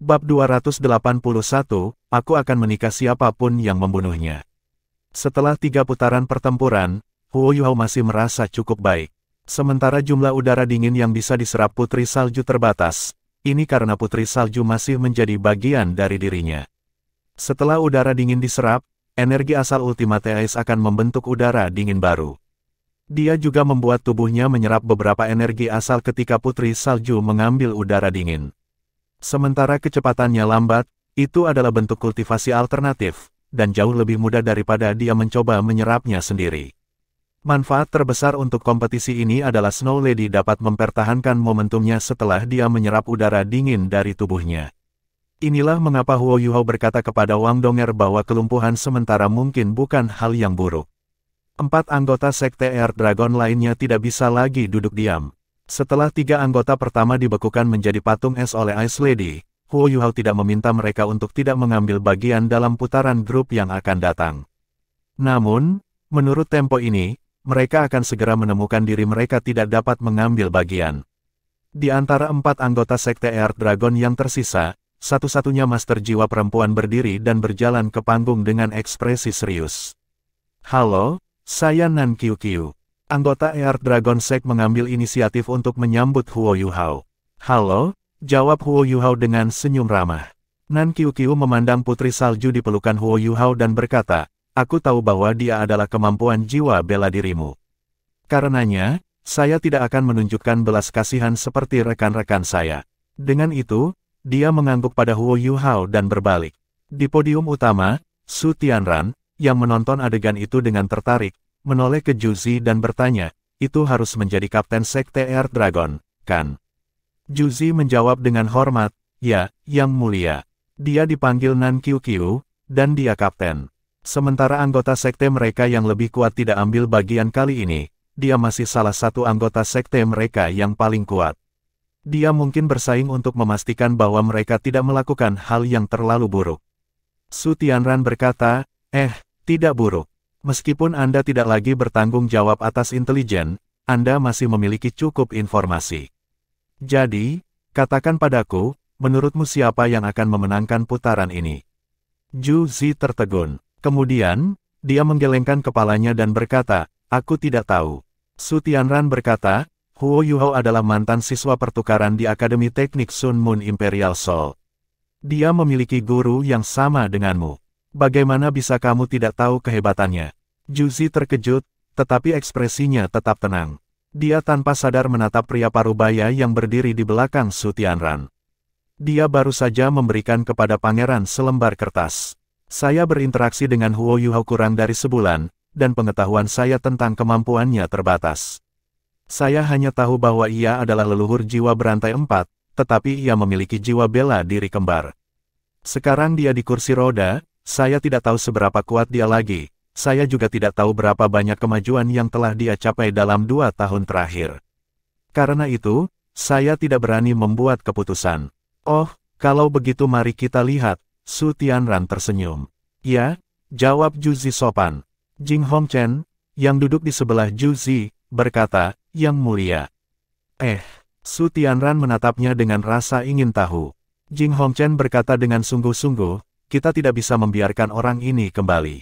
Bab 281, aku akan menikah siapapun yang membunuhnya. Setelah 3 putaran pertempuran, Huo Yuhao masih merasa cukup baik. Sementara jumlah udara dingin yang bisa diserap Putri Salju terbatas, ini karena Putri Salju masih menjadi bagian dari dirinya. Setelah udara dingin diserap, energi asal Ultimate Ice akan membentuk udara dingin baru. Dia juga membuat tubuhnya menyerap beberapa energi asal ketika Putri Salju mengambil udara dingin. Sementara kecepatannya lambat, itu adalah bentuk kultivasi alternatif, dan jauh lebih mudah daripada dia mencoba menyerapnya sendiri. Manfaat terbesar untuk kompetisi ini adalah Snow Lady dapat mempertahankan momentumnya setelah dia menyerap udara dingin dari tubuhnya. Inilah mengapa Huo Yuhao berkata kepada Wang Donger bahwa kelumpuhan sementara mungkin bukan hal yang buruk. 4 anggota Sekte Air Dragon lainnya tidak bisa lagi duduk diam. Setelah 3 anggota pertama dibekukan menjadi patung es oleh Ice Lady, Huo Yuhao tidak meminta mereka untuk tidak mengambil bagian dalam putaran grup yang akan datang. Namun, menurut tempo ini, mereka akan segera menemukan diri mereka tidak dapat mengambil bagian. Di antara 4 anggota Sekte Air Dragon yang tersisa, satu-satunya master jiwa perempuan berdiri dan berjalan ke panggung dengan ekspresi serius. Halo, saya Nan Qiuqiu. Anggota Air Dragon Sect mengambil inisiatif untuk menyambut Huo Yuhao. Halo, jawab Huo Yuhao dengan senyum ramah. Nan Qiuqiu memandang Putri Salju di pelukan Huo Yuhao dan berkata, aku tahu bahwa dia adalah kemampuan jiwa bela dirimu. Karenanya, saya tidak akan menunjukkan belas kasihan seperti rekan-rekan saya. Dengan itu, dia mengangguk pada Huo Yuhao dan berbalik. Di podium utama, Su Tianran, yang menonton adegan itu dengan tertarik, menoleh ke Juzi dan bertanya, itu harus menjadi Kapten Sekte Air Dragon, kan? Juzi menjawab dengan hormat, ya, Yang Mulia. Dia dipanggil Nan Qiuqiu, dan dia kapten. Sementara anggota sekte mereka yang lebih kuat tidak ambil bagian kali ini, dia masih salah satu anggota sekte mereka yang paling kuat. Dia mungkin bersaing untuk memastikan bahwa mereka tidak melakukan hal yang terlalu buruk. Su Tianran berkata, tidak buruk. Meskipun Anda tidak lagi bertanggung jawab atas intelijen, Anda masih memiliki cukup informasi. Jadi, katakan padaku, menurutmu siapa yang akan memenangkan putaran ini? Juzi tertegun. Kemudian, dia menggelengkan kepalanya dan berkata, aku tidak tahu. Su Tianran berkata, Huo Yuhao adalah mantan siswa pertukaran di Akademi Teknik Sun Moon Imperial Soul. Dia memiliki guru yang sama denganmu. Bagaimana bisa kamu tidak tahu kehebatannya? Juzi terkejut, tetapi ekspresinya tetap tenang. Dia tanpa sadar menatap pria parubaya yang berdiri di belakang Su Tianran. Dia baru saja memberikan kepada pangeran selembar kertas. Saya berinteraksi dengan Huo Yuhao kurang dari sebulan, dan pengetahuan saya tentang kemampuannya terbatas. Saya hanya tahu bahwa ia adalah leluhur jiwa berantai 4, tetapi ia memiliki jiwa bela diri kembar. Sekarang dia di kursi roda, saya tidak tahu seberapa kuat dia lagi, saya juga tidak tahu berapa banyak kemajuan yang telah dia capai dalam 2 tahun terakhir. Karena itu, saya tidak berani membuat keputusan. Oh, kalau begitu mari kita lihat. Su Tianran tersenyum. Ya, jawab Juzi sopan. Jing Hongchen, yang duduk di sebelah Juzi, berkata, Yang Mulia. Su Tianran menatapnya dengan rasa ingin tahu. Jing Hongchen berkata dengan sungguh-sungguh, kita tidak bisa membiarkan orang ini kembali.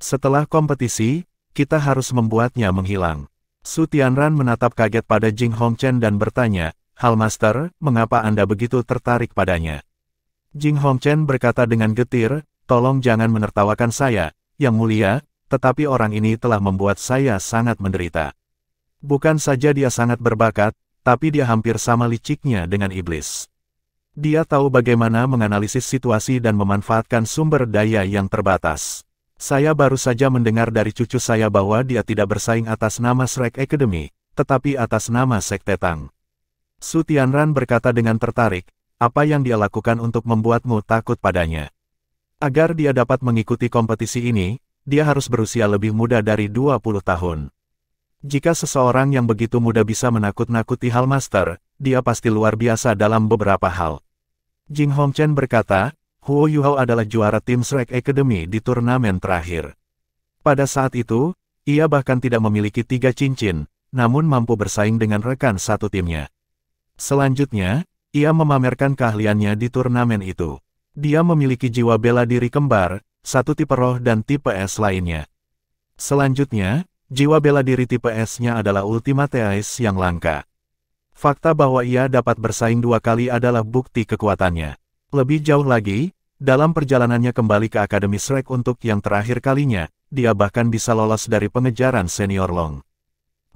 Setelah kompetisi, kita harus membuatnya menghilang. Su Tianran menatap kaget pada Jing Hongchen dan bertanya, Hallmaster, mengapa Anda begitu tertarik padanya? Jing Hongchen berkata dengan getir, tolong jangan menertawakan saya, Yang Mulia, tetapi orang ini telah membuat saya sangat menderita. Bukan saja dia sangat berbakat, tapi dia hampir sama liciknya dengan iblis. Dia tahu bagaimana menganalisis situasi dan memanfaatkan sumber daya yang terbatas. Saya baru saja mendengar dari cucu saya bahwa dia tidak bersaing atas nama Shrek Academy, tetapi atas nama Sekte Tang. Su Tianran berkata dengan tertarik, apa yang dia lakukan untuk membuatmu takut padanya? Agar dia dapat mengikuti kompetisi ini, dia harus berusia lebih muda dari 20 tahun. Jika seseorang yang begitu muda bisa menakut-nakuti Hallmaster, dia pasti luar biasa dalam beberapa hal. Jing Hongchen berkata, Huo Yuhao adalah juara tim Shrek Academy di turnamen terakhir. Pada saat itu, ia bahkan tidak memiliki 3 cincin, namun mampu bersaing dengan rekan satu timnya. Selanjutnya, ia memamerkan keahliannya di turnamen itu. Dia memiliki jiwa bela diri kembar, satu tipe roh dan tipe S lainnya. Selanjutnya, jiwa bela diri tipe S-nya adalah Ultimate Ice yang langka. Fakta bahwa ia dapat bersaing 2 kali adalah bukti kekuatannya. Lebih jauh lagi, dalam perjalanannya kembali ke Akademi Shrek untuk yang terakhir kalinya, dia bahkan bisa lolos dari pengejaran senior Long.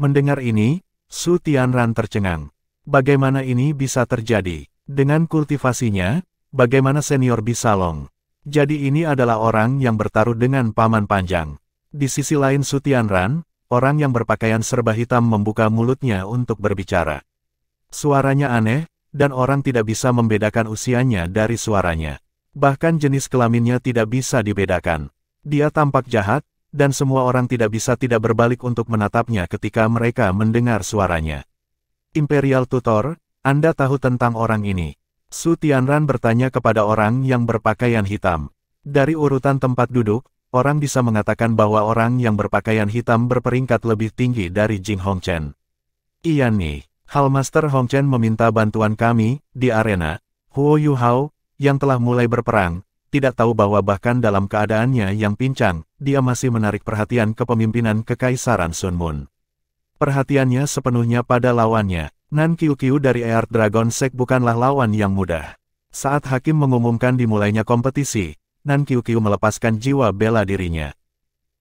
Mendengar ini, Su Tianran tercengang. Bagaimana ini bisa terjadi? Dengan kultivasinya, bagaimana senior bisa Long? Jadi ini adalah orang yang bertaruh dengan paman panjang. Di sisi lain Su Tianran, orang yang berpakaian serba hitam membuka mulutnya untuk berbicara. Suaranya aneh, dan orang tidak bisa membedakan usianya dari suaranya. Bahkan jenis kelaminnya tidak bisa dibedakan. Dia tampak jahat, dan semua orang tidak bisa tidak berbalik untuk menatapnya ketika mereka mendengar suaranya. Imperial Tutor, Anda tahu tentang orang ini? Su Tianran bertanya kepada orang yang berpakaian hitam. Dari urutan tempat duduk, orang bisa mengatakan bahwa orang yang berpakaian hitam berperingkat lebih tinggi dari Jing Hongchen. Iya nih. Hallmaster Hongchen meminta bantuan kami, di arena. Huo Yuhao, yang telah mulai berperang, tidak tahu bahwa bahkan dalam keadaannya yang pincang, dia masih menarik perhatian kepemimpinan Kekaisaran Sun Moon. Perhatiannya sepenuhnya pada lawannya. Nan Qiuqiu dari Earth Dragon Sect bukanlah lawan yang mudah. Saat hakim mengumumkan dimulainya kompetisi, Nan Qiuqiu melepaskan jiwa bela dirinya.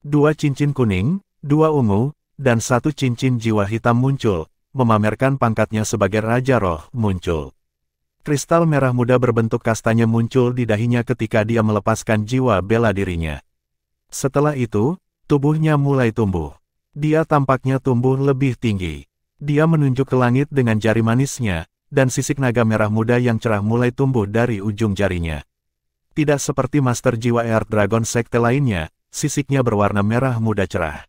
2 cincin kuning, 2 ungu, dan 1 cincin jiwa hitam muncul, memamerkan pangkatnya sebagai Raja Roh muncul. Kristal merah muda berbentuk kastanya muncul di dahinya ketika dia melepaskan jiwa bela dirinya. Setelah itu, tubuhnya mulai tumbuh. Dia tampaknya tumbuh lebih tinggi. Dia menunjuk ke langit dengan jari manisnya, dan sisik naga merah muda yang cerah mulai tumbuh dari ujung jarinya. Tidak seperti Master Jiwa Earth Dragon Sekte lainnya, sisiknya berwarna merah muda cerah.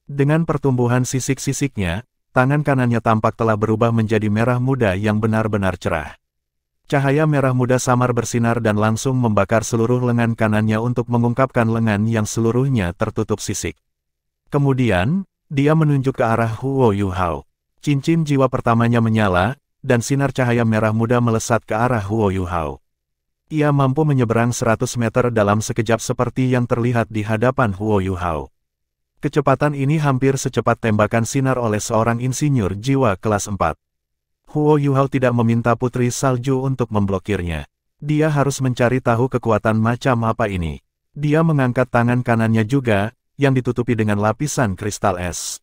Dengan pertumbuhan sisik-sisiknya, tangan kanannya tampak telah berubah menjadi merah muda yang benar-benar cerah. Cahaya merah muda samar bersinar dan langsung membakar seluruh lengan kanannya untuk mengungkapkan lengan yang seluruhnya tertutup sisik. Kemudian, dia menunjuk ke arah Huo Yuhao. Cincin jiwa pertamanya menyala, dan sinar cahaya merah muda melesat ke arah Huo Yuhao. Ia mampu menyeberang 100 meter dalam sekejap seperti yang terlihat di hadapan Huo Yuhao. Kecepatan ini hampir secepat tembakan sinar oleh seorang insinyur jiwa kelas 4. Huo Yuhao tidak meminta Putri Salju untuk memblokirnya. Dia harus mencari tahu kekuatan macam apa ini. Dia mengangkat tangan kanannya juga, yang ditutupi dengan lapisan kristal es.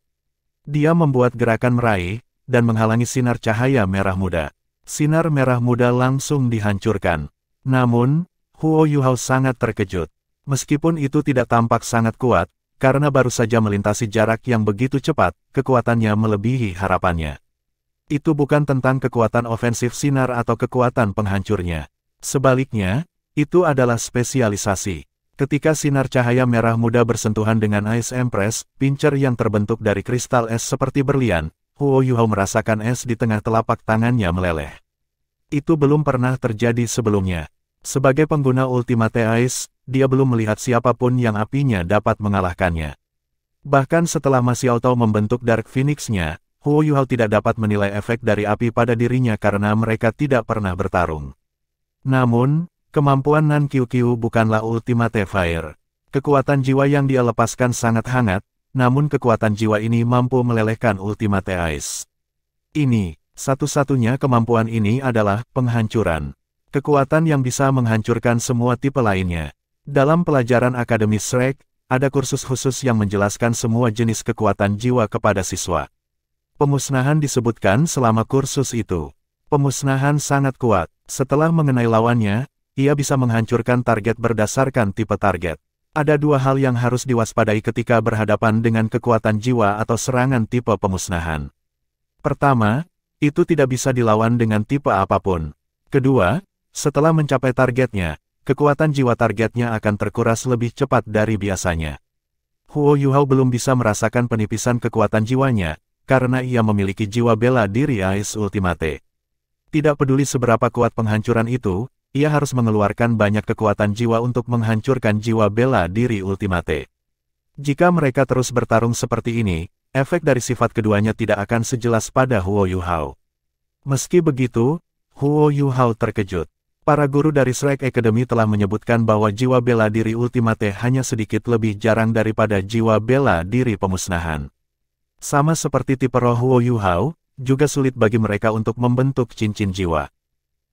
Dia membuat gerakan meraih, dan menghalangi sinar cahaya merah muda. Sinar merah muda langsung dihancurkan. Namun, Huo Yuhao sangat terkejut. Meskipun itu tidak tampak sangat kuat, karena baru saja melintasi jarak yang begitu cepat, kekuatannya melebihi harapannya. Itu bukan tentang kekuatan ofensif sinar atau kekuatan penghancurnya. Sebaliknya, itu adalah spesialisasi. Ketika sinar cahaya merah muda bersentuhan dengan Ice Empress, pincer yang terbentuk dari kristal es seperti berlian, Huo Yuhao merasakan es di tengah telapak tangannya meleleh. Itu belum pernah terjadi sebelumnya. Sebagai pengguna Ultimate Ice, dia belum melihat siapapun yang apinya dapat mengalahkannya. Bahkan setelah Masi Auto membentuk Dark Phoenix-nya, Huo Yuhao tidak dapat menilai efek dari api pada dirinya karena mereka tidak pernah bertarung. Namun, kemampuan Nan Qiuqiu bukanlah Ultimate Fire. Kekuatan jiwa yang dia lepaskan sangat hangat, namun kekuatan jiwa ini mampu melelehkan Ultimate Ice. Ini, satu-satunya kemampuan ini adalah penghancuran. Kekuatan yang bisa menghancurkan semua tipe lainnya. Dalam pelajaran Akademi Shrek, ada kursus khusus yang menjelaskan semua jenis kekuatan jiwa kepada siswa. Pemusnahan disebutkan selama kursus itu. Pemusnahan sangat kuat. Setelah mengenai lawannya, ia bisa menghancurkan target berdasarkan tipe target. Ada 2 hal yang harus diwaspadai ketika berhadapan dengan kekuatan jiwa atau serangan tipe pemusnahan. Pertama, itu tidak bisa dilawan dengan tipe apapun. Kedua, setelah mencapai targetnya, kekuatan jiwa targetnya akan terkuras lebih cepat dari biasanya. Huo Yuhao belum bisa merasakan penipisan kekuatan jiwanya, karena ia memiliki jiwa bela diri Ice Ultimate. Tidak peduli seberapa kuat penghancuran itu, ia harus mengeluarkan banyak kekuatan jiwa untuk menghancurkan jiwa bela diri Ultimate. Jika mereka terus bertarung seperti ini, efek dari sifat keduanya tidak akan sejelas pada Huo Yuhao. Meski begitu, Huo Yuhao terkejut. Para guru dari Shrek Academy telah menyebutkan bahwa jiwa bela diri ultimate hanya sedikit lebih jarang daripada jiwa bela diri pemusnahan. Sama seperti tipe roh Huo Yuhao, juga sulit bagi mereka untuk membentuk cincin jiwa.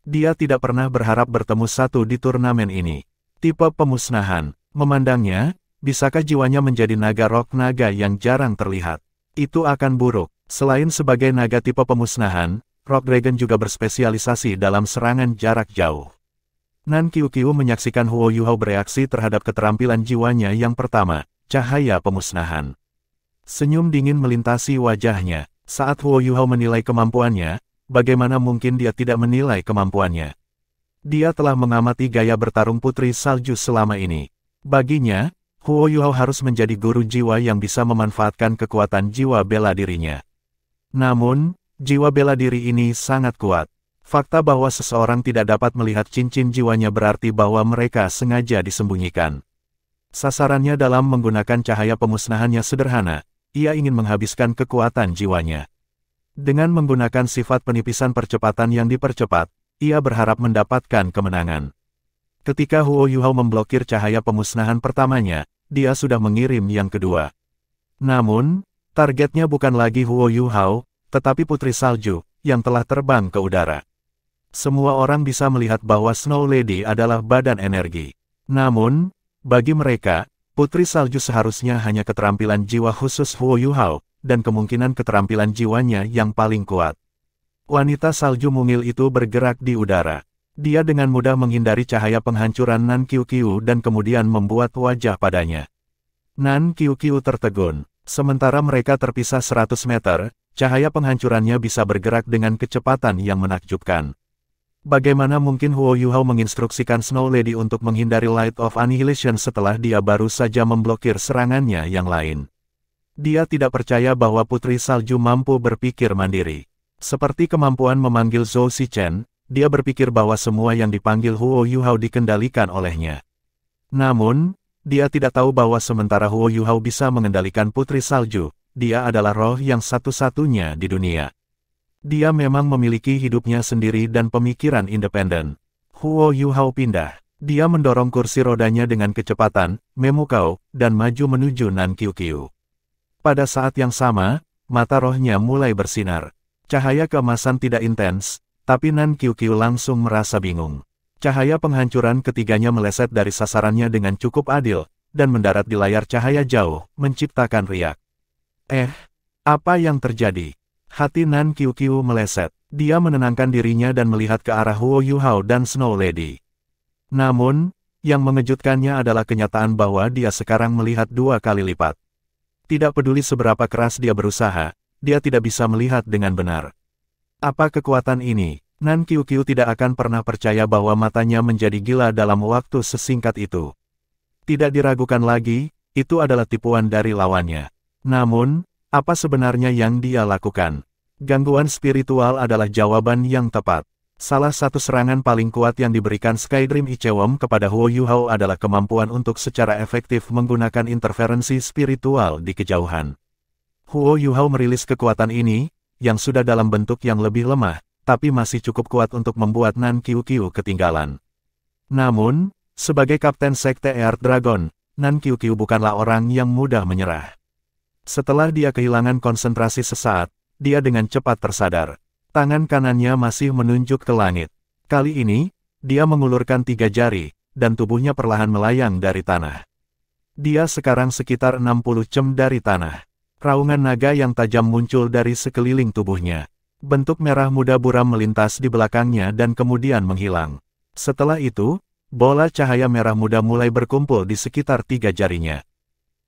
Dia tidak pernah berharap bertemu satu di turnamen ini. Tipe pemusnahan, memandangnya, bisakah jiwanya menjadi naga rock naga yang jarang terlihat? Itu akan buruk. Selain sebagai naga tipe pemusnahan, Rock Dragon juga berspesialisasi dalam serangan jarak jauh. Nan Qiuqiu menyaksikan Huo Yuhao bereaksi terhadap keterampilan jiwanya yang pertama, cahaya pemusnahan. Senyum dingin melintasi wajahnya. Saat Huo Yuhao menilai kemampuannya, bagaimana mungkin dia tidak menilai kemampuannya? Dia telah mengamati gaya bertarung Putri Salju selama ini. Baginya, Huo Yuhao harus menjadi guru jiwa yang bisa memanfaatkan kekuatan jiwa bela dirinya. Namun, jiwa bela diri ini sangat kuat. Fakta bahwa seseorang tidak dapat melihat cincin jiwanya berarti bahwa mereka sengaja disembunyikan. Sasarannya dalam menggunakan cahaya pemusnahannya sederhana, ia ingin menghabiskan kekuatan jiwanya. Dengan menggunakan sifat penipisan percepatan yang dipercepat, ia berharap mendapatkan kemenangan. Ketika Huo Yuhao memblokir cahaya pemusnahan pertamanya, dia sudah mengirim yang kedua. Namun, targetnya bukan lagi Huo Yuhao, tetapi Putri Salju, yang telah terbang ke udara. Semua orang bisa melihat bahwa Snow Lady adalah badan energi. Namun, bagi mereka, Putri Salju seharusnya hanya keterampilan jiwa khusus Huo Yuhao, dan kemungkinan keterampilan jiwanya yang paling kuat. Wanita salju mungil itu bergerak di udara. Dia dengan mudah menghindari cahaya penghancuran Nan Qiuqiu dan kemudian membuat wajah padanya. Nan Qiuqiu tertegun. Sementara mereka terpisah 100 meter, cahaya penghancurannya bisa bergerak dengan kecepatan yang menakjubkan. Bagaimana mungkin Huo Yuhao menginstruksikan Snow Lady untuk menghindari Light of Annihilation setelah dia baru saja memblokir serangannya yang lain? Dia tidak percaya bahwa Putri Salju mampu berpikir mandiri. Seperti kemampuan memanggil Zhou Shichen, dia berpikir bahwa semua yang dipanggil Huo Yuhao dikendalikan olehnya. Namun, dia tidak tahu bahwa sementara Huo Yuhao bisa mengendalikan Putri Salju, dia adalah roh yang satu-satunya di dunia. Dia memang memiliki hidupnya sendiri dan pemikiran independen. Huo Yuhao pindah. Dia mendorong kursi rodanya dengan kecepatan, memukau, dan maju menuju Nan Qiuqiu. Pada saat yang sama, mata rohnya mulai bersinar. Cahaya keemasan tidak intens, tapi Nan Qiuqiu langsung merasa bingung. Cahaya penghancuran ketiganya meleset dari sasarannya dengan cukup adil, dan mendarat di layar cahaya jauh, menciptakan riak. Apa yang terjadi? Hati Nan Qiuqiu meleset. Dia menenangkan dirinya dan melihat ke arah Huo Yuhao dan Snow Lady. Namun, yang mengejutkannya adalah kenyataan bahwa dia sekarang melihat 2 kali lipat. Tidak peduli seberapa keras dia berusaha, dia tidak bisa melihat dengan benar. Apa kekuatan ini? Nan Qiuqiu tidak akan pernah percaya bahwa matanya menjadi gila dalam waktu sesingkat itu. Tidak diragukan lagi, itu adalah tipuan dari lawannya. Namun, apa sebenarnya yang dia lakukan? Gangguan spiritual adalah jawaban yang tepat. Salah satu serangan paling kuat yang diberikan Skydream Ichewon kepada Huo Yuhao adalah kemampuan untuk secara efektif menggunakan interferensi spiritual di kejauhan. Huo Yuhao merilis kekuatan ini, yang sudah dalam bentuk yang lebih lemah, tapi masih cukup kuat untuk membuat Nan Qiuqiu ketinggalan. Namun, sebagai Kapten Sekte Earth Dragon, Nan Qiuqiu bukanlah orang yang mudah menyerah. Setelah dia kehilangan konsentrasi sesaat, dia dengan cepat tersadar. Tangan kanannya masih menunjuk ke langit. Kali ini, dia mengulurkan 3 jari, dan tubuhnya perlahan melayang dari tanah. Dia sekarang sekitar 60 cm dari tanah. Raungan naga yang tajam muncul dari sekeliling tubuhnya. Bentuk merah muda buram melintas di belakangnya dan kemudian menghilang. Setelah itu, bola cahaya merah muda mulai berkumpul di sekitar 3 jarinya.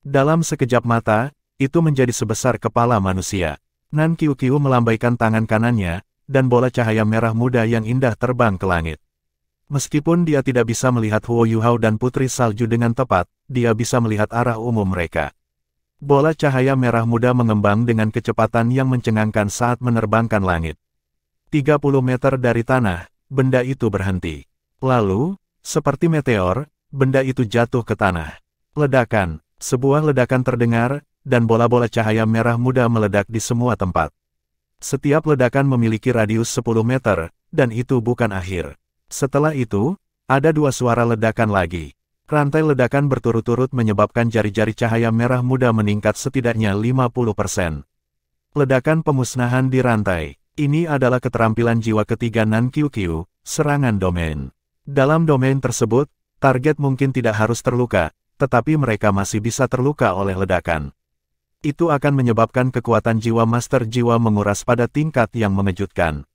Dalam sekejap mata, itu menjadi sebesar kepala manusia. Nan Qiuqiu melambaikan tangan kanannya, dan bola cahaya merah muda yang indah terbang ke langit. Meskipun dia tidak bisa melihat Huo Yuhao dan Putri Salju dengan tepat, dia bisa melihat arah umum mereka. Bola cahaya merah muda mengembang dengan kecepatan yang mencengangkan saat menerbangkan langit. 30 meter dari tanah, benda itu berhenti. Lalu, seperti meteor, benda itu jatuh ke tanah. Ledakan, sebuah ledakan terdengar, dan bola-bola cahaya merah muda meledak di semua tempat. Setiap ledakan memiliki radius 10 meter, dan itu bukan akhir. Setelah itu, ada dua suara ledakan lagi. Rantai ledakan berturut-turut menyebabkan jari-jari cahaya merah muda meningkat setidaknya 50%. Ledakan pemusnahan di rantai. Ini adalah keterampilan jiwa ketiga Nan-Kyu-Kyu, serangan domain. Dalam domain tersebut, target mungkin tidak harus terluka, tetapi mereka masih bisa terluka oleh ledakan. Itu akan menyebabkan kekuatan jiwa Master Jiwa menguras pada tingkat yang mengejutkan.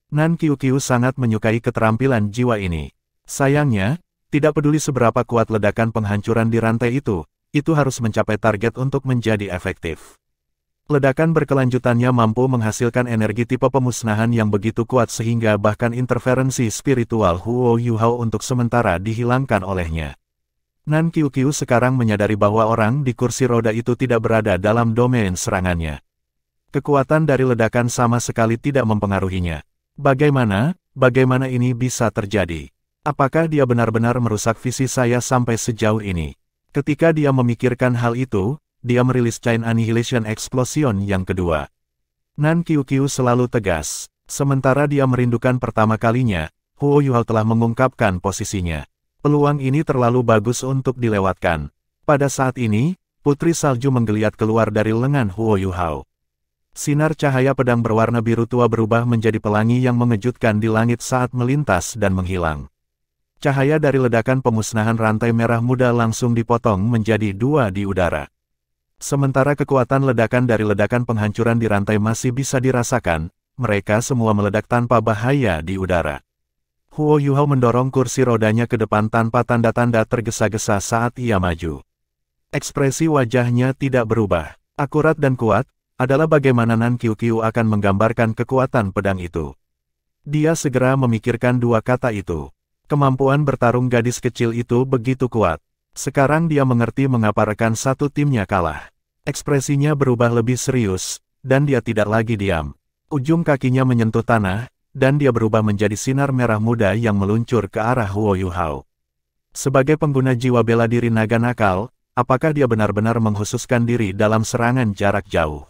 Nan-Kyu-Kyu sangat menyukai keterampilan jiwa ini. Sayangnya, tidak peduli seberapa kuat ledakan penghancuran di rantai itu harus mencapai target untuk menjadi efektif. Ledakan berkelanjutannya mampu menghasilkan energi tipe pemusnahan yang begitu kuat sehingga bahkan interferensi spiritual Huo Yuhao untuk sementara dihilangkan olehnya. Nan-Kyu-Kyu sekarang menyadari bahwa orang di kursi roda itu tidak berada dalam domain serangannya. Kekuatan dari ledakan sama sekali tidak mempengaruhinya. Bagaimana ini bisa terjadi? Apakah dia benar-benar merusak visi saya sampai sejauh ini? Ketika dia memikirkan hal itu, dia merilis Chain Annihilation Explosion yang kedua. Nan-Kyu-Kyu selalu tegas. Sementara dia merindukan pertama kalinya, Huo Yuhao telah mengungkapkan posisinya. Peluang ini terlalu bagus untuk dilewatkan. Pada saat ini, Putri Salju menggeliat keluar dari lengan Huo Yuhao. Sinar cahaya pedang berwarna biru tua berubah menjadi pelangi yang mengejutkan di langit saat melintas dan menghilang. Cahaya dari ledakan pemusnahan rantai merah muda langsung dipotong menjadi dua di udara. Sementara kekuatan ledakan dari ledakan penghancuran di rantai masih bisa dirasakan, mereka semua meledak tanpa bahaya di udara. Huo Yuhao mendorong kursi rodanya ke depan tanpa tanda-tanda tergesa-gesa saat ia maju. Ekspresi wajahnya tidak berubah. Akurat dan kuat, adalah bagaimana Nan-Kyu-Kyu akan menggambarkan kekuatan pedang itu. Dia segera memikirkan dua kata itu. Kemampuan bertarung gadis kecil itu begitu kuat. Sekarang dia mengerti mengapa rekan satu timnya kalah. Ekspresinya berubah lebih serius, dan dia tidak lagi diam. Ujung kakinya menyentuh tanah, dan dia berubah menjadi sinar merah muda yang meluncur ke arah Huo Yuhao. Sebagai pengguna jiwa bela diri naga nakal, apakah dia benar-benar menghususkan diri dalam serangan jarak jauh?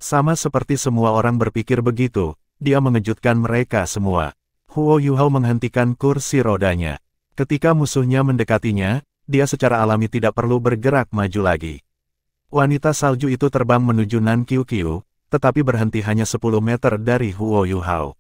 Sama seperti semua orang berpikir begitu, dia mengejutkan mereka semua. Huo Yuhao menghentikan kursi rodanya. Ketika musuhnya mendekatinya, dia secara alami tidak perlu bergerak maju lagi. Wanita salju itu terbang menuju Nan-Kyu-Kyu, tetapi berhenti hanya 10 meter dari Huo Yuhao.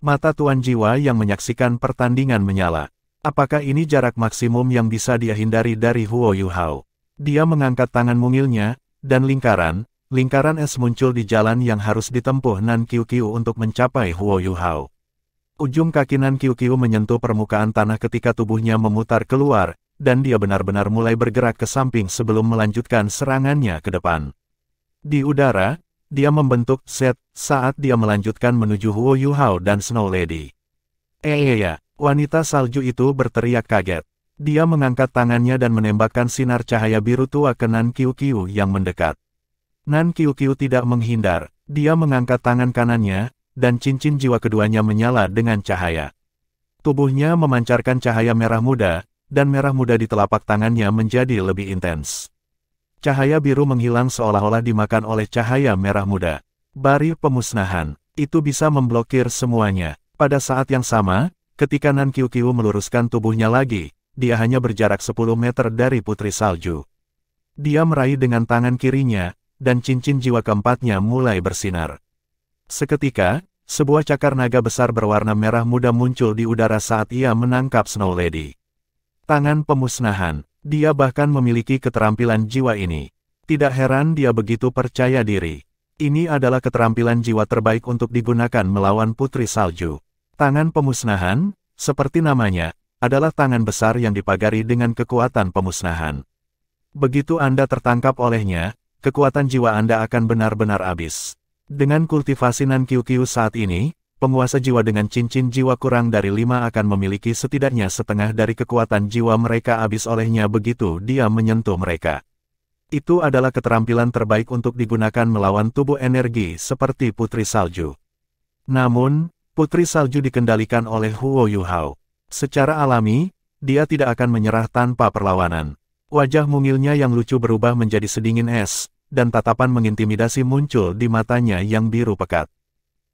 Mata Tuan Jiwa yang menyaksikan pertandingan menyala. Apakah ini jarak maksimum yang bisa dia hindari dari Huo Yuhao? Dia mengangkat tangan mungilnya, dan lingkaran es muncul di jalan yang harus ditempuh Nan-Kyu-Kyu untuk mencapai Huo Yuhao. Ujung kaki Nan-Kyu-Kyu menyentuh permukaan tanah ketika tubuhnya memutar keluar, dan dia benar-benar mulai bergerak ke samping sebelum melanjutkan serangannya ke depan. Di udara, dia membentuk set saat dia melanjutkan menuju Huo Yuhao dan Snow Lady. Wanita salju itu berteriak kaget. Dia mengangkat tangannya dan menembakkan sinar cahaya biru tua ke Nan-Kyu-Kyu yang mendekat. Nan-Kyu-Kyu tidak menghindar, dia mengangkat tangan kanannya, dan cincin jiwa keduanya menyala dengan cahaya. Tubuhnya memancarkan cahaya merah muda, dan merah muda di telapak tangannya menjadi lebih intens. Cahaya biru menghilang seolah-olah dimakan oleh cahaya merah muda. Bari pemusnahan, itu bisa memblokir semuanya. Pada saat yang sama, ketika Nan-Kyu-Kyu meluruskan tubuhnya lagi, dia hanya berjarak 10 meter dari Putri Salju. Dia meraih dengan tangan kirinya, dan cincin jiwa keempatnya mulai bersinar. Seketika, sebuah cakar naga besar berwarna merah muda muncul di udara saat ia menangkap Snow Lady. Tangan pemusnahan, dia bahkan memiliki keterampilan jiwa ini. Tidak heran dia begitu percaya diri. Ini adalah keterampilan jiwa terbaik untuk digunakan melawan Putri Salju. Tangan pemusnahan, seperti namanya, adalah tangan besar yang dipagari dengan kekuatan pemusnahan. Begitu Anda tertangkap olehnya, kekuatan jiwa Anda akan benar-benar habis. Dengan kultivasi Nan-Kyu-Kyu saat ini, penguasa jiwa dengan cincin jiwa kurang dari 5 akan memiliki setidaknya setengah dari kekuatan jiwa mereka habis olehnya begitu dia menyentuh mereka. Itu adalah keterampilan terbaik untuk digunakan melawan tubuh energi seperti Putri Salju. Namun, Putri Salju dikendalikan oleh Huo Yuhao. Secara alami, dia tidak akan menyerah tanpa perlawanan. Wajah mungilnya yang lucu berubah menjadi sedingin es, dan tatapan mengintimidasi muncul di matanya yang biru pekat.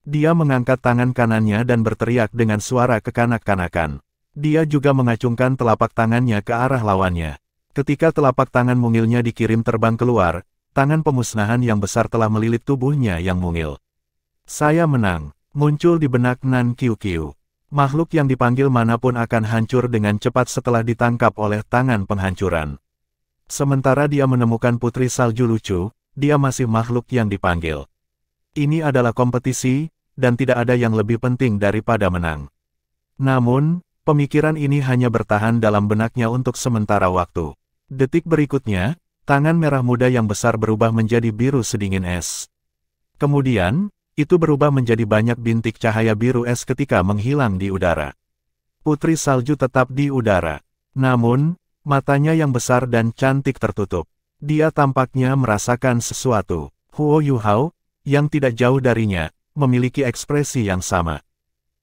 Dia mengangkat tangan kanannya dan berteriak dengan suara kekanak-kanakan. Dia juga mengacungkan telapak tangannya ke arah lawannya. Ketika telapak tangan mungilnya dikirim terbang keluar, tangan pemusnahan yang besar telah melilit tubuhnya yang mungil. Saya menang, muncul di benak Nan Qiuqiu. Makhluk yang dipanggil manapun akan hancur dengan cepat setelah ditangkap oleh tangan penghancuran. Sementara dia menemukan putri salju lucu, dia masih makhluk yang dipanggil. Ini adalah kompetisi, dan tidak ada yang lebih penting daripada menang. Namun, pemikiran ini hanya bertahan dalam benaknya untuk sementara waktu. Detik berikutnya, tangan merah muda yang besar berubah menjadi biru sedingin es. Kemudian, itu berubah menjadi banyak bintik cahaya biru es ketika menghilang di udara. Putri salju tetap di udara. Namun, matanya yang besar dan cantik tertutup. Dia tampaknya merasakan sesuatu. Huo Yuhao, yang tidak jauh darinya, memiliki ekspresi yang sama.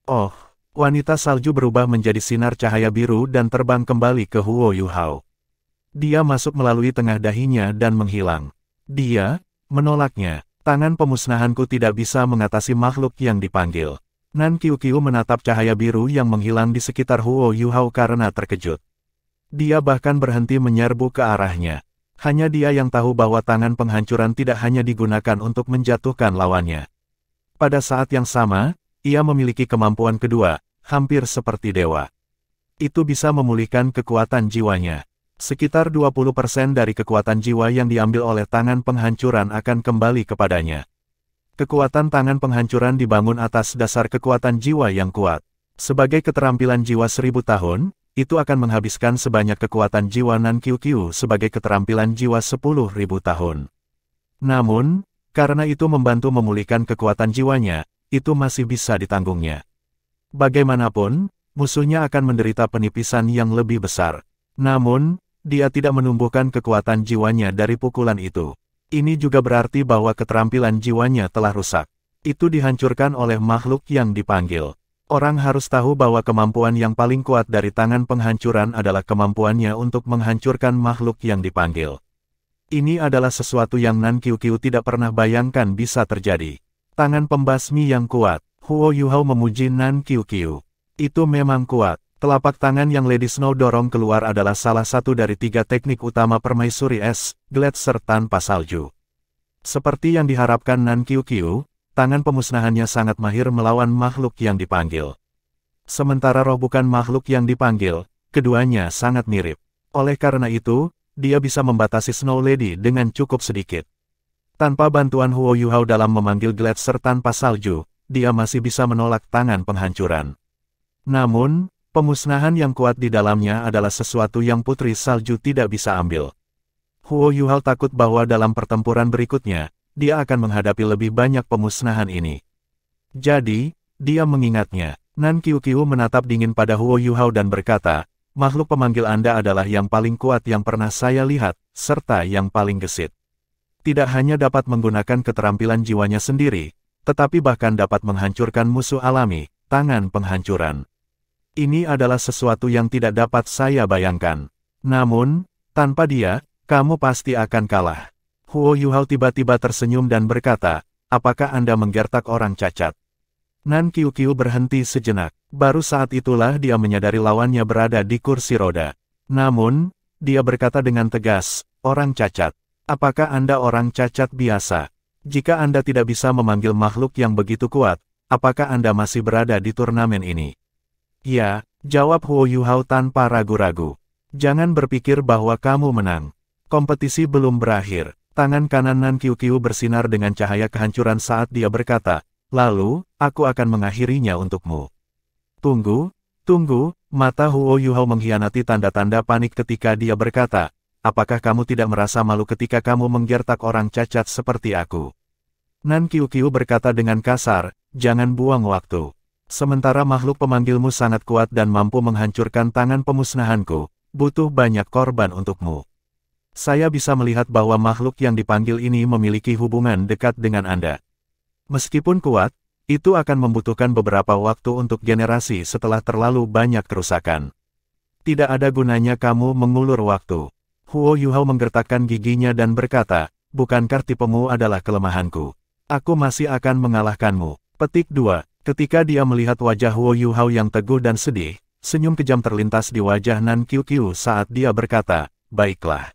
Oh, wanita salju berubah menjadi sinar cahaya biru dan terbang kembali ke Huo Yuhao. Dia masuk melalui tengah dahinya dan menghilang. Dia menolaknya. Tangan pemusnahanku tidak bisa mengatasi makhluk yang dipanggil. Nan Qiuqiu menatap cahaya biru yang menghilang di sekitar Huo Yuhao karena terkejut. Dia bahkan berhenti menyerbu ke arahnya. Hanya dia yang tahu bahwa tangan penghancuran tidak hanya digunakan untuk menjatuhkan lawannya. Pada saat yang sama, ia memiliki kemampuan kedua, hampir seperti dewa. Itu bisa memulihkan kekuatan jiwanya. Sekitar 20% dari kekuatan jiwa yang diambil oleh tangan penghancuran akan kembali kepadanya. Kekuatan tangan penghancuran dibangun atas dasar kekuatan jiwa yang kuat. Sebagai keterampilan jiwa 1000 tahun, itu akan menghabiskan sebanyak kekuatan jiwa Nan Qiuqiu sebagai keterampilan jiwa 10.000 tahun. Namun, karena itu membantu memulihkan kekuatan jiwanya, itu masih bisa ditanggungnya. Bagaimanapun, musuhnya akan menderita penipisan yang lebih besar. Namun, dia tidak menumbuhkan kekuatan jiwanya dari pukulan itu. Ini juga berarti bahwa keterampilan jiwanya telah rusak. Itu dihancurkan oleh makhluk yang dipanggil. Orang harus tahu bahwa kemampuan yang paling kuat dari tangan penghancuran adalah kemampuannya untuk menghancurkan makhluk yang dipanggil. Ini adalah sesuatu yang Nan Qiuqiu tidak pernah bayangkan bisa terjadi. Tangan pembasmi yang kuat. Huo Yuhao memuji Nan Qiuqiu. Itu memang kuat. Telapak tangan yang Lady Snow dorong keluar adalah salah satu dari 3 teknik utama permaisuri es, gletser tanpa salju. Seperti yang diharapkan Nan Qiuqiu, tangan pemusnahannya sangat mahir melawan makhluk yang dipanggil. Sementara roh bukan makhluk yang dipanggil, keduanya sangat mirip. Oleh karena itu, dia bisa membatasi Snow Lady dengan cukup sedikit. Tanpa bantuan Huo Yuhao dalam memanggil gletser tanpa salju, dia masih bisa menolak tangan penghancuran. Namun, pemusnahan yang kuat di dalamnya adalah sesuatu yang putri salju tidak bisa ambil. Huo Yuhao takut bahwa dalam pertempuran berikutnya, dia akan menghadapi lebih banyak pemusnahan ini. Jadi, dia mengingatnya. Nan Qiuqiu menatap dingin pada Huo Yuhao dan berkata, makhluk pemanggil Anda adalah yang paling kuat yang pernah saya lihat, serta yang paling gesit. Tidak hanya dapat menggunakan keterampilan jiwanya sendiri, tetapi bahkan dapat menghancurkan musuh alami, tangan penghancuran. Ini adalah sesuatu yang tidak dapat saya bayangkan. Namun, tanpa dia, kamu pasti akan kalah. Huo Yuhao tiba-tiba tersenyum dan berkata, apakah Anda menggertak orang cacat? Nan Qiuqiu berhenti sejenak. Baru saat itulah dia menyadari lawannya berada di kursi roda. Namun, dia berkata dengan tegas, orang cacat. Apakah Anda orang cacat biasa? Jika Anda tidak bisa memanggil makhluk yang begitu kuat, apakah Anda masih berada di turnamen ini? Ya, jawab Huo Yuhao tanpa ragu-ragu. Jangan berpikir bahwa kamu menang. Kompetisi belum berakhir. Tangan kanan Nan Qiuqiu bersinar dengan cahaya kehancuran saat dia berkata, lalu, aku akan mengakhirinya untukmu. Tunggu, tunggu, mata Huo Yuhao mengkhianati tanda-tanda panik ketika dia berkata, apakah kamu tidak merasa malu ketika kamu menggertak orang cacat seperti aku? Nan Qiuqiu berkata dengan kasar, jangan buang waktu. Sementara makhluk pemanggilmu sangat kuat dan mampu menghancurkan tangan pemusnahanku, butuh banyak korban untukmu. Saya bisa melihat bahwa makhluk yang dipanggil ini memiliki hubungan dekat dengan Anda. Meskipun kuat, itu akan membutuhkan beberapa waktu untuk generasi setelah terlalu banyak kerusakan. Tidak ada gunanya kamu mengulur waktu. Huo Yuhao menggertakkan giginya dan berkata, bukankah tipemu adalah kelemahanku? Aku masih akan mengalahkanmu. Petik 2. Ketika dia melihat wajah Huo Yuhao yang teguh dan sedih, senyum kejam terlintas di wajah Nan Qiuqiu saat dia berkata, "Baiklah.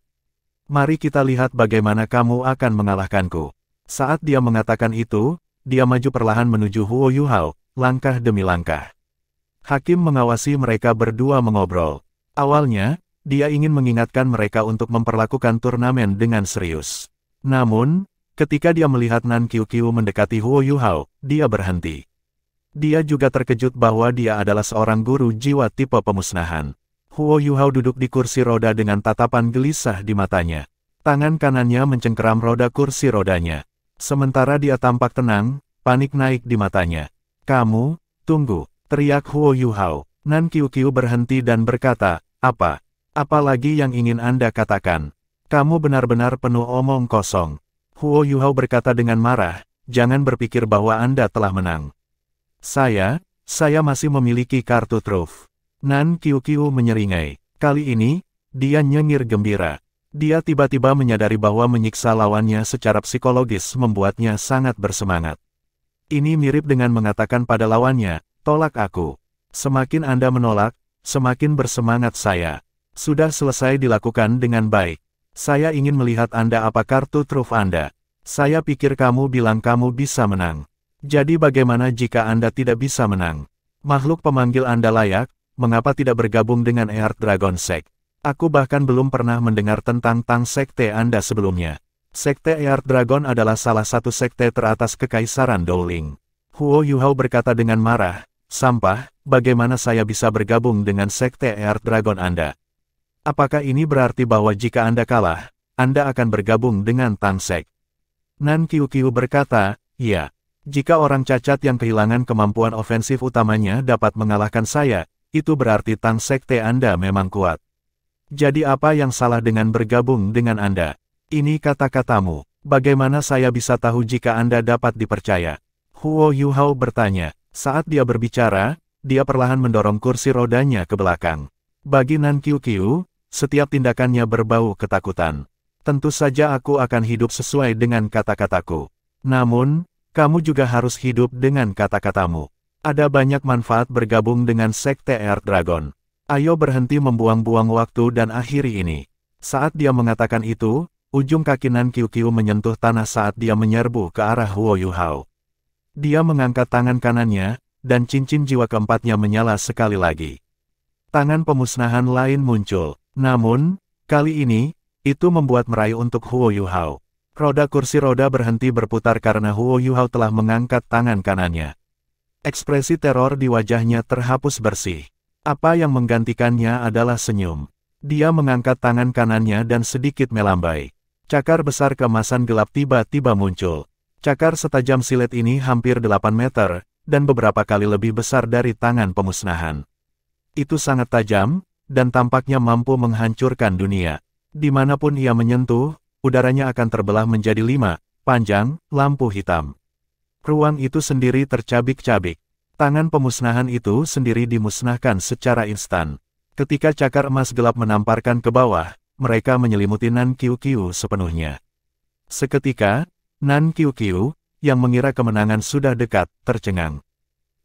Mari kita lihat bagaimana kamu akan mengalahkanku." Saat dia mengatakan itu, dia maju perlahan menuju Huo Yuhao, langkah demi langkah. Hakim mengawasi mereka berdua mengobrol. Awalnya, dia ingin mengingatkan mereka untuk memperlakukan turnamen dengan serius. Namun, ketika dia melihat Nan Qiuqiu mendekati Huo Yuhao, dia berhenti. Dia juga terkejut bahwa dia adalah seorang guru jiwa tipe pemusnahan. Huo Yuhao duduk di kursi roda dengan tatapan gelisah di matanya. Tangan kanannya mencengkeram roda kursi rodanya. Sementara dia tampak tenang, panik naik di matanya. "Kamu, tunggu," teriak Huo Yuhao. Nan Qiuqiu berhenti dan berkata, "Apa? Apa lagi yang ingin Anda katakan? Kamu benar-benar penuh omong kosong." Huo Yuhao berkata dengan marah, "Jangan berpikir bahwa Anda telah menang. Saya masih memiliki kartu truf." Nan Qiuqiu menyeringai. Kali ini, dia nyengir gembira. Dia tiba-tiba menyadari bahwa menyiksa lawannya secara psikologis membuatnya sangat bersemangat. Ini mirip dengan mengatakan pada lawannya, "Tolak aku. Semakin Anda menolak, semakin bersemangat saya." Sudah selesai dilakukan dengan baik. Saya ingin melihat Anda apa kartu truf Anda. Saya pikir kamu bilang kamu bisa menang. Jadi bagaimana jika Anda tidak bisa menang? Makhluk pemanggil Anda layak, mengapa tidak bergabung dengan Earth Dragon Sect? Aku bahkan belum pernah mendengar tentang Tang Sekte Anda sebelumnya. Sekte Earth Dragon adalah salah satu sekte teratas Kekaisaran Dowling. Huo Yuhao berkata dengan marah, "Sampah, bagaimana saya bisa bergabung dengan Sekte Earth Dragon Anda? Apakah ini berarti bahwa jika Anda kalah, Anda akan bergabung dengan Tang Sect?" Nan Qiuqiu berkata, "Ya. Jika orang cacat yang kehilangan kemampuan ofensif utamanya dapat mengalahkan saya, itu berarti Tang Sekte Anda memang kuat. Jadi apa yang salah dengan bergabung dengan Anda? Ini kata-katamu. Bagaimana saya bisa tahu jika Anda dapat dipercaya?" Huo Yuhao bertanya. Saat dia berbicara, dia perlahan mendorong kursi rodanya ke belakang. Bagi Nan Qiuqiu, setiap tindakannya berbau ketakutan. "Tentu saja aku akan hidup sesuai dengan kata-kataku. Namun, kamu juga harus hidup dengan kata-katamu. Ada banyak manfaat bergabung dengan Sekte Earth Dragon. Ayo berhenti membuang-buang waktu dan akhiri ini." Saat dia mengatakan itu, ujung kaki Nan Qiuqiu menyentuh tanah saat dia menyerbu ke arah Huo Yuhao. Dia mengangkat tangan kanannya, dan cincin jiwa keempatnya menyala sekali lagi. Tangan pemusnahan lain muncul. Namun, kali ini, itu membuat meraih untuk Huo Yuhao. Roda kursi roda berhenti berputar karena Huo Yuhao telah mengangkat tangan kanannya. Ekspresi teror di wajahnya terhapus bersih. Apa yang menggantikannya adalah senyum. Dia mengangkat tangan kanannya dan sedikit melambai. Cakar besar keemasan gelap tiba-tiba muncul. Cakar setajam silet ini hampir 8 meter, dan beberapa kali lebih besar dari tangan pemusnahan. Itu sangat tajam, dan tampaknya mampu menghancurkan dunia. Dimanapun ia menyentuh, udaranya akan terbelah menjadi 5, panjang, lampu hitam. Ruang itu sendiri tercabik-cabik. Tangan pemusnahan itu sendiri dimusnahkan secara instan. Ketika cakar emas gelap menamparkan ke bawah, mereka menyelimuti Nan Qiuqiu sepenuhnya. Seketika, Nan Qiuqiu, yang mengira kemenangan sudah dekat, tercengang.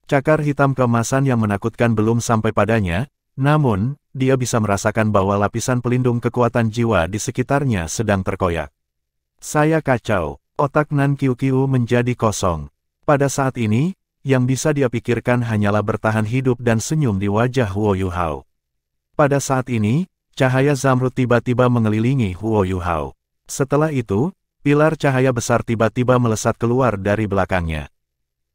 Cakar hitam keemasan yang menakutkan belum sampai padanya, namun, dia bisa merasakan bahwa lapisan pelindung kekuatan jiwa di sekitarnya sedang terkoyak. "Saya kacau." Otak Nan Qiuqiu menjadi kosong. Pada saat ini, yang bisa dia pikirkan hanyalah bertahan hidup dan senyum di wajah Huo Yuhao. Pada saat ini, cahaya zamrud tiba-tiba mengelilingi Huo Yuhao. Setelah itu, pilar cahaya besar tiba-tiba melesat keluar dari belakangnya.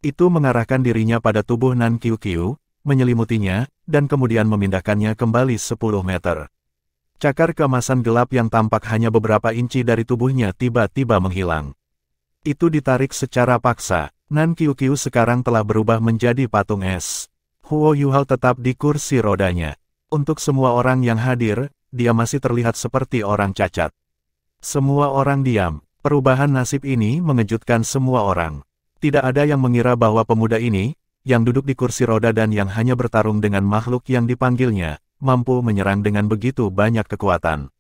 Itu mengarahkan dirinya pada tubuh Nan Qiuqiu, menyelimutinya, dan kemudian memindahkannya kembali 10 meter. Cakar keemasan gelap yang tampak hanya beberapa inci dari tubuhnya tiba-tiba menghilang. Itu ditarik secara paksa. Nan Qiuqiu sekarang telah berubah menjadi patung es. Huo Yuhao tetap di kursi rodanya. Untuk semua orang yang hadir, dia masih terlihat seperti orang cacat. Semua orang diam. Perubahan nasib ini mengejutkan semua orang. Tidak ada yang mengira bahwa pemuda ini, yang duduk di kursi roda dan yang hanya bertarung dengan makhluk yang dipanggilnya, mampu menyerang dengan begitu banyak kekuatan.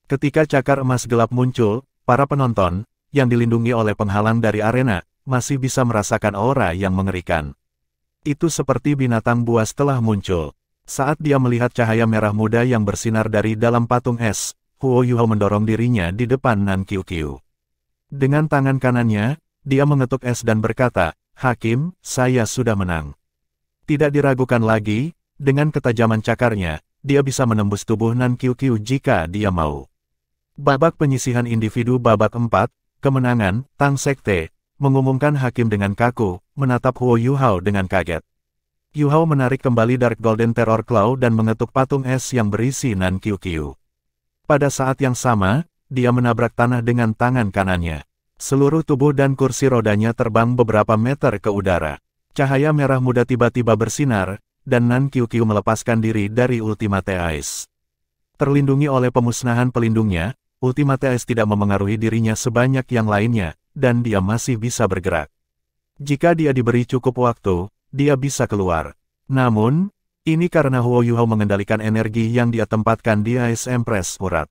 Ketika cakar emas gelap muncul, para penonton, yang dilindungi oleh penghalang dari arena, masih bisa merasakan aura yang mengerikan. Itu seperti binatang buas telah muncul. Saat dia melihat cahaya merah muda yang bersinar dari dalam patung es, Huo Yuhao mendorong dirinya di depan Nan Qiuqiu. Dengan tangan kanannya, dia mengetuk es dan berkata, "Hakim, saya sudah menang." Tidak diragukan lagi, dengan ketajaman cakarnya, dia bisa menembus tubuh Nan Qiuqiu jika dia mau. Babak penyisihan individu babak 4, kemenangan, Tang Sekte, mengumumkan hakim dengan kaku, menatap Huo Yuhao dengan kaget. Yuhao menarik kembali Dark Golden Terror Claw dan mengetuk patung es yang berisi Nan Qiuqiu. Pada saat yang sama, dia menabrak tanah dengan tangan kanannya. Seluruh tubuh dan kursi rodanya terbang beberapa meter ke udara. Cahaya merah muda tiba-tiba bersinar, dan Nan Qiuqiu melepaskan diri dari Ultimate Ice. Terlindungi oleh pemusnahan pelindungnya, Ultimate Ice tidak memengaruhi dirinya sebanyak yang lainnya, dan dia masih bisa bergerak. Jika dia diberi cukup waktu, dia bisa keluar. Namun, ini karena Huo Yuhao mengendalikan energi yang dia tempatkan di Ice Empress urat.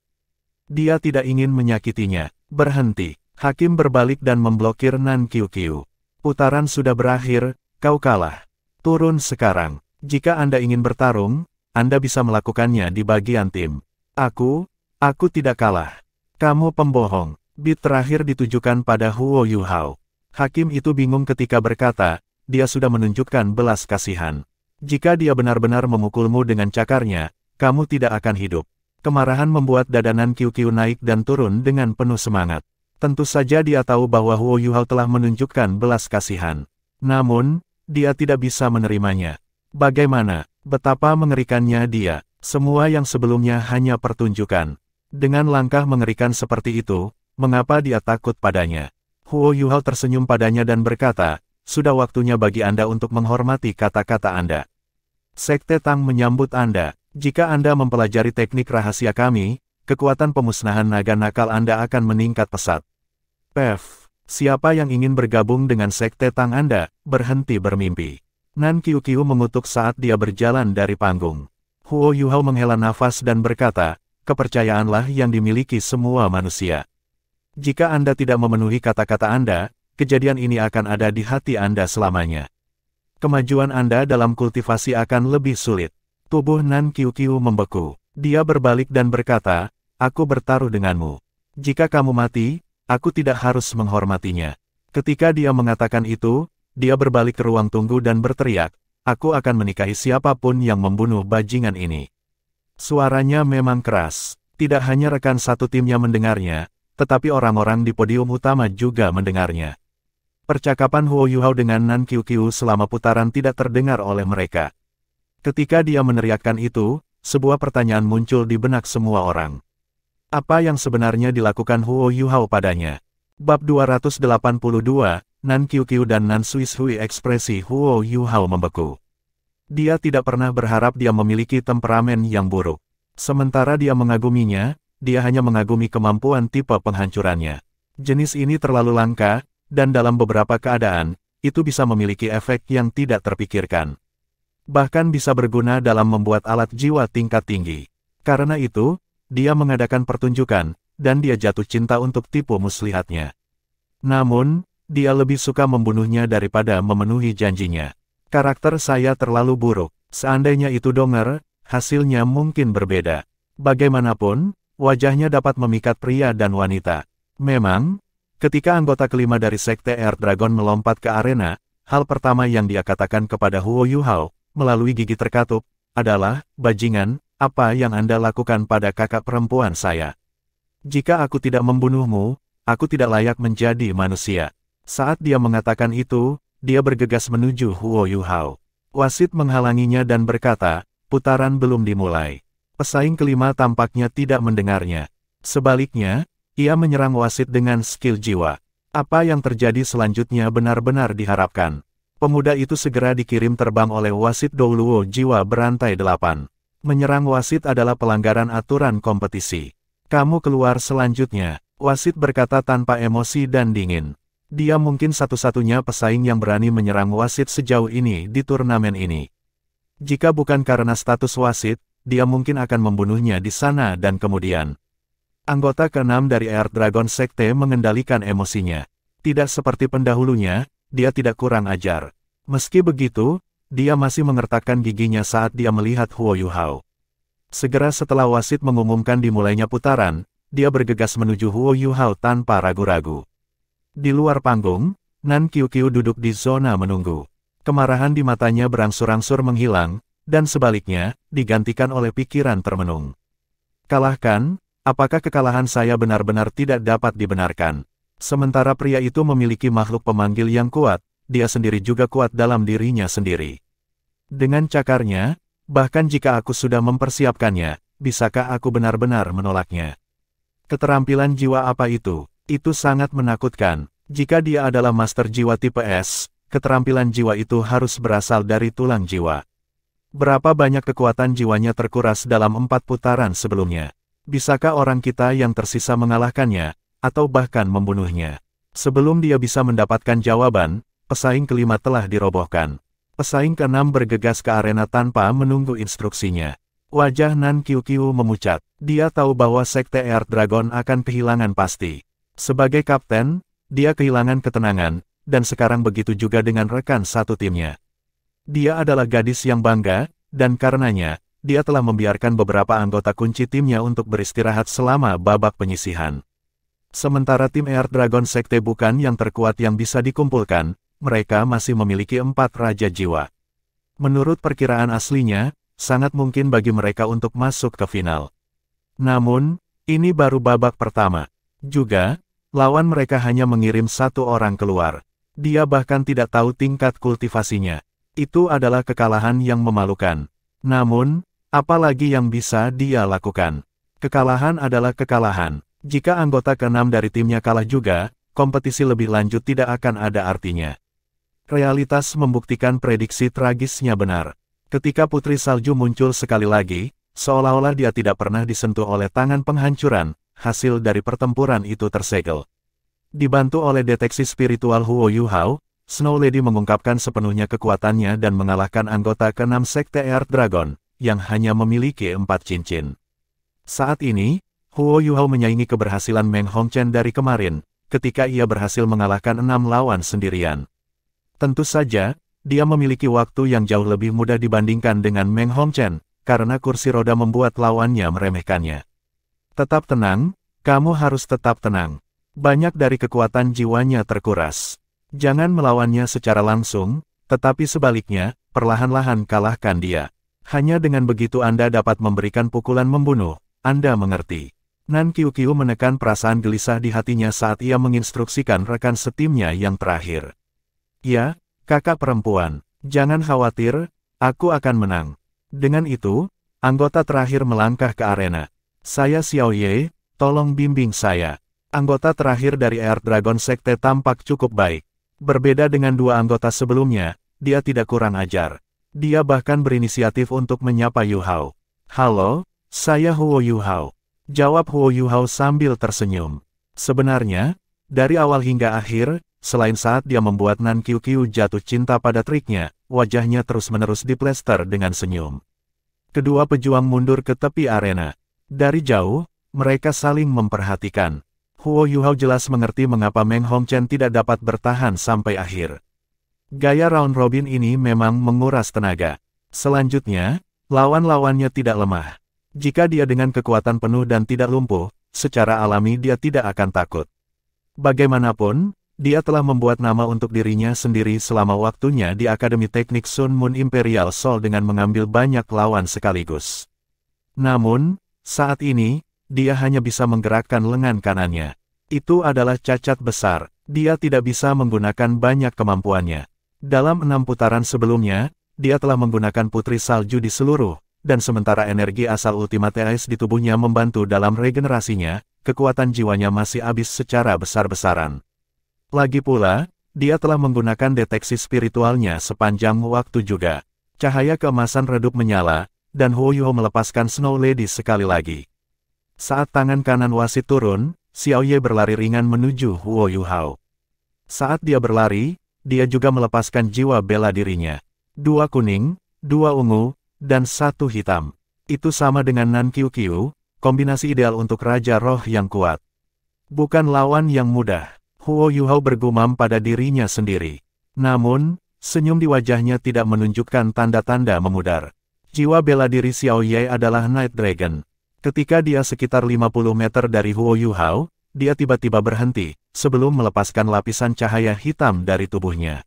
Dia tidak ingin menyakitinya. Berhenti. Hakim berbalik dan memblokir Nan Qiuqiu. Putaran sudah berakhir, kau kalah. Turun sekarang. Jika Anda ingin bertarung, Anda bisa melakukannya di bagian tim. Aku tidak kalah. Kamu pembohong. Beat terakhir ditujukan pada Huo Yuhao. Hakim itu bingung ketika berkata, dia sudah menunjukkan belas kasihan. Jika dia benar-benar memukulmu dengan cakarnya, kamu tidak akan hidup. Kemarahan membuat dada Nan Qiuqiu naik dan turun dengan penuh semangat. Tentu saja dia tahu bahwa Huo Yuhao telah menunjukkan belas kasihan. Namun, dia tidak bisa menerimanya. Bagaimana, betapa mengerikannya dia. Semua yang sebelumnya hanya pertunjukan. Dengan langkah mengerikan seperti itu, mengapa dia takut padanya? Huo Yuhao tersenyum padanya dan berkata, sudah waktunya bagi Anda untuk menghormati kata-kata Anda. Sekte Tang menyambut Anda. Jika Anda mempelajari teknik rahasia kami, kekuatan pemusnahan naga nakal Anda akan meningkat pesat. Pev, siapa yang ingin bergabung dengan Sekte Tang Anda, berhenti bermimpi. Nan Qiuqiu mengutuk saat dia berjalan dari panggung. Huo Yuhao menghela nafas dan berkata, kepercayaanlah yang dimiliki semua manusia. Jika Anda tidak memenuhi kata-kata Anda, kejadian ini akan ada di hati Anda selamanya. Kemajuan Anda dalam kultivasi akan lebih sulit. Tubuh Nan Qiuqiu membeku. Dia berbalik dan berkata, aku bertaruh denganmu. Jika kamu mati, aku tidak harus menghormatinya. Ketika dia mengatakan itu, dia berbalik ke ruang tunggu dan berteriak, aku akan menikahi siapapun yang membunuh bajingan ini. Suaranya memang keras. Tidak hanya rekan satu timnya mendengarnya, tetapi orang-orang di podium utama juga mendengarnya. Percakapan Huo Yuhao dengan Nan Qiuqiu selama putaran tidak terdengar oleh mereka. Ketika dia meneriakkan itu, sebuah pertanyaan muncul di benak semua orang. Apa yang sebenarnya dilakukan Huo Yuhao padanya? Bab 282, Nan Qiuqiu dan Nan Suishui. Ekspresi Huo Yuhao membeku. Dia tidak pernah berharap dia memiliki temperamen yang buruk. Sementara dia mengaguminya, dia hanya mengagumi kemampuan tipe penghancurannya. Jenis ini terlalu langka, dan dalam beberapa keadaan, itu bisa memiliki efek yang tidak terpikirkan. Bahkan bisa berguna dalam membuat alat jiwa tingkat tinggi. Karena itu, dia mengadakan pertunjukan, dan dia jatuh cinta untuk tipu muslihatnya. Namun, dia lebih suka membunuhnya daripada memenuhi janjinya. Karakter saya terlalu buruk. Seandainya itu Donger, hasilnya mungkin berbeda. Bagaimanapun, wajahnya dapat memikat pria dan wanita. Memang, ketika anggota kelima dari Sekte Air Dragon melompat ke arena, hal pertama yang dia katakan kepada Huo Yuhao, melalui gigi terkatup, adalah, bajingan, apa yang Anda lakukan pada kakak perempuan saya? Jika aku tidak membunuhmu, aku tidak layak menjadi manusia. Saat dia mengatakan itu, dia bergegas menuju Huo Yuhao. Wasit menghalanginya dan berkata, putaran belum dimulai. Pesaing kelima tampaknya tidak mendengarnya. Sebaliknya, ia menyerang wasit dengan skill jiwa. Apa yang terjadi selanjutnya benar-benar diharapkan. Pemuda itu segera dikirim terbang oleh wasit Douluo jiwa berantai 8. Menyerang wasit adalah pelanggaran aturan kompetisi. Kamu keluar selanjutnya, wasit berkata tanpa emosi dan dingin. Dia mungkin satu-satunya pesaing yang berani menyerang wasit sejauh ini di turnamen ini. Jika bukan karena status wasit, dia mungkin akan membunuhnya di sana dan kemudian. Anggota ke-6 dari Air Dragon Sekte mengendalikan emosinya. Tidak seperti pendahulunya, dia tidak kurang ajar. Meski begitu, dia masih mengertakkan giginya saat dia melihat Huo Yuhao. Segera setelah wasit mengumumkan dimulainya putaran, dia bergegas menuju Huo Yuhao tanpa ragu-ragu. Di luar panggung, Nan Qiuqiu duduk di zona menunggu. Kemarahan di matanya berangsur-angsur menghilang, dan sebaliknya, digantikan oleh pikiran termenung. Kalahkan, apakah kekalahan saya benar-benar tidak dapat dibenarkan? Sementara pria itu memiliki makhluk pemanggil yang kuat, dia sendiri juga kuat dalam dirinya sendiri. Dengan cakarnya, bahkan jika aku sudah mempersiapkannya, bisakah aku benar-benar menolaknya? Keterampilan jiwa apa itu? Itu sangat menakutkan. Jika dia adalah master jiwa tipe S, keterampilan jiwa itu harus berasal dari tulang jiwa. Berapa banyak kekuatan jiwanya terkuras dalam 4 putaran sebelumnya? Bisakah orang kita yang tersisa mengalahkannya, atau bahkan membunuhnya? Sebelum dia bisa mendapatkan jawaban, pesaing kelima telah dirobohkan. Pesaing keenam bergegas ke arena tanpa menunggu instruksinya. Wajah Nan Qiuqiu memucat. Dia tahu bahwa Sekte Earth Dragon akan kehilangan pasti. Sebagai kapten, dia kehilangan ketenangan, dan sekarang begitu juga dengan rekan satu timnya. Dia adalah gadis yang bangga, dan karenanya, dia telah membiarkan beberapa anggota kunci timnya untuk beristirahat selama babak penyisihan. Sementara tim Earth Dragon Sekte bukan yang terkuat yang bisa dikumpulkan, mereka masih memiliki 4 raja jiwa. Menurut perkiraan aslinya, sangat mungkin bagi mereka untuk masuk ke final. Namun, ini baru babak pertama. Juga, lawan mereka hanya mengirim 1 orang keluar. Dia bahkan tidak tahu tingkat kultivasinya. Itu adalah kekalahan yang memalukan. Namun, apa lagi yang bisa dia lakukan? Kekalahan adalah kekalahan. Jika anggota ke-6 dari timnya kalah juga, kompetisi lebih lanjut tidak akan ada artinya. Realitas membuktikan prediksi tragisnya benar. Ketika Putri Salju muncul sekali lagi, seolah-olah dia tidak pernah disentuh oleh tangan penghancuran, hasil dari pertempuran itu tersegel. Dibantu oleh deteksi spiritual Huo Yuhao, Snow Lady mengungkapkan sepenuhnya kekuatannya dan mengalahkan anggota ke-6 Sekte Earth Dragon, yang hanya memiliki 4 cincin. Saat ini, Huo Yuhao menyaingi keberhasilan Meng Hongchen dari kemarin, ketika ia berhasil mengalahkan 6 lawan sendirian. Tentu saja, dia memiliki waktu yang jauh lebih mudah dibandingkan dengan Meng Hongchen, karena kursi roda membuat lawannya meremehkannya. Tetap tenang, kamu harus tetap tenang. Banyak dari kekuatan jiwanya terkuras. Jangan melawannya secara langsung, tetapi sebaliknya, perlahan-lahan kalahkan dia. Hanya dengan begitu Anda dapat memberikan pukulan membunuh, Anda mengerti. Nan Qiuqiu menekan perasaan gelisah di hatinya saat ia menginstruksikan rekan setimnya yang terakhir. Ya, kakak perempuan, jangan khawatir, aku akan menang. Dengan itu, anggota terakhir melangkah ke arena. Saya Xiao Ye, tolong bimbing saya. Anggota terakhir dari Earth Dragon Sekte tampak cukup baik. Berbeda dengan 2 anggota sebelumnya, dia tidak kurang ajar. Dia bahkan berinisiatif untuk menyapa Yuhao. Halo, saya Huo Yuhao. Jawab Huo Yuhao sambil tersenyum. Sebenarnya, dari awal hingga akhir, selain saat dia membuat Nan Qiuqiu jatuh cinta pada triknya, wajahnya terus-menerus diplester dengan senyum. Kedua pejuang mundur ke tepi arena. Dari jauh, mereka saling memperhatikan. Huo Yuhao jelas mengerti mengapa Meng Hongchen tidak dapat bertahan sampai akhir. Gaya round robin ini memang menguras tenaga. Selanjutnya, lawan-lawannya tidak lemah. Jika dia dengan kekuatan penuh dan tidak lumpuh, secara alami dia tidak akan takut. Bagaimanapun, dia telah membuat nama untuk dirinya sendiri selama waktunya di Akademi Teknik Sun Moon Imperial Soul dengan mengambil banyak lawan sekaligus. Namun, saat ini, dia hanya bisa menggerakkan lengan kanannya. Itu adalah cacat besar. Dia tidak bisa menggunakan banyak kemampuannya. Dalam 6 putaran sebelumnya, dia telah menggunakan Putri Salju di seluruh, dan sementara energi asal Ultimate Ice di tubuhnya membantu dalam regenerasinya, kekuatan jiwanya masih habis secara besar-besaran. Lagi pula, dia telah menggunakan deteksi spiritualnya sepanjang waktu juga. Cahaya keemasan redup menyala, dan Huo Yuhao melepaskan Snow Lady sekali lagi. Saat tangan kanan wasit turun, Xiao Ye berlari ringan menuju Huo Yuhao. Saat dia berlari, dia juga melepaskan jiwa bela dirinya. 2 kuning, 2 ungu, dan 1 hitam. Itu sama dengan Nan Qiuqiu, kombinasi ideal untuk Raja Roh yang kuat. Bukan lawan yang mudah. Huo Yuhao bergumam pada dirinya sendiri. Namun, senyum di wajahnya tidak menunjukkan tanda-tanda memudar. Jiwa bela diri Xiao Ye adalah Night Dragon. Ketika dia sekitar 50 meter dari Huo Yuhao, dia tiba-tiba berhenti, sebelum melepaskan lapisan cahaya hitam dari tubuhnya.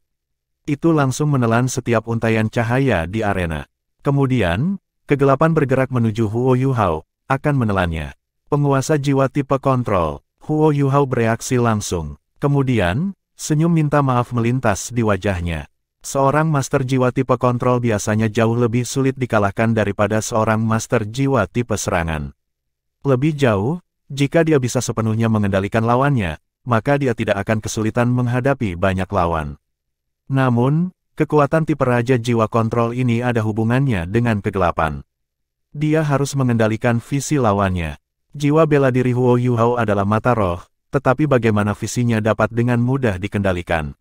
Itu langsung menelan setiap untaian cahaya di arena. Kemudian, kegelapan bergerak menuju Huo Yuhao, akan menelannya. Penguasa jiwa tipe kontrol, Huo Yuhao bereaksi langsung. Kemudian, senyum minta maaf melintas di wajahnya. Seorang master jiwa tipe kontrol biasanya jauh lebih sulit dikalahkan daripada seorang master jiwa tipe serangan. Lebih jauh, jika dia bisa sepenuhnya mengendalikan lawannya, maka dia tidak akan kesulitan menghadapi banyak lawan. Namun, kekuatan tipe Raja Jiwa Kontrol ini ada hubungannya dengan kegelapan. Dia harus mengendalikan visi lawannya. Jiwa bela diri Huo Yuhao adalah mata roh, tetapi bagaimana visinya dapat dengan mudah dikendalikan.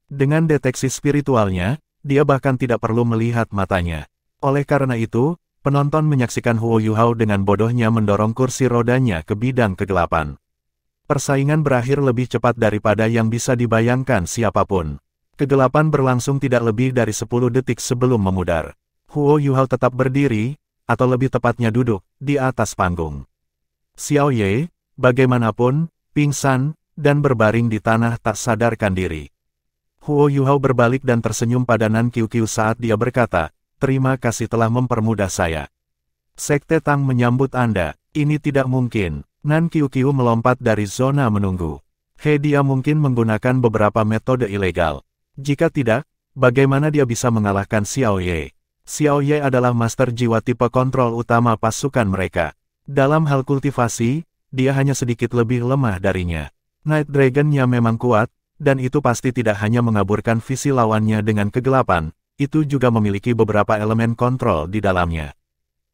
Dengan deteksi spiritualnya, dia bahkan tidak perlu melihat matanya. Oleh karena itu, penonton menyaksikan Huo Yuhao dengan bodohnya mendorong kursi rodanya ke bidang kegelapan. Persaingan berakhir lebih cepat daripada yang bisa dibayangkan siapapun. Kegelapan berlangsung tidak lebih dari 10 detik sebelum memudar. Huo Yuhao tetap berdiri, atau lebih tepatnya duduk, di atas panggung. Xiao Ye, bagaimanapun, pingsan, dan berbaring di tanah tak sadarkan diri. Huo Yuhao berbalik dan tersenyum pada Nan Qiuqiu saat dia berkata, "Terima kasih telah mempermudah saya." "Sekte Tang menyambut Anda, ini tidak mungkin." Nan Qiuqiu melompat dari zona menunggu. Dia mungkin menggunakan beberapa metode ilegal. Jika tidak, bagaimana dia bisa mengalahkan Xiao Ye? Xiao Ye adalah master jiwa tipe kontrol utama pasukan mereka. Dalam hal kultivasi, dia hanya sedikit lebih lemah darinya. Night Dragon-nya memang kuat, dan itu pasti tidak hanya mengaburkan visi lawannya dengan kegelapan, itu juga memiliki beberapa elemen kontrol di dalamnya.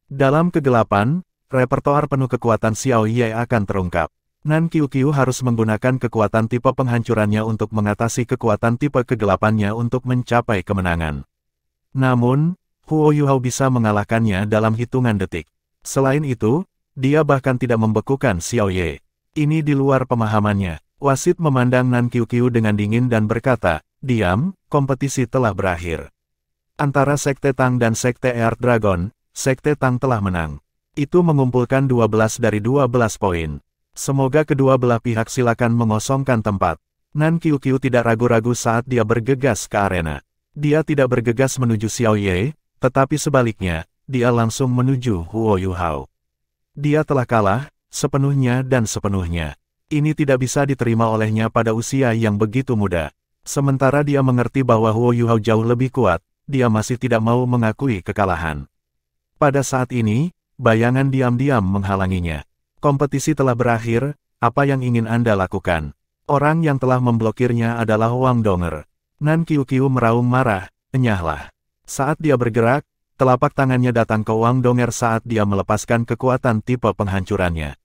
Dalam kegelapan, repertoar penuh kekuatan Xiao Ye akan terungkap. Nan Qiuqiu harus menggunakan kekuatan tipe penghancurannya untuk mengatasi kekuatan tipe kegelapannya untuk mencapai kemenangan. Namun, Huo Yuhao bisa mengalahkannya dalam hitungan detik. Selain itu, dia bahkan tidak membekukan Xiao Ye. Ini di luar pemahamannya. Wasit memandang Nan Qiuqiu dengan dingin dan berkata, "Diam, kompetisi telah berakhir. Antara Sekte Tang dan Sekte Earth Dragon, Sekte Tang telah menang. Itu mengumpulkan 12 dari 12 poin. Semoga kedua belah pihak silakan mengosongkan tempat." Nan Qiuqiu tidak ragu-ragu saat dia bergegas ke arena. Dia tidak bergegas menuju Xiao Ye, tetapi sebaliknya, dia langsung menuju Huo Yuhao. Dia telah kalah, sepenuhnya dan sepenuhnya. Ini tidak bisa diterima olehnya pada usia yang begitu muda. Sementara dia mengerti bahwa Huo Yuhao jauh lebih kuat, dia masih tidak mau mengakui kekalahan. Pada saat ini, bayangan diam-diam menghalanginya. Kompetisi telah berakhir, apa yang ingin Anda lakukan? Orang yang telah memblokirnya adalah Wang Donger. Nan Qiuqiu meraung marah, "Enyahlah." Saat dia bergerak, telapak tangannya datang ke Wang Donger saat dia melepaskan kekuatan tipe penghancurannya.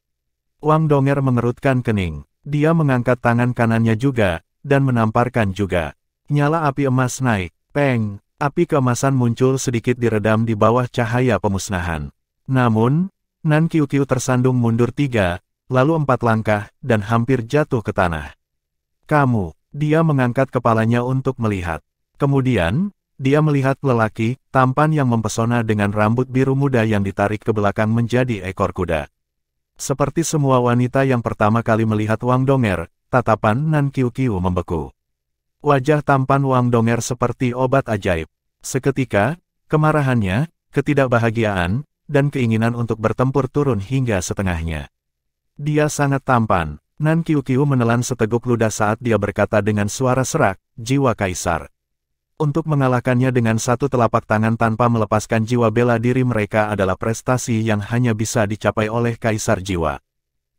Wang Donger mengerutkan kening. Dia mengangkat tangan kanannya juga, dan menamparkan juga. Nyala api emas naik. Peng! Api keemasan muncul sedikit diredam di bawah cahaya pemusnahan. Namun, Nan Qiuqiu tersandung mundur 3, lalu 4 langkah, dan hampir jatuh ke tanah. "Kamu!" Dia mengangkat kepalanya untuk melihat. Kemudian, dia melihat lelaki, tampan yang mempesona dengan rambut biru muda yang ditarik ke belakang menjadi ekor kuda. Seperti semua wanita yang pertama kali melihat Wang Donger, tatapan Nan Qiuqiu membeku. Wajah tampan Wang Donger seperti obat ajaib. Seketika, kemarahannya, ketidakbahagiaan, dan keinginan untuk bertempur turun hingga setengahnya. Dia sangat tampan. Nan Qiuqiu menelan seteguk ludah saat dia berkata dengan suara serak, "Jiwa Kaisar." Untuk mengalahkannya dengan satu telapak tangan tanpa melepaskan jiwa bela diri mereka adalah prestasi yang hanya bisa dicapai oleh Kaisar Jiwa.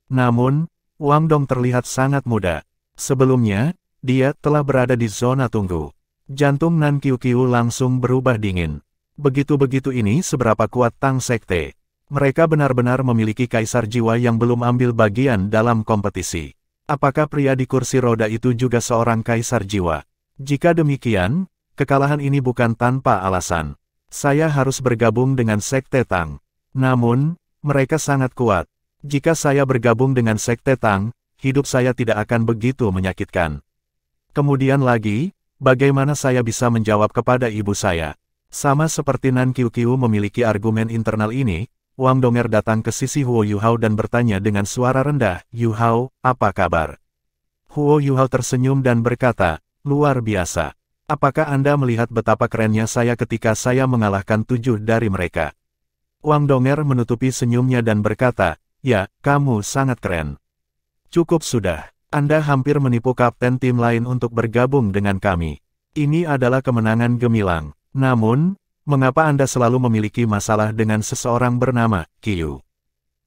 Namun, Wang Dong terlihat sangat muda. Sebelumnya, dia telah berada di zona tunggu. Jantung Nan Qiuqiu langsung berubah dingin. Begitu-begitu ini seberapa kuat Tang Sekte. Mereka benar-benar memiliki Kaisar Jiwa yang belum ambil bagian dalam kompetisi. Apakah pria di kursi roda itu juga seorang Kaisar Jiwa? Jika demikian, kekalahan ini bukan tanpa alasan. Saya harus bergabung dengan Sekte Tang. Namun, mereka sangat kuat. Jika saya bergabung dengan Sekte Tang, hidup saya tidak akan begitu menyakitkan. Kemudian lagi, bagaimana saya bisa menjawab kepada ibu saya? Sama seperti Nan Qiuqiu memiliki argumen internal ini, Wang Donger datang ke sisi Huo Yuhao dan bertanya dengan suara rendah, "Yuhao, apa kabar?" Huo Yuhao tersenyum dan berkata, "Luar biasa. Apakah Anda melihat betapa kerennya saya ketika saya mengalahkan 7 dari mereka?" Wang Donger menutupi senyumnya dan berkata, "Ya, kamu sangat keren. Cukup sudah. Anda hampir menipu kapten tim lain untuk bergabung dengan kami. Ini adalah kemenangan gemilang. Namun, mengapa Anda selalu memiliki masalah dengan seseorang bernama Qiu?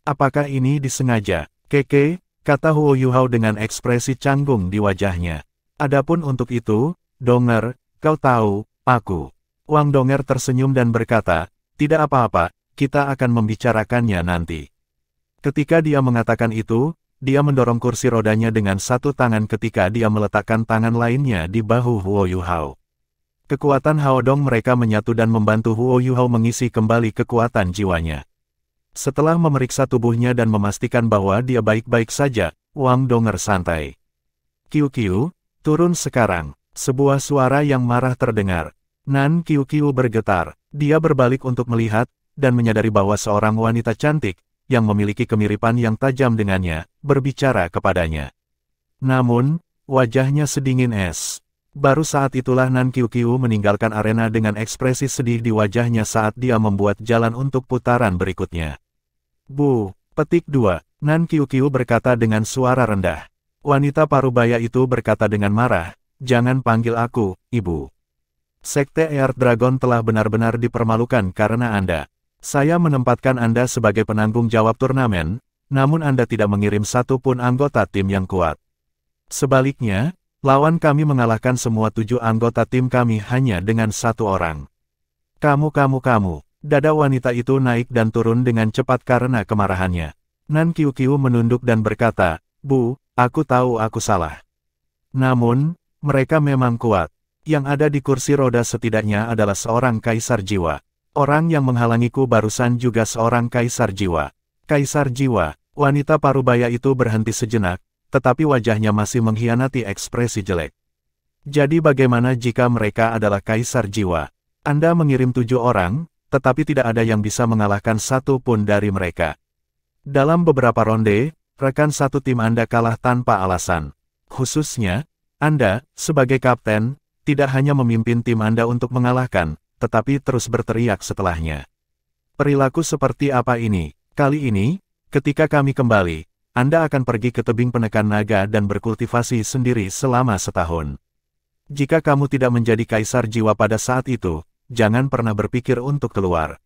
Apakah ini disengaja?" "Keke," kata Huo Yuhao dengan ekspresi canggung di wajahnya. "Adapun untuk itu, Donger, kau tahu, aku." Wang Donger tersenyum dan berkata, "Tidak apa-apa, kita akan membicarakannya nanti." Ketika dia mengatakan itu, dia mendorong kursi rodanya dengan satu tangan ketika dia meletakkan tangan lainnya di bahu Huo Yuhao. Kekuatan Haodong mereka menyatu dan membantu Huo Yuhao mengisi kembali kekuatan jiwanya. Setelah memeriksa tubuhnya dan memastikan bahwa dia baik-baik saja, Wang Donger santai. "Qiuqiu, turun sekarang." Sebuah suara yang marah terdengar. Nan Qiuqiu bergetar. Dia berbalik untuk melihat, dan menyadari bahwa seorang wanita cantik, yang memiliki kemiripan yang tajam dengannya, berbicara kepadanya. Namun, wajahnya sedingin es. Baru saat itulah Nan Qiuqiu meninggalkan arena dengan ekspresi sedih di wajahnya saat dia membuat jalan untuk putaran berikutnya. "Bu." Petik 2. Nan Qiuqiu berkata dengan suara rendah. Wanita parubaya itu berkata dengan marah, "Jangan panggil aku, Ibu. Sekte Earth Dragon telah benar-benar dipermalukan karena Anda. Saya menempatkan Anda sebagai penanggung jawab turnamen, namun Anda tidak mengirim satu pun anggota tim yang kuat. Sebaliknya, lawan kami mengalahkan semua 7 anggota tim kami hanya dengan 1 orang. Kamu. Dada wanita itu naik dan turun dengan cepat karena kemarahannya. Nan Qiuqiu menunduk dan berkata, "Bu, aku tahu aku salah. Namun, mereka memang kuat. Yang ada di kursi roda setidaknya adalah seorang kaisar jiwa. Orang yang menghalangiku barusan juga seorang kaisar jiwa." Kaisar jiwa. Wanita parubaya itu berhenti sejenak, tetapi wajahnya masih mengkhianati ekspresi jelek. "Jadi bagaimana jika mereka adalah kaisar jiwa? Anda mengirim 7 orang, tetapi tidak ada yang bisa mengalahkan satu pun dari mereka. Dalam beberapa ronde, rekan satu tim Anda kalah tanpa alasan. Khususnya, Anda, sebagai kapten, tidak hanya memimpin tim Anda untuk mengalahkan, tetapi terus berteriak setelahnya. Perilaku seperti apa ini? Kali ini, ketika kami kembali, Anda akan pergi ke tebing penekan naga dan berkultivasi sendiri selama setahun. Jika kamu tidak menjadi kaisar jiwa pada saat itu, jangan pernah berpikir untuk keluar."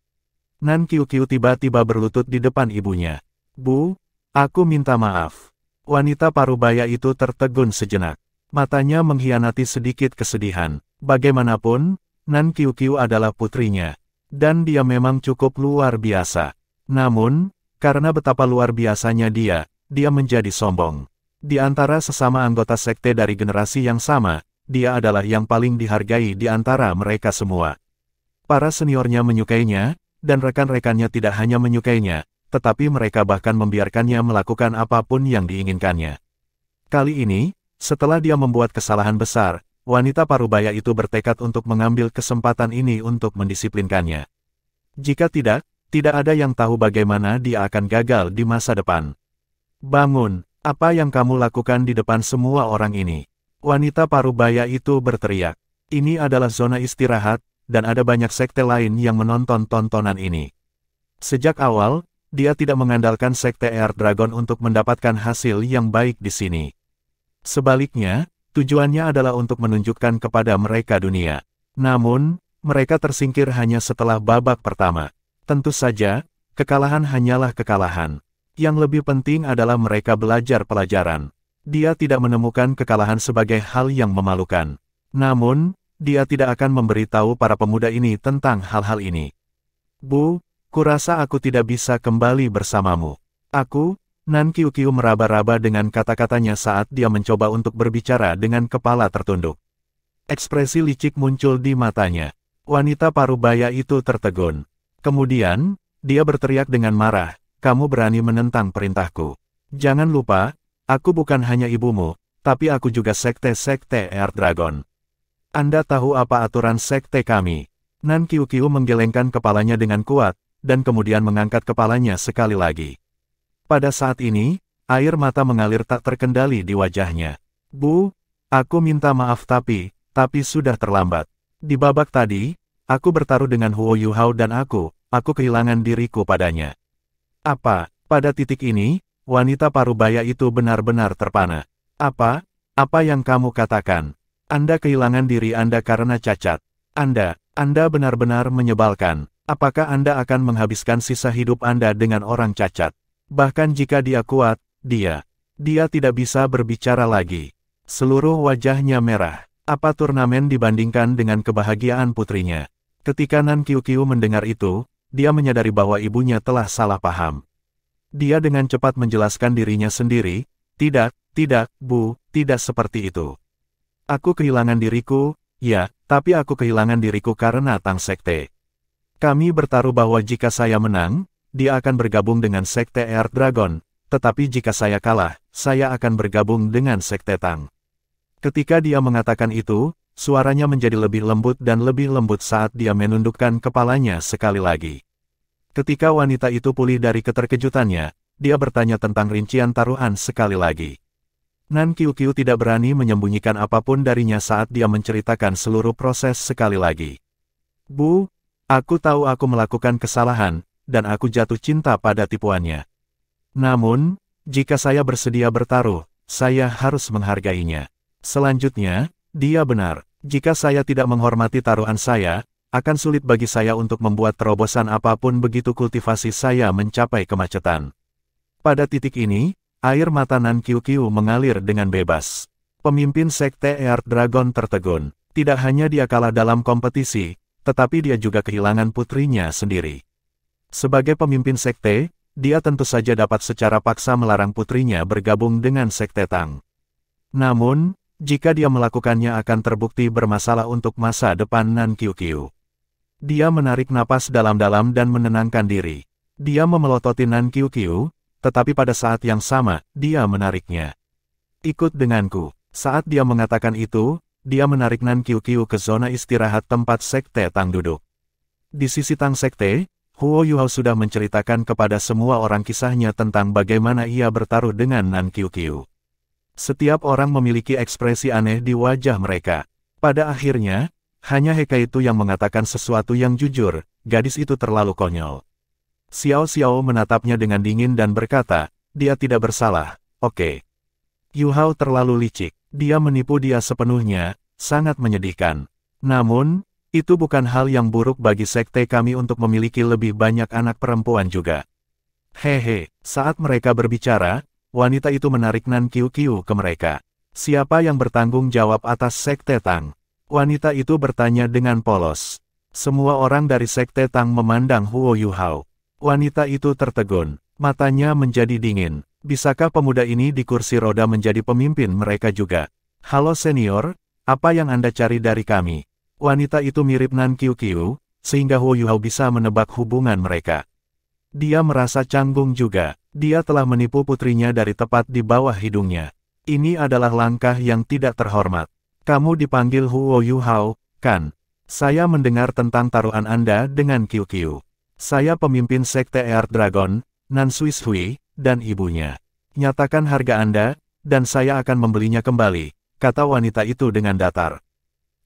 Nan Qiuqiu tiba-tiba berlutut di depan ibunya. "Bu, aku minta maaf." Wanita parubaya itu tertegun sejenak. Matanya mengkhianati sedikit kesedihan. Bagaimanapun, Nan Qiuqiu adalah putrinya. Dan dia memang cukup luar biasa. Namun, karena betapa luar biasanya dia menjadi sombong. Di antara sesama anggota sekte dari generasi yang sama, dia adalah yang paling dihargai di antara mereka semua. Para seniornya menyukainya, dan rekan-rekannya tidak hanya menyukainya, tetapi mereka bahkan membiarkannya melakukan apapun yang diinginkannya. Kali ini, setelah dia membuat kesalahan besar, wanita parubaya itu bertekad untuk mengambil kesempatan ini untuk mendisiplinkannya. Jika tidak ada yang tahu bagaimana dia akan gagal di masa depan. "Bangun, apa yang kamu lakukan di depan semua orang ini?" Wanita parubaya itu berteriak. "Ini adalah zona istirahat, dan ada banyak sekte lain yang menonton tontonan ini. Sejak awal, dia tidak mengandalkan sekte Earth Dragon untuk mendapatkan hasil yang baik di sini. Sebaliknya, tujuannya adalah untuk menunjukkan kepada mereka dunia. Namun, mereka tersingkir hanya setelah babak pertama. Tentu saja, kekalahan hanyalah kekalahan. Yang lebih penting adalah mereka belajar pelajaran. Dia tidak menemukan kekalahan sebagai hal yang memalukan. Namun, dia tidak akan memberitahu para pemuda ini tentang hal-hal ini. "Bu, kurasa aku tidak bisa kembali bersamamu." "Aku?" Nan Qiuqiu meraba-raba dengan kata-katanya saat dia mencoba untuk berbicara dengan kepala tertunduk. Ekspresi licik muncul di matanya. Wanita parubaya itu tertegun. Kemudian, dia berteriak dengan marah, "Kamu berani menentang perintahku. Jangan lupa, Aku bukan hanya ibumu, tapi aku juga sekte-sekte Earth Dragon. Anda tahu apa aturan sekte kami? Nan Qiuqiu menggelengkan kepalanya dengan kuat, dan kemudian mengangkat kepalanya sekali lagi. Pada saat ini, air mata mengalir tak terkendali di wajahnya. Bu, aku minta maaf tapi sudah terlambat. Di babak tadi, aku bertaruh dengan Huo Yuhao dan aku kehilangan diriku padanya. Apa, pada titik ini, wanita parubaya itu benar-benar terpana. Apa yang kamu katakan? Anda kehilangan diri Anda karena cacat. Anda benar-benar menyebalkan. Apakah Anda akan menghabiskan sisa hidup Anda dengan orang cacat? Bahkan jika dia kuat, dia tidak bisa berbicara lagi. Seluruh wajahnya merah. Apa turnamen dibandingkan dengan kebahagiaan putrinya? Ketika Nan Qiuqiu mendengar itu, dia menyadari bahwa ibunya telah salah paham. Dia dengan cepat menjelaskan dirinya sendiri, tidak, Bu, tidak seperti itu. Aku kehilangan diriku, ya, tapi aku kehilangan diriku karena Tang Sekte. Kami bertaruh bahwa jika saya menang, dia akan bergabung dengan Sekte Earth Dragon, tetapi jika saya kalah, saya akan bergabung dengan Sekte Tang. Ketika dia mengatakan itu, suaranya menjadi lebih lembut dan lebih lembut saat dia menundukkan kepalanya sekali lagi. Ketika wanita itu pulih dari keterkejutannya, dia bertanya tentang rincian taruhan sekali lagi. Nan Qiuqiu tidak berani menyembunyikan apapun darinya saat dia menceritakan seluruh proses sekali lagi. Bu, aku tahu aku melakukan kesalahan, dan aku jatuh cinta pada tipuannya. Namun, jika saya bersedia bertaruh, saya harus menghargainya. Selanjutnya, dia benar. Jika saya tidak menghormati taruhan saya, akan sulit bagi saya untuk membuat terobosan apapun begitu kultivasi saya mencapai kemacetan. Pada titik ini, air mata Nan Qiuqiu mengalir dengan bebas. Pemimpin Sekte Earth Dragon tertegun. Tidak hanya dia kalah dalam kompetisi, tetapi dia juga kehilangan putrinya sendiri. Sebagai pemimpin sekte, dia tentu saja dapat secara paksa melarang putrinya bergabung dengan Sekte Tang. Namun, jika dia melakukannya akan terbukti bermasalah untuk masa depan Nan Qiuqiu. Dia menarik napas dalam-dalam dan menenangkan diri. Dia memelototi Nan Qiuqiu, tetapi pada saat yang sama, dia menariknya. Ikut denganku. Saat dia mengatakan itu, dia menarik Nan Qiuqiu ke zona istirahat tempat Sekte Tang duduk. Di sisi Tang Sekte, Huo Yuhao sudah menceritakan kepada semua orang kisahnya tentang bagaimana ia bertaruh dengan Nan Qiuqiu. Setiap orang memiliki ekspresi aneh di wajah mereka. Pada akhirnya, hanya He Kai itu yang mengatakan sesuatu yang jujur, gadis itu terlalu konyol. Xiao Xiao menatapnya dengan dingin dan berkata, dia tidak bersalah, oke. Yuhao terlalu licik, dia menipu dia sepenuhnya, sangat menyedihkan. Namun, itu bukan hal yang buruk bagi sekte kami untuk memiliki lebih banyak anak perempuan juga. Hehe, saat mereka berbicara, wanita itu menarik Nan Qiuqiu ke mereka. Siapa yang bertanggung jawab atas Sekte Tang? Wanita itu bertanya dengan polos. Semua orang dari Sekte Tang memandang Huo Yuhao. Wanita itu tertegun, matanya menjadi dingin. Bisakah pemuda ini di kursi roda menjadi pemimpin mereka juga? Halo senior, apa yang Anda cari dari kami? Wanita itu mirip Nan Qiuqiu, sehingga Huo Yuhao bisa menebak hubungan mereka. Dia merasa canggung juga. Dia telah menipu putrinya dari tepat di bawah hidungnya. Ini adalah langkah yang tidak terhormat. Kamu dipanggil Huo Yuhao, kan? Saya mendengar tentang taruhan Anda dengan Qiuqiu. Saya pemimpin Sekte Earth Dragon, Nan Suishui, dan ibunya. Nyatakan harga Anda, dan saya akan membelinya kembali, kata wanita itu dengan datar.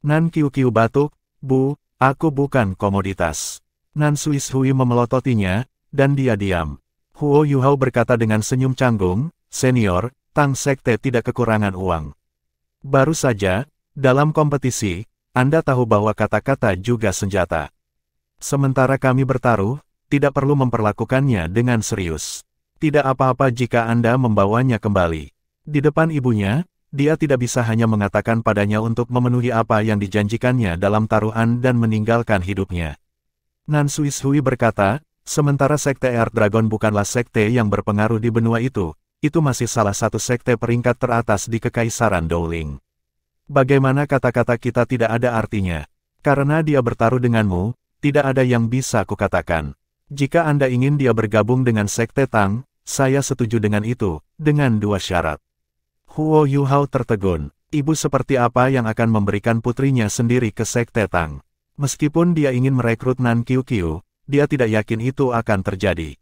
Nan Qiuqiu batuk, Bu, aku bukan komoditas. Nan Suishui memelototinya, dan dia diam. Huo Yuhao berkata dengan senyum canggung, senior, Tang Sekte tidak kekurangan uang. Baru saja, dalam kompetisi, Anda tahu bahwa kata-kata juga senjata. Sementara kami bertaruh, tidak perlu memperlakukannya dengan serius. Tidak apa-apa jika Anda membawanya kembali. Di depan ibunya, dia tidak bisa hanya mengatakan padanya untuk memenuhi apa yang dijanjikannya dalam taruhan dan meninggalkan hidupnya. Nan Suishui berkata, sementara Sekte Earth Dragon bukanlah sekte yang berpengaruh di benua itu masih salah satu sekte peringkat teratas di Kekaisaran Dowling. Bagaimana kata-kata kita tidak ada artinya? Karena dia bertaruh denganmu, tidak ada yang bisa kukatakan. Jika Anda ingin dia bergabung dengan Sekte Tang, saya setuju dengan itu, dengan dua syarat. Huo Yuhao tertegun. Ibu seperti apa yang akan memberikan putrinya sendiri ke Sekte Tang? Meskipun dia ingin merekrut Nan Qiuqiu, dia tidak yakin itu akan terjadi.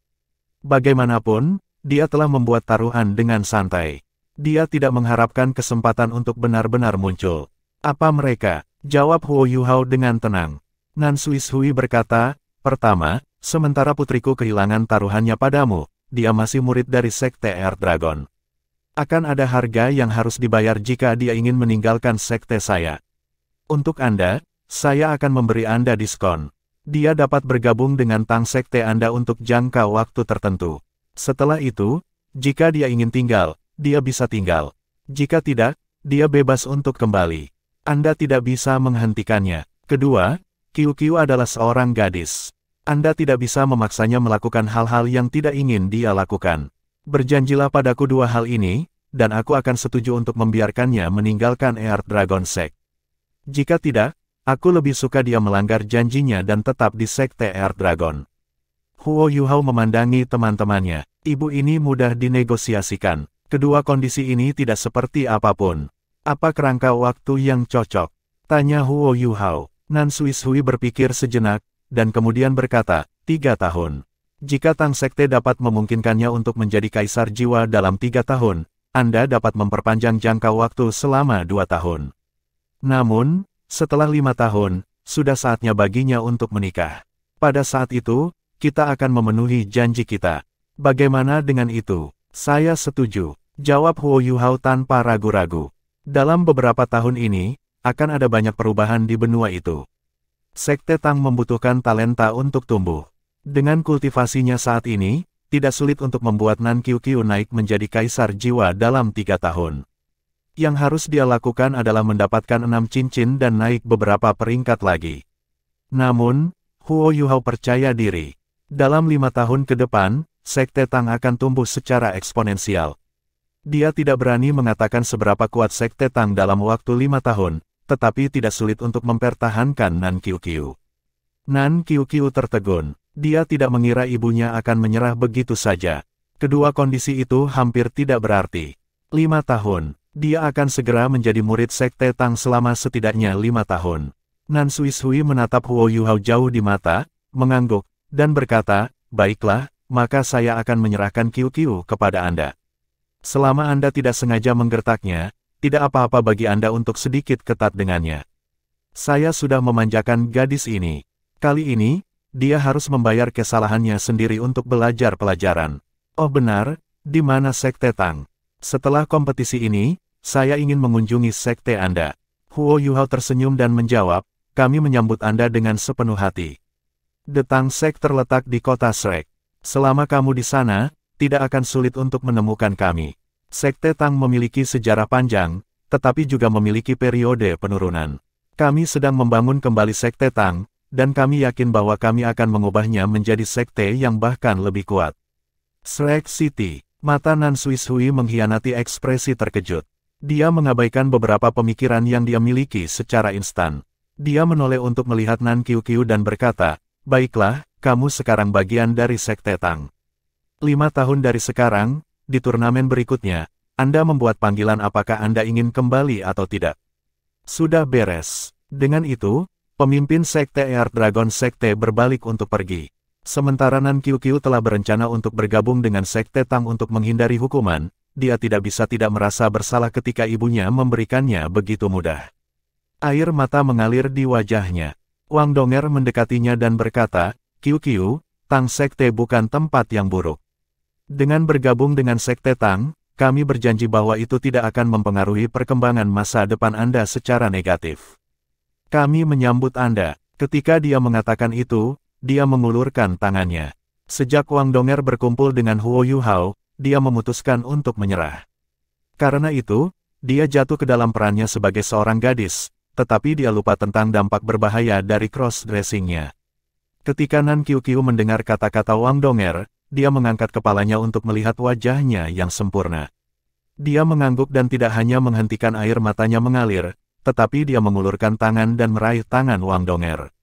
Bagaimanapun, dia telah membuat taruhan dengan santai. Dia tidak mengharapkan kesempatan untuk benar-benar muncul. Apa mereka? Jawab Huo Yuhao dengan tenang. Nan Suishui berkata, pertama, sementara putriku kehilangan taruhannya padamu, dia masih murid dari Sekte Air Dragon. Akan ada harga yang harus dibayar jika dia ingin meninggalkan sekte saya. Untuk Anda, saya akan memberi Anda diskon. Dia dapat bergabung dengan Tang sekte Anda untuk jangka waktu tertentu. Setelah itu, jika dia ingin tinggal, dia bisa tinggal. Jika tidak, dia bebas untuk kembali. Anda tidak bisa menghentikannya. Kedua, Qiuqiu adalah seorang gadis. Anda tidak bisa memaksanya melakukan hal-hal yang tidak ingin dia lakukan. Berjanjilah padaku dua hal ini, dan aku akan setuju untuk membiarkannya meninggalkan Air Dragon Sect. Jika tidak, aku lebih suka dia melanggar janjinya dan tetap di Sekte Air Dragon. Huo Yuhao memandangi teman-temannya. Ibu ini mudah dinegosiasikan. Kedua kondisi ini tidak seperti apapun. Apa kerangka waktu yang cocok? Tanya Huo Yuhao. Nan Suishui berpikir sejenak, dan kemudian berkata, 3 tahun. Jika Tang Sekte dapat memungkinkannya untuk menjadi kaisar jiwa dalam 3 tahun, Anda dapat memperpanjang jangka waktu selama 2 tahun. Namun, setelah 5 tahun, sudah saatnya baginya untuk menikah. Pada saat itu, kita akan memenuhi janji kita. Bagaimana dengan itu? Saya setuju, jawab Huo Yuhao tanpa ragu-ragu. Dalam beberapa tahun ini, akan ada banyak perubahan di benua itu. Sekte Tang membutuhkan talenta untuk tumbuh. Dengan kultivasinya saat ini, tidak sulit untuk membuat Nan Qiuqiu naik menjadi kaisar jiwa dalam 3 tahun. Yang harus dia lakukan adalah mendapatkan 6 cincin dan naik beberapa peringkat lagi. Namun, Huo Yuhao percaya diri. Dalam 5 tahun ke depan, Sekte Tang akan tumbuh secara eksponensial. Dia tidak berani mengatakan seberapa kuat Sekte Tang dalam waktu 5 tahun, tetapi tidak sulit untuk mempertahankan Nan Qiuqiu. Nan Qiuqiu tertegun. Dia tidak mengira ibunya akan menyerah begitu saja. Kedua kondisi itu hampir tidak berarti. 5 tahun. Dia akan segera menjadi murid Sekte Tang selama setidaknya 5 tahun. Nan Suishui menatap Huo Yuhao jauh di mata, mengangguk, dan berkata, baiklah, maka saya akan menyerahkan Qiuqiu kepada Anda. Selama Anda tidak sengaja menggertaknya, tidak apa-apa bagi Anda untuk sedikit ketat dengannya. Saya sudah memanjakan gadis ini. Kali ini, dia harus membayar kesalahannya sendiri untuk belajar pelajaran. Oh benar, di mana Sekte Tang? Setelah kompetisi ini, saya ingin mengunjungi sekte Anda. Huo Yuhao tersenyum dan menjawab, kami menyambut Anda dengan sepenuh hati. The Tang Sect terletak di kota Shrek. Selama kamu di sana, tidak akan sulit untuk menemukan kami. Sekte Tang memiliki sejarah panjang, tetapi juga memiliki periode penurunan. Kami sedang membangun kembali Sekte Tang, dan kami yakin bahwa kami akan mengubahnya menjadi sekte yang bahkan lebih kuat. Shrek City. Mata Nan Suishui mengkhianati ekspresi terkejut. Dia mengabaikan beberapa pemikiran yang dia miliki secara instan. Dia menoleh untuk melihat Nan Qiuqiu dan berkata, baiklah, kamu sekarang bagian dari Sekte Tang. 5 tahun dari sekarang, di turnamen berikutnya, Anda membuat panggilan apakah Anda ingin kembali atau tidak. Sudah beres. Dengan itu, pemimpin Sekte Air Dragon Sekte berbalik untuk pergi. Sementara Nan Qiuqiu telah berencana untuk bergabung dengan Sekte Tang untuk menghindari hukuman, dia tidak bisa tidak merasa bersalah ketika ibunya memberikannya begitu mudah. Air mata mengalir di wajahnya. Wang Donger mendekatinya dan berkata, Qiuqiu, Tang Sekte bukan tempat yang buruk. Dengan bergabung dengan Sekte Tang, kami berjanji bahwa itu tidak akan mempengaruhi perkembangan masa depan Anda secara negatif. Kami menyambut Anda. Ketika dia mengatakan itu, dia mengulurkan tangannya. Sejak Wang Donger berkumpul dengan Huo Yuhao, dia memutuskan untuk menyerah. Karena itu, dia jatuh ke dalam perannya sebagai seorang gadis, tetapi dia lupa tentang dampak berbahaya dari cross-dressing-nya. Ketika Nan Qiuqiu mendengar kata-kata Wang Donger, dia mengangkat kepalanya untuk melihat wajahnya yang sempurna. Dia mengangguk dan tidak hanya menghentikan air matanya mengalir, tetapi dia mengulurkan tangan dan meraih tangan Wang Donger.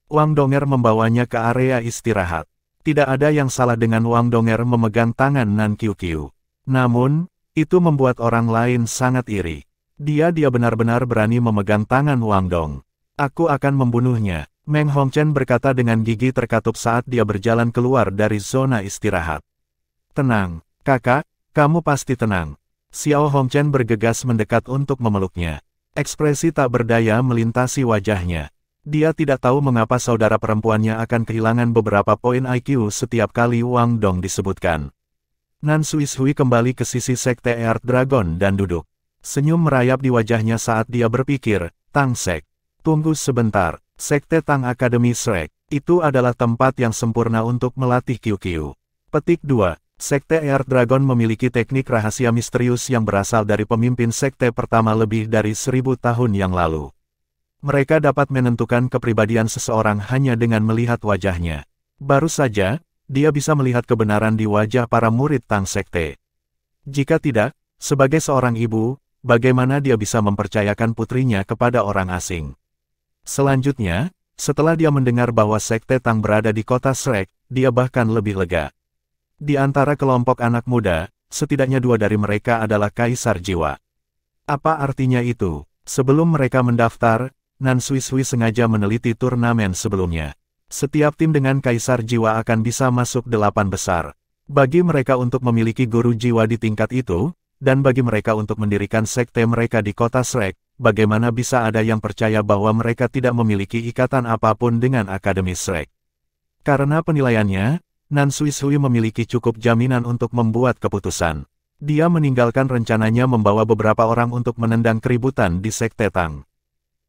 Wang Donger membawanya ke area istirahat. Tidak ada yang salah dengan Wang Donger memegang tangan Nan Qiuqiu. Namun, Itu membuat orang lain sangat iri. Dia benar-benar berani memegang tangan Wang Dong. Aku akan membunuhnya. Meng Hongchen berkata dengan gigi terkatup saat dia berjalan keluar dari zona istirahat. Tenang, kakak, kamu pasti tenang. Xiao Hongchen bergegas mendekat untuk memeluknya. Ekspresi tak berdaya melintasi wajahnya. Dia tidak tahu mengapa saudara perempuannya akan kehilangan beberapa poin IQ setiap kali Wang Dong disebutkan. Nan Suishui kembali ke sisi Sekte Earth Dragon dan duduk. Senyum merayap di wajahnya saat dia berpikir, Tang Sek. Tunggu sebentar, Sekte Tang Academy Shrek. Itu adalah tempat yang sempurna untuk melatih QQ. Petik 2. Sekte Earth Dragon memiliki teknik rahasia misterius yang berasal dari pemimpin sekte pertama lebih dari 1000 tahun yang lalu. Mereka dapat menentukan kepribadian seseorang hanya dengan melihat wajahnya. Baru saja, dia bisa melihat kebenaran di wajah para murid Tang Sekte. Jika tidak, sebagai seorang ibu, bagaimana dia bisa mempercayakan putrinya kepada orang asing? Selanjutnya, setelah dia mendengar bahwa Sekte Tang berada di kota Shrek, dia bahkan lebih lega. Di antara kelompok anak muda, setidaknya 2 dari mereka adalah kaisar jiwa. Apa artinya itu? Sebelum mereka mendaftar, Nan Suishui sengaja meneliti turnamen sebelumnya. Setiap tim dengan kaisar jiwa akan bisa masuk 8 besar. Bagi mereka untuk memiliki guru jiwa di tingkat itu, dan bagi mereka untuk mendirikan sekte mereka di kota Shrek, bagaimana bisa ada yang percaya bahwa mereka tidak memiliki ikatan apapun dengan Akademi Shrek? Karena penilaiannya, Nan Suishui memiliki cukup jaminan untuk membuat keputusan. Dia meninggalkan rencananya membawa beberapa orang untuk menendang keributan di Sekte Tang.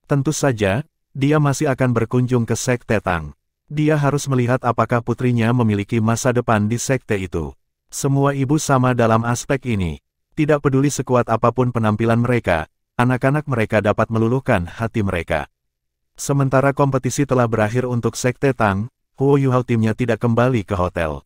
Tentu saja, dia masih akan berkunjung ke Sekte Tang. Dia harus melihat apakah putrinya memiliki masa depan di sekte itu. Semua ibu sama dalam aspek ini. Tidak peduli sekuat apapun penampilan mereka, anak-anak mereka dapat meluluhkan hati mereka. Sementara kompetisi telah berakhir untuk Sekte Tang, Huo Yuhao timnya tidak kembali ke hotel.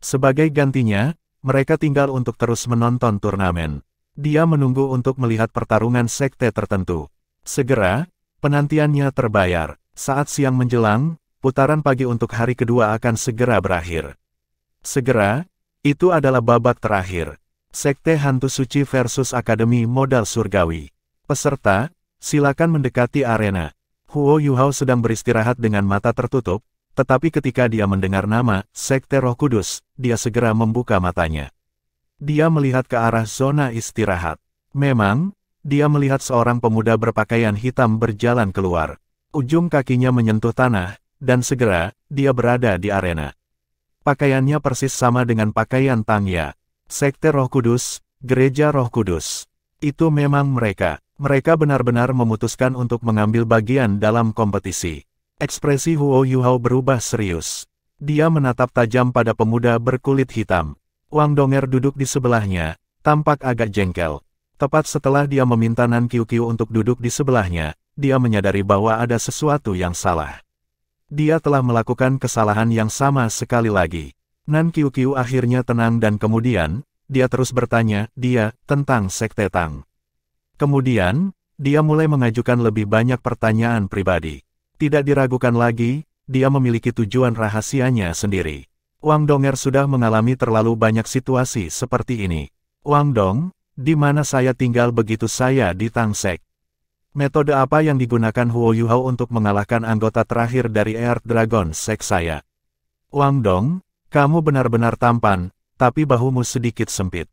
Sebagai gantinya, mereka tinggal untuk terus menonton turnamen. Dia menunggu untuk melihat pertarungan sekte tertentu. Segera, penantiannya terbayar. Saat siang menjelang, putaran pagi untuk hari kedua akan segera berakhir. Segera, itu adalah babak terakhir. Sekte Hantu Suci versus Akademi Modal Surgawi. Peserta, silakan mendekati arena. Huo Yuhao sedang beristirahat dengan mata tertutup, tetapi ketika dia mendengar nama Sekte Roh Kudus, dia segera membuka matanya. Dia melihat ke arah zona istirahat. Memang, dia melihat seorang pemuda berpakaian hitam berjalan keluar. Ujung kakinya menyentuh tanah, dan segera, dia berada di arena. Pakaiannya persis sama dengan pakaian Tangya. Sekte Roh Kudus, Gereja Roh Kudus. Itu memang mereka. Mereka benar-benar memutuskan untuk mengambil bagian dalam kompetisi. Ekspresi Huo Yuhao berubah serius. Dia menatap tajam pada pemuda berkulit hitam. Wang Donger duduk di sebelahnya, tampak agak jengkel. Tepat setelah dia meminta Nan Qiuqiu untuk duduk di sebelahnya, dia menyadari bahwa ada sesuatu yang salah. Dia telah melakukan kesalahan yang sama sekali lagi. Nan Qiuqiu akhirnya tenang dan kemudian, dia terus bertanya, tentang Sekte Tang. Kemudian, dia mulai mengajukan lebih banyak pertanyaan pribadi. Tidak diragukan lagi, dia memiliki tujuan rahasianya sendiri. Wang Donger sudah mengalami terlalu banyak situasi seperti ini. Wang Dong, di mana saya tinggal begitu saya di Tang Sek? Metode apa yang digunakan Huo Yuhao untuk mengalahkan anggota terakhir dari Earth Dragon Sek saya? Wang Dong, kamu benar-benar tampan, tapi bahumu sedikit sempit.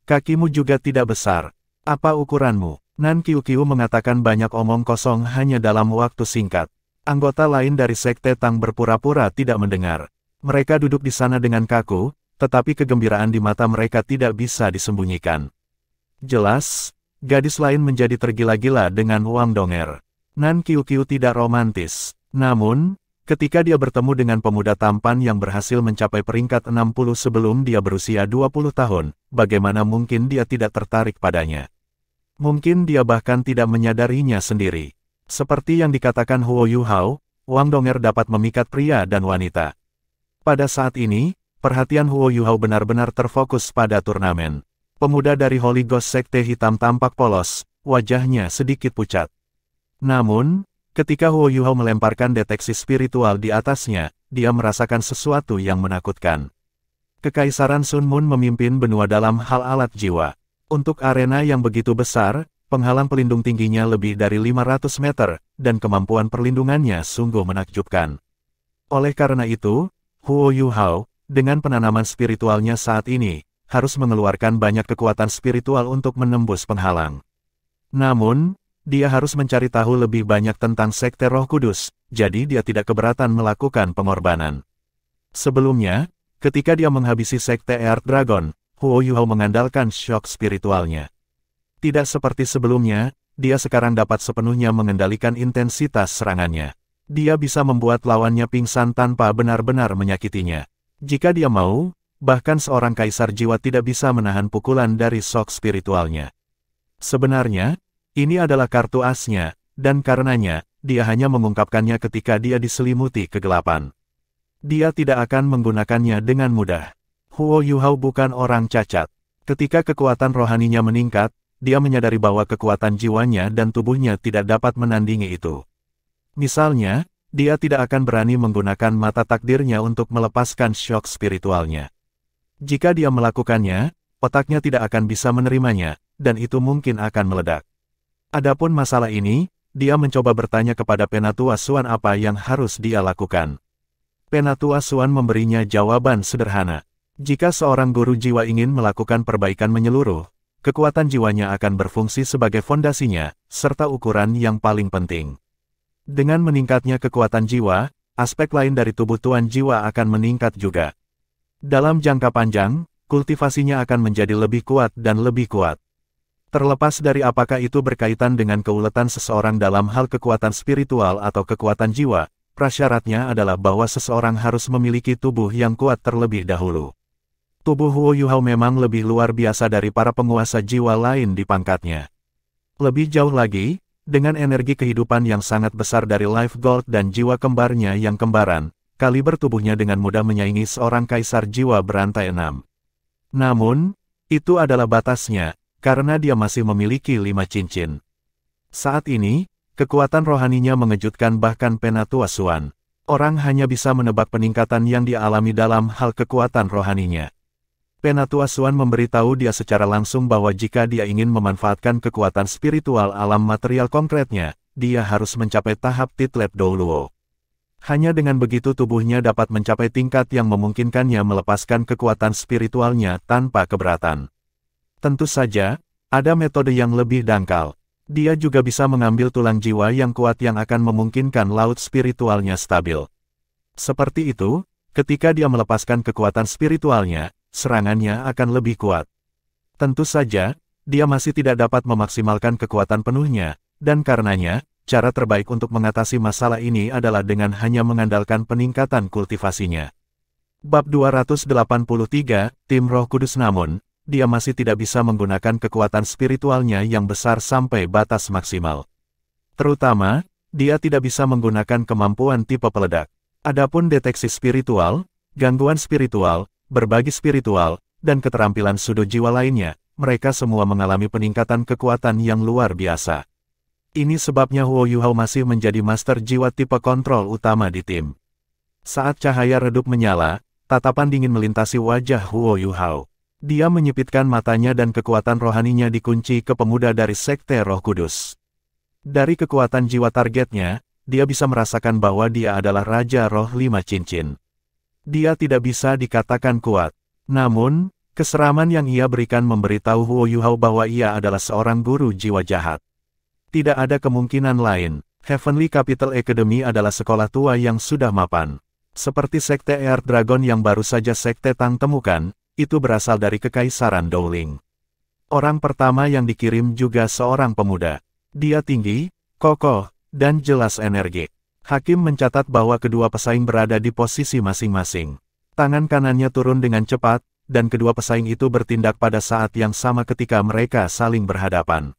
Kakimu juga tidak besar. Apa ukuranmu? Nan Qiuqiu mengatakan banyak omong kosong hanya dalam waktu singkat. Anggota lain dari Sekte Tang berpura-pura tidak mendengar. Mereka duduk di sana dengan kaku, tetapi kegembiraan di mata mereka tidak bisa disembunyikan. Jelas, gadis lain menjadi tergila-gila dengan Wang Donger. Nan Qiuqiu tidak romantis. Namun, ketika dia bertemu dengan pemuda tampan yang berhasil mencapai peringkat 60 sebelum dia berusia 20 tahun, bagaimana mungkin dia tidak tertarik padanya? Mungkin dia bahkan tidak menyadarinya sendiri. Seperti yang dikatakan Huo Yuhao, Wang Donger dapat memikat pria dan wanita. Pada saat ini, perhatian Huo Yuhao benar-benar terfokus pada turnamen. Pemuda dari Holy Ghost Sekte Hitam tampak polos, wajahnya sedikit pucat. Namun, ketika Huo Yuhao melemparkan deteksi spiritual di atasnya, dia merasakan sesuatu yang menakutkan. Kekaisaran Sun Moon memimpin benua dalam hal alat jiwa. Untuk arena yang begitu besar, penghalang pelindung tingginya lebih dari 500 meter, dan kemampuan perlindungannya sungguh menakjubkan. Oleh karena itu, Huo Yuhao, dengan penanaman spiritualnya saat ini, harus mengeluarkan banyak kekuatan spiritual untuk menembus penghalang. Namun, dia harus mencari tahu lebih banyak tentang Sekte Roh Kudus, jadi dia tidak keberatan melakukan pengorbanan. Sebelumnya, ketika dia menghabisi Sekte Earth Dragon, Huo Yuhao mengandalkan shock spiritualnya. Tidak seperti sebelumnya, dia sekarang dapat sepenuhnya mengendalikan intensitas serangannya. Dia bisa membuat lawannya pingsan tanpa benar-benar menyakitinya. Jika dia mau, bahkan seorang kaisar jiwa tidak bisa menahan pukulan dari shock spiritualnya. Sebenarnya, ini adalah kartu asnya, dan karenanya, dia hanya mengungkapkannya ketika dia diselimuti kegelapan. Dia tidak akan menggunakannya dengan mudah. Huo Yuhao bukan orang cacat. Ketika kekuatan rohaninya meningkat, dia menyadari bahwa kekuatan jiwanya dan tubuhnya tidak dapat menandingi itu. Misalnya, dia tidak akan berani menggunakan mata takdirnya untuk melepaskan shock spiritualnya. Jika dia melakukannya, otaknya tidak akan bisa menerimanya, dan itu mungkin akan meledak. Adapun masalah ini, dia mencoba bertanya kepada Penatua Suan apa yang harus dia lakukan. Penatua Suan memberinya jawaban sederhana. Jika seorang guru jiwa ingin melakukan perbaikan menyeluruh, kekuatan jiwanya akan berfungsi sebagai fondasinya, serta ukuran yang paling penting. Dengan meningkatnya kekuatan jiwa, aspek lain dari tubuh tuan jiwa akan meningkat juga. Dalam jangka panjang, kultivasinya akan menjadi lebih kuat dan lebih kuat. Terlepas dari apakah itu berkaitan dengan keuletan seseorang dalam hal kekuatan spiritual atau kekuatan jiwa, prasyaratnya adalah bahwa seseorang harus memiliki tubuh yang kuat terlebih dahulu. Tubuh Huo Yuhao memang lebih luar biasa dari para penguasa jiwa lain di pangkatnya. Lebih jauh lagi, dengan energi kehidupan yang sangat besar dari Life Gold dan jiwa kembarnya yang kembaran, kaliber tubuhnya dengan mudah menyaingi seorang kaisar jiwa berantai 6. Namun, itu adalah batasnya, karena dia masih memiliki 5 cincin. Saat ini, kekuatan rohaninya mengejutkan bahkan Penatua Suan. Orang hanya bisa menebak peningkatan yang dia alami dalam hal kekuatan rohaninya. Penatua Suan memberitahu dia secara langsung bahwa jika dia ingin memanfaatkan kekuatan spiritual alam material konkretnya, dia harus mencapai tahap Titlet Douluo. Hanya dengan begitu tubuhnya dapat mencapai tingkat yang memungkinkannya melepaskan kekuatan spiritualnya tanpa keberatan. Tentu saja, ada metode yang lebih dangkal. Dia juga bisa mengambil tulang jiwa yang kuat yang akan memungkinkan laut spiritualnya stabil. Seperti itu, ketika dia melepaskan kekuatan spiritualnya, serangannya akan lebih kuat. Tentu saja, dia masih tidak dapat memaksimalkan kekuatan penuhnya, dan karenanya, cara terbaik untuk mengatasi masalah ini adalah dengan hanya mengandalkan peningkatan kultivasinya. Bab 283, Tim Roh Kudus. Namun, dia masih tidak bisa menggunakan kekuatan spiritualnya yang besar sampai batas maksimal. Terutama, dia tidak bisa menggunakan kemampuan tipe peledak. Adapun deteksi spiritual, gangguan spiritual, berbagi spiritual, dan keterampilan sudut jiwa lainnya, mereka semua mengalami peningkatan kekuatan yang luar biasa. Ini sebabnya Huo Yuhao masih menjadi master jiwa tipe kontrol utama di tim. Saat cahaya redup menyala, tatapan dingin melintasi wajah Huo Yuhao. Dia menyipitkan matanya dan kekuatan rohaninya dikunci ke pemuda dari Sekte Roh Kudus. Dari kekuatan jiwa targetnya, dia bisa merasakan bahwa dia adalah Raja Roh 5 Cincin. Dia tidak bisa dikatakan kuat. Namun, keseraman yang ia berikan memberitahu Huo Yuhao bahwa ia adalah seorang guru jiwa jahat. Tidak ada kemungkinan lain. Heavenly Capital Academy adalah sekolah tua yang sudah mapan. Seperti Sekte Earth Dragon yang baru saja Sekte Tang temukan, itu berasal dari Kekaisaran Dowling. Orang pertama yang dikirim juga seorang pemuda. Dia tinggi, kokoh, dan jelas energi. Hakim mencatat bahwa kedua pesaing berada di posisi masing-masing. Tangan kanannya turun dengan cepat, dan kedua pesaing itu bertindak pada saat yang sama ketika mereka saling berhadapan.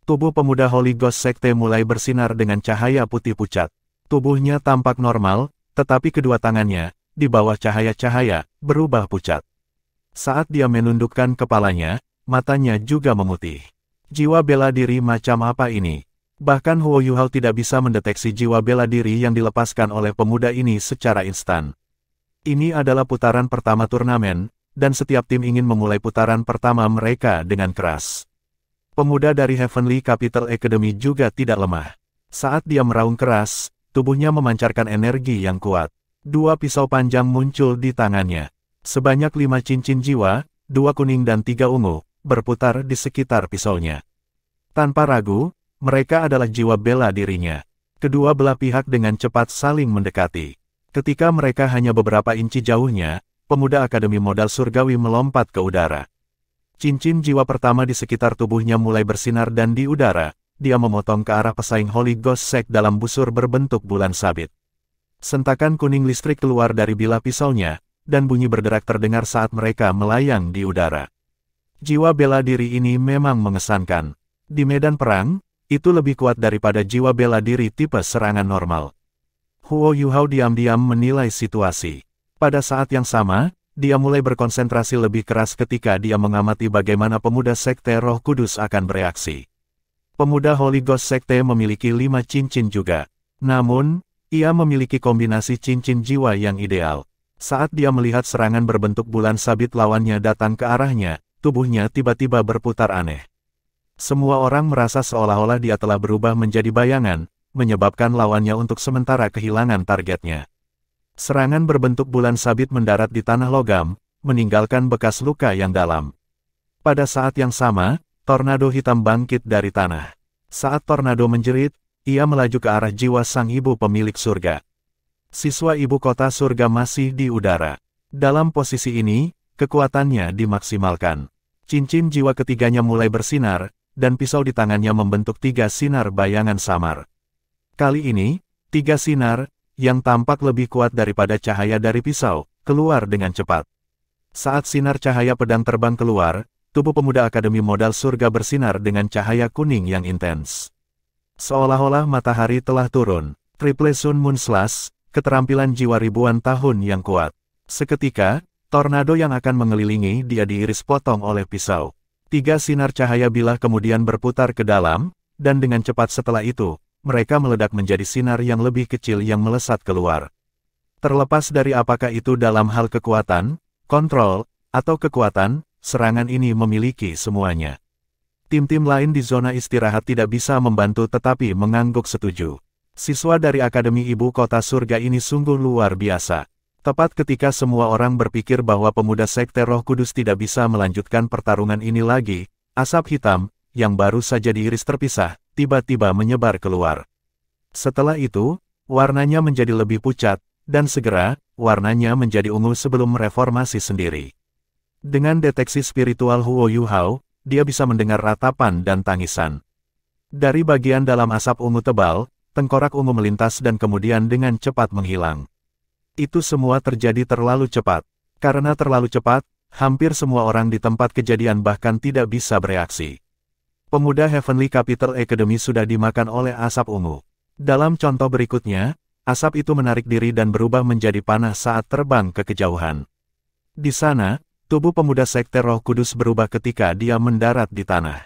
Tubuh pemuda Holy Ghost Sekte mulai bersinar dengan cahaya putih pucat. Tubuhnya tampak normal, tetapi kedua tangannya, di bawah cahaya-cahaya, berubah pucat. Saat dia menundukkan kepalanya, matanya juga memutih. Jiwa bela diri macam apa ini? Bahkan Huo Yuhao tidak bisa mendeteksi jiwa bela diri yang dilepaskan oleh pemuda ini secara instan. Ini adalah putaran pertama turnamen, dan setiap tim ingin memulai putaran pertama mereka dengan keras. Pemuda dari Heavenly Capital Academy juga tidak lemah. Saat dia meraung keras, tubuhnya memancarkan energi yang kuat. 2 pisau panjang muncul di tangannya. Sebanyak 5 cincin jiwa, 2 kuning dan 3 ungu, berputar di sekitar pisaunya. Tanpa ragu, mereka adalah jiwa bela dirinya. Kedua belah pihak dengan cepat saling mendekati. Ketika mereka hanya beberapa inci jauhnya, pemuda Akademi Modal Surgawi melompat ke udara. Cincin jiwa pertama di sekitar tubuhnya mulai bersinar dan di udara, dia memotong ke arah pesaing Holy Ghost Sect dalam busur berbentuk bulan sabit. Sentakan kuning listrik keluar dari bilah pisaunya, dan bunyi berderak terdengar saat mereka melayang di udara. Jiwa bela diri ini memang mengesankan. Di medan perang, itu lebih kuat daripada jiwa bela diri tipe serangan normal. Huo Yuhao diam-diam menilai situasi. Pada saat yang sama, dia mulai berkonsentrasi lebih keras ketika dia mengamati bagaimana pemuda Sekte Roh Kudus akan bereaksi. Pemuda Holy Ghost Sekte memiliki 5 cincin juga. Namun, ia memiliki kombinasi cincin jiwa yang ideal. Saat dia melihat serangan berbentuk bulan sabit lawannya datang ke arahnya, tubuhnya tiba-tiba berputar aneh. Semua orang merasa seolah-olah dia telah berubah menjadi bayangan, menyebabkan lawannya untuk sementara kehilangan targetnya. Serangan berbentuk bulan sabit mendarat di tanah logam, meninggalkan bekas luka yang dalam. Pada saat yang sama, tornado hitam bangkit dari tanah. Saat tornado menjerit, ia melaju ke arah jiwa sang ibu pemilik surga. Siswa ibu kota surga masih di udara. Dalam posisi ini, kekuatannya dimaksimalkan. Cincin jiwa ketiganya mulai bersinar, dan pisau di tangannya membentuk 3 sinar bayangan samar. Kali ini, 3 sinar, yang tampak lebih kuat daripada cahaya dari pisau, keluar dengan cepat. Saat sinar cahaya pedang terbang keluar, tubuh pemuda Akademi Modal Surga bersinar dengan cahaya kuning yang intens. Seolah-olah matahari telah turun. Triple Sun Moon Slash, keterampilan jiwa ribuan tahun yang kuat. Seketika, tornado yang akan mengelilingi dia diiris potong oleh pisau. 3 sinar cahaya bilah kemudian berputar ke dalam, dan dengan cepat setelah itu, mereka meledak menjadi sinar yang lebih kecil yang melesat keluar. Terlepas dari apakah itu dalam hal kekuatan, kontrol, atau kekuatan, serangan ini memiliki semuanya. Tim-tim lain di zona istirahat tidak bisa membantu tetapi mengangguk setuju. Siswa dari Akademi Ibu Kota Surga ini sungguh luar biasa. Tepat ketika semua orang berpikir bahwa pemuda Sekte Roh Kudus tidak bisa melanjutkan pertarungan ini lagi, asap hitam, yang baru saja diiris terpisah, tiba-tiba menyebar keluar. Setelah itu, warnanya menjadi lebih pucat, dan segera, warnanya menjadi ungu sebelum reformasi sendiri. Dengan deteksi spiritual Huo Yuhao, dia bisa mendengar ratapan dan tangisan. Dari bagian dalam asap ungu tebal, tengkorak ungu melintas dan kemudian dengan cepat menghilang. Itu semua terjadi terlalu cepat. Karena terlalu cepat, hampir semua orang di tempat kejadian bahkan tidak bisa bereaksi. Pemuda Heavenly Capital Academy sudah dimakan oleh asap ungu. Dalam contoh berikutnya, asap itu menarik diri dan berubah menjadi panas saat terbang ke kejauhan. Di sana, tubuh pemuda Sekte Roh Kudus berubah ketika dia mendarat di tanah.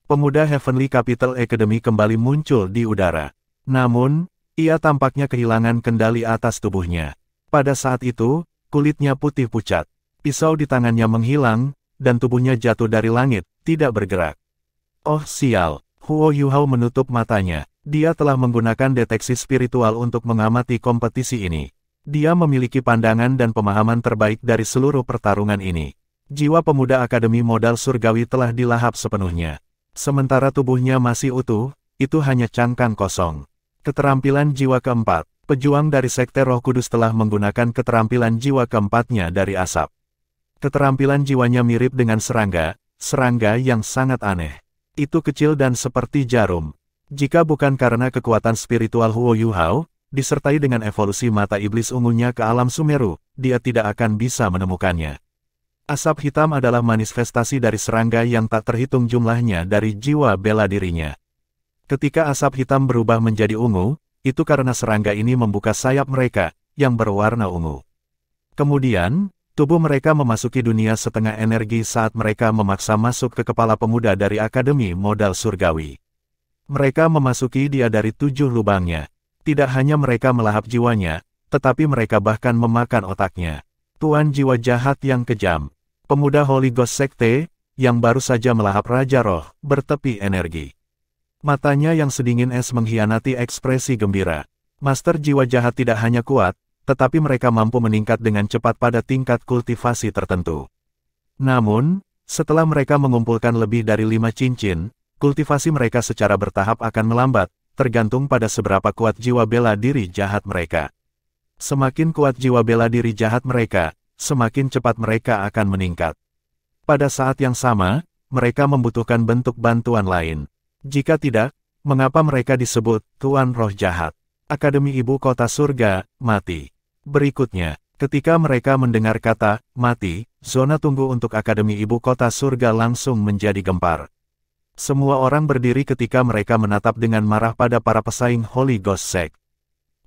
Pemuda Heavenly Capital Academy kembali muncul di udara. Namun, ia tampaknya kehilangan kendali atas tubuhnya. Pada saat itu, kulitnya putih pucat. Pisau di tangannya menghilang, dan tubuhnya jatuh dari langit, tidak bergerak. Oh sial, Huo Yuhao menutup matanya. Dia telah menggunakan deteksi spiritual untuk mengamati kompetisi ini. Dia memiliki pandangan dan pemahaman terbaik dari seluruh pertarungan ini. Jiwa pemuda Akademi Modal Surgawi telah dilahap sepenuhnya. Sementara tubuhnya masih utuh, itu hanya cangkang kosong. Keterampilan jiwa keempat. Pejuang dari Sekte Roh Kudus telah menggunakan keterampilan jiwa keempatnya dari asap. Keterampilan jiwanya mirip dengan serangga, serangga yang sangat aneh. Itu kecil dan seperti jarum. Jika bukan karena kekuatan spiritual Huo Yuhao, disertai dengan evolusi mata iblis ungunya ke alam Sumeru, dia tidak akan bisa menemukannya. Asap hitam adalah manifestasi dari serangga yang tak terhitung jumlahnya dari jiwa bela dirinya. Ketika asap hitam berubah menjadi ungu, itu karena serangga ini membuka sayap mereka, yang berwarna ungu. Kemudian, tubuh mereka memasuki dunia setengah energi saat mereka memaksa masuk ke kepala pemuda dari Akademi Modal Surgawi. Mereka memasuki dia dari 7 lubangnya. Tidak hanya mereka melahap jiwanya, tetapi mereka bahkan memakan otaknya. Tuan jiwa jahat yang kejam. Pemuda Holy Ghost Sekte, yang baru saja melahap Raja Roh, bertepi energi. Matanya yang sedingin es mengkhianati ekspresi gembira. Master jiwa jahat tidak hanya kuat, tetapi mereka mampu meningkat dengan cepat pada tingkat kultivasi tertentu. Namun, setelah mereka mengumpulkan lebih dari 5 cincin, kultivasi mereka secara bertahap akan melambat, tergantung pada seberapa kuat jiwa bela diri jahat mereka. Semakin kuat jiwa bela diri jahat mereka, semakin cepat mereka akan meningkat. Pada saat yang sama, mereka membutuhkan bentuk bantuan lain. Jika tidak, mengapa mereka disebut Tuan Roh Jahat? Akademi Ibu Kota Surga, mati. Berikutnya, ketika mereka mendengar kata mati, zona tunggu untuk Akademi Ibu Kota Surga langsung menjadi gempar. Semua orang berdiri ketika mereka menatap dengan marah pada para pesaing Holy Ghost Sect.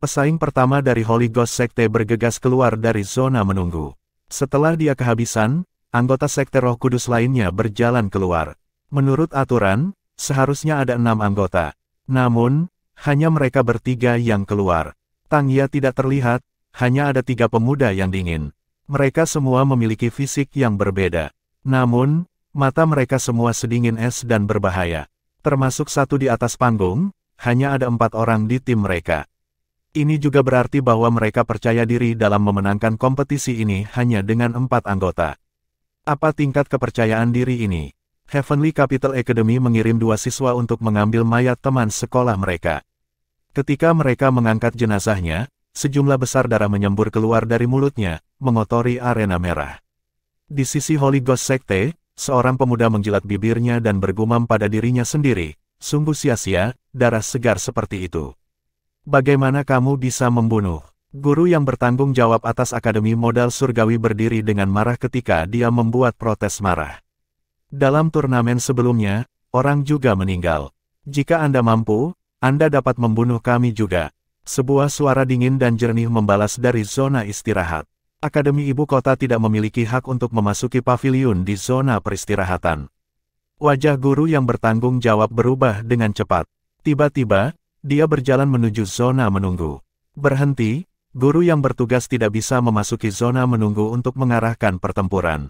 Pesaing pertama dari Holy Ghost Sekte bergegas keluar dari zona menunggu. Setelah dia kehabisan, anggota Sekte Roh Kudus lainnya berjalan keluar. Menurut aturan, seharusnya ada 6 anggota. Namun, hanya mereka bertiga yang keluar. Tangya tidak terlihat, hanya ada 3 pemuda yang dingin. Mereka semua memiliki fisik yang berbeda. Namun, mata mereka semua sedingin es dan berbahaya. Termasuk satu di atas panggung, hanya ada 4 orang di tim mereka. Ini juga berarti bahwa mereka percaya diri dalam memenangkan kompetisi ini hanya dengan 4 anggota. Apa tingkat kepercayaan diri ini? Heavenly Capital Academy mengirim 2 siswa untuk mengambil mayat teman sekolah mereka. Ketika mereka mengangkat jenazahnya, sejumlah besar darah menyembur keluar dari mulutnya, mengotori arena merah. Di sisi Holy Ghost Sekte, seorang pemuda menjilat bibirnya dan bergumam pada dirinya sendiri, sungguh sia-sia, darah segar seperti itu. Bagaimana kamu bisa membunuh? Guru yang bertanggung jawab atas Akademi Modal Surgawi berdiri dengan marah ketika dia membuat protes marah. Dalam turnamen sebelumnya, orang juga meninggal. Jika Anda mampu, Anda dapat membunuh kami juga. Sebuah suara dingin dan jernih membalas dari zona istirahat. Akademi Ibu Kota tidak memiliki hak untuk memasuki paviliun di zona peristirahatan. Wajah guru yang bertanggung jawab berubah dengan cepat. Tiba-tiba, dia berjalan menuju zona menunggu. Berhenti, guru yang bertugas tidak bisa memasuki zona menunggu untuk mengarahkan pertempuran.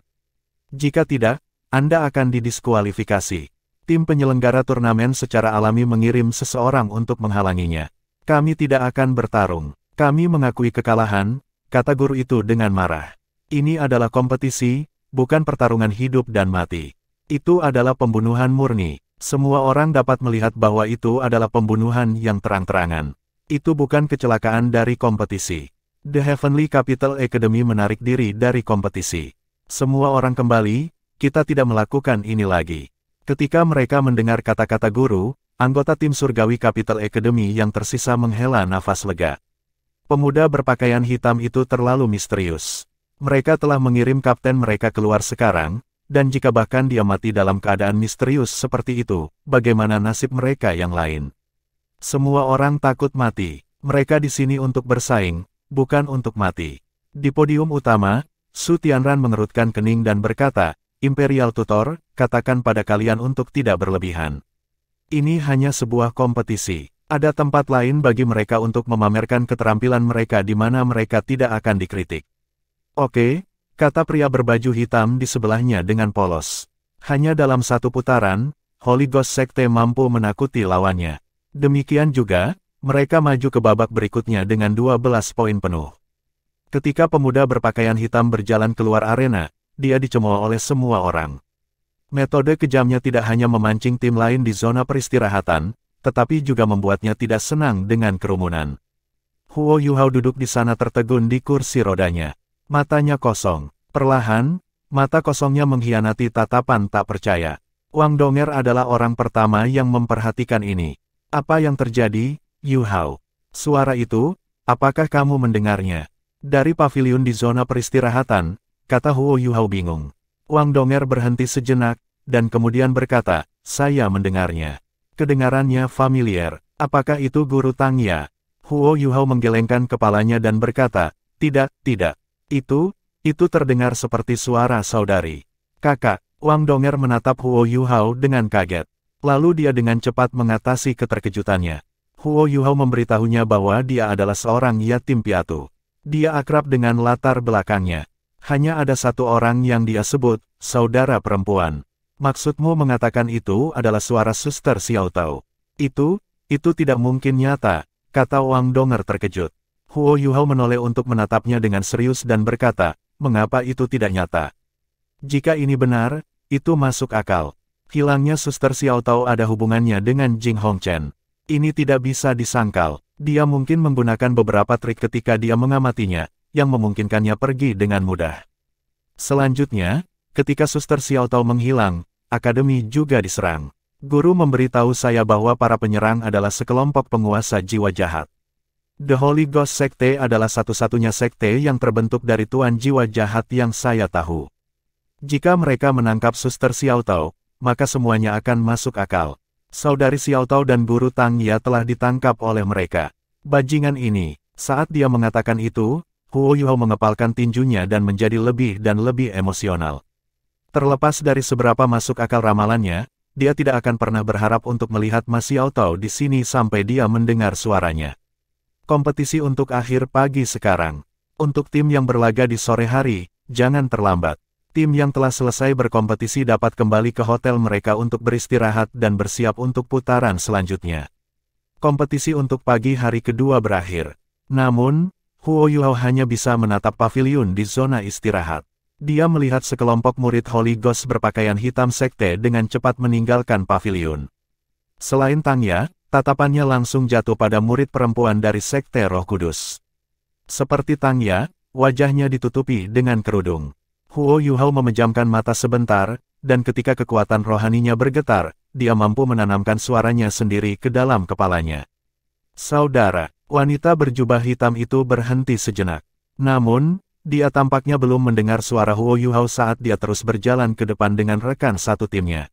Jika tidak, Anda akan didiskualifikasi. Tim penyelenggara turnamen secara alami mengirim seseorang untuk menghalanginya. Kami tidak akan bertarung. Kami mengakui kekalahan, kata guru itu dengan marah. Ini adalah kompetisi, bukan pertarungan hidup dan mati. Itu adalah pembunuhan murni. Semua orang dapat melihat bahwa itu adalah pembunuhan yang terang-terangan. Itu bukan kecelakaan dari kompetisi. The Heavenly Capital Academy menarik diri dari kompetisi. Semua orang kembali, kita tidak melakukan ini lagi. Ketika mereka mendengar kata-kata guru, anggota tim Surgawi Capital Academy yang tersisa menghela nafas lega. Pemuda berpakaian hitam itu terlalu misterius. Mereka telah mengirim kapten mereka keluar sekarang, dan jika bahkan dia mati dalam keadaan misterius seperti itu, bagaimana nasib mereka yang lain? Semua orang takut mati. Mereka di sini untuk bersaing, bukan untuk mati. Di podium utama, Su Tianran mengerutkan kening dan berkata, Imperial Tutor, katakan pada kalian untuk tidak berlebihan. Ini hanya sebuah kompetisi. Ada tempat lain bagi mereka untuk memamerkan keterampilan mereka di mana mereka tidak akan dikritik. Oke, kata pria berbaju hitam di sebelahnya dengan polos. Hanya dalam 1 putaran, Holy Ghost Sekte mampu menakuti lawannya. Demikian juga, mereka maju ke babak berikutnya dengan 12 poin penuh. Ketika pemuda berpakaian hitam berjalan keluar arena, dia dicemooh oleh semua orang. Metode kejamnya tidak hanya memancing tim lain di zona peristirahatan, tetapi juga membuatnya tidak senang dengan kerumunan. Huo Yuhao duduk di sana tertegun di kursi rodanya. Matanya kosong. Perlahan, mata kosongnya mengkhianati tatapan tak percaya. Wang Donger adalah orang pertama yang memperhatikan ini. Apa yang terjadi, Yuhao? Suara itu, apakah kamu mendengarnya? Dari paviliun di zona peristirahatan, kata Huo Yuhao bingung. Wang Donger berhenti sejenak, dan kemudian berkata, saya mendengarnya. Kedengarannya familiar. Apakah itu Guru Tangya? Huo Yuhao menggelengkan kepalanya dan berkata, tidak. Itu terdengar seperti suara saudari. Kakak, Wang Donger menatap Huo Yuhao dengan kaget. Lalu dia dengan cepat mengatasi keterkejutannya. Huo Yuhao memberitahunya bahwa dia adalah seorang yatim piatu. Dia akrab dengan latar belakangnya. Hanya ada satu orang yang dia sebut, saudara perempuan. Maksudmu mengatakan itu adalah suara Suster Xiao Tao? Itu tidak mungkin nyata, kata Wang Donger terkejut. Huo Yuhao menoleh untuk menatapnya dengan serius dan berkata, mengapa itu tidak nyata? Jika ini benar, itu masuk akal. Hilangnya Suster Xiao Tao ada hubungannya dengan Jing Hongchen. Ini tidak bisa disangkal. Dia mungkin menggunakan beberapa trik ketika dia mengamatinya, yang memungkinkannya pergi dengan mudah. Selanjutnya, ketika Suster Xiao Tao menghilang, akademi juga diserang. Guru memberitahu saya bahwa para penyerang adalah sekelompok penguasa jiwa jahat. The Holy Ghost Sekte adalah satu-satunya sekte yang terbentuk dari tuan jiwa jahat yang saya tahu. Jika mereka menangkap Suster Xiao Tao, maka semuanya akan masuk akal. Saudari Xiao Tao dan Guru Tang Ya telah ditangkap oleh mereka. Bajingan ini, saat dia mengatakan itu, Huo Yuhao mengepalkan tinjunya dan menjadi lebih dan lebih emosional. Terlepas dari seberapa masuk akal ramalannya, dia tidak akan pernah berharap untuk melihat Mas Xiao Tao di sini sampai dia mendengar suaranya. Kompetisi untuk akhir pagi sekarang. Untuk tim yang berlaga di sore hari, jangan terlambat. Tim yang telah selesai berkompetisi dapat kembali ke hotel mereka untuk beristirahat dan bersiap untuk putaran selanjutnya. Kompetisi untuk pagi hari kedua berakhir. Namun, Huo Yuhao hanya bisa menatap paviliun di zona istirahat. Dia melihat sekelompok murid Holy Ghost berpakaian hitam sekte dengan cepat meninggalkan paviliun. Selain Tang Ya, tatapannya langsung jatuh pada murid perempuan dari Sekte Roh Kudus. Seperti Tang Ya, wajahnya ditutupi dengan kerudung. Huo Yuhao memejamkan mata sebentar, dan ketika kekuatan rohaninya bergetar, dia mampu menanamkan suaranya sendiri ke dalam kepalanya. Saudara, wanita berjubah hitam itu berhenti sejenak. Namun, dia tampaknya belum mendengar suara Huo Yuhao saat dia terus berjalan ke depan dengan rekan satu timnya.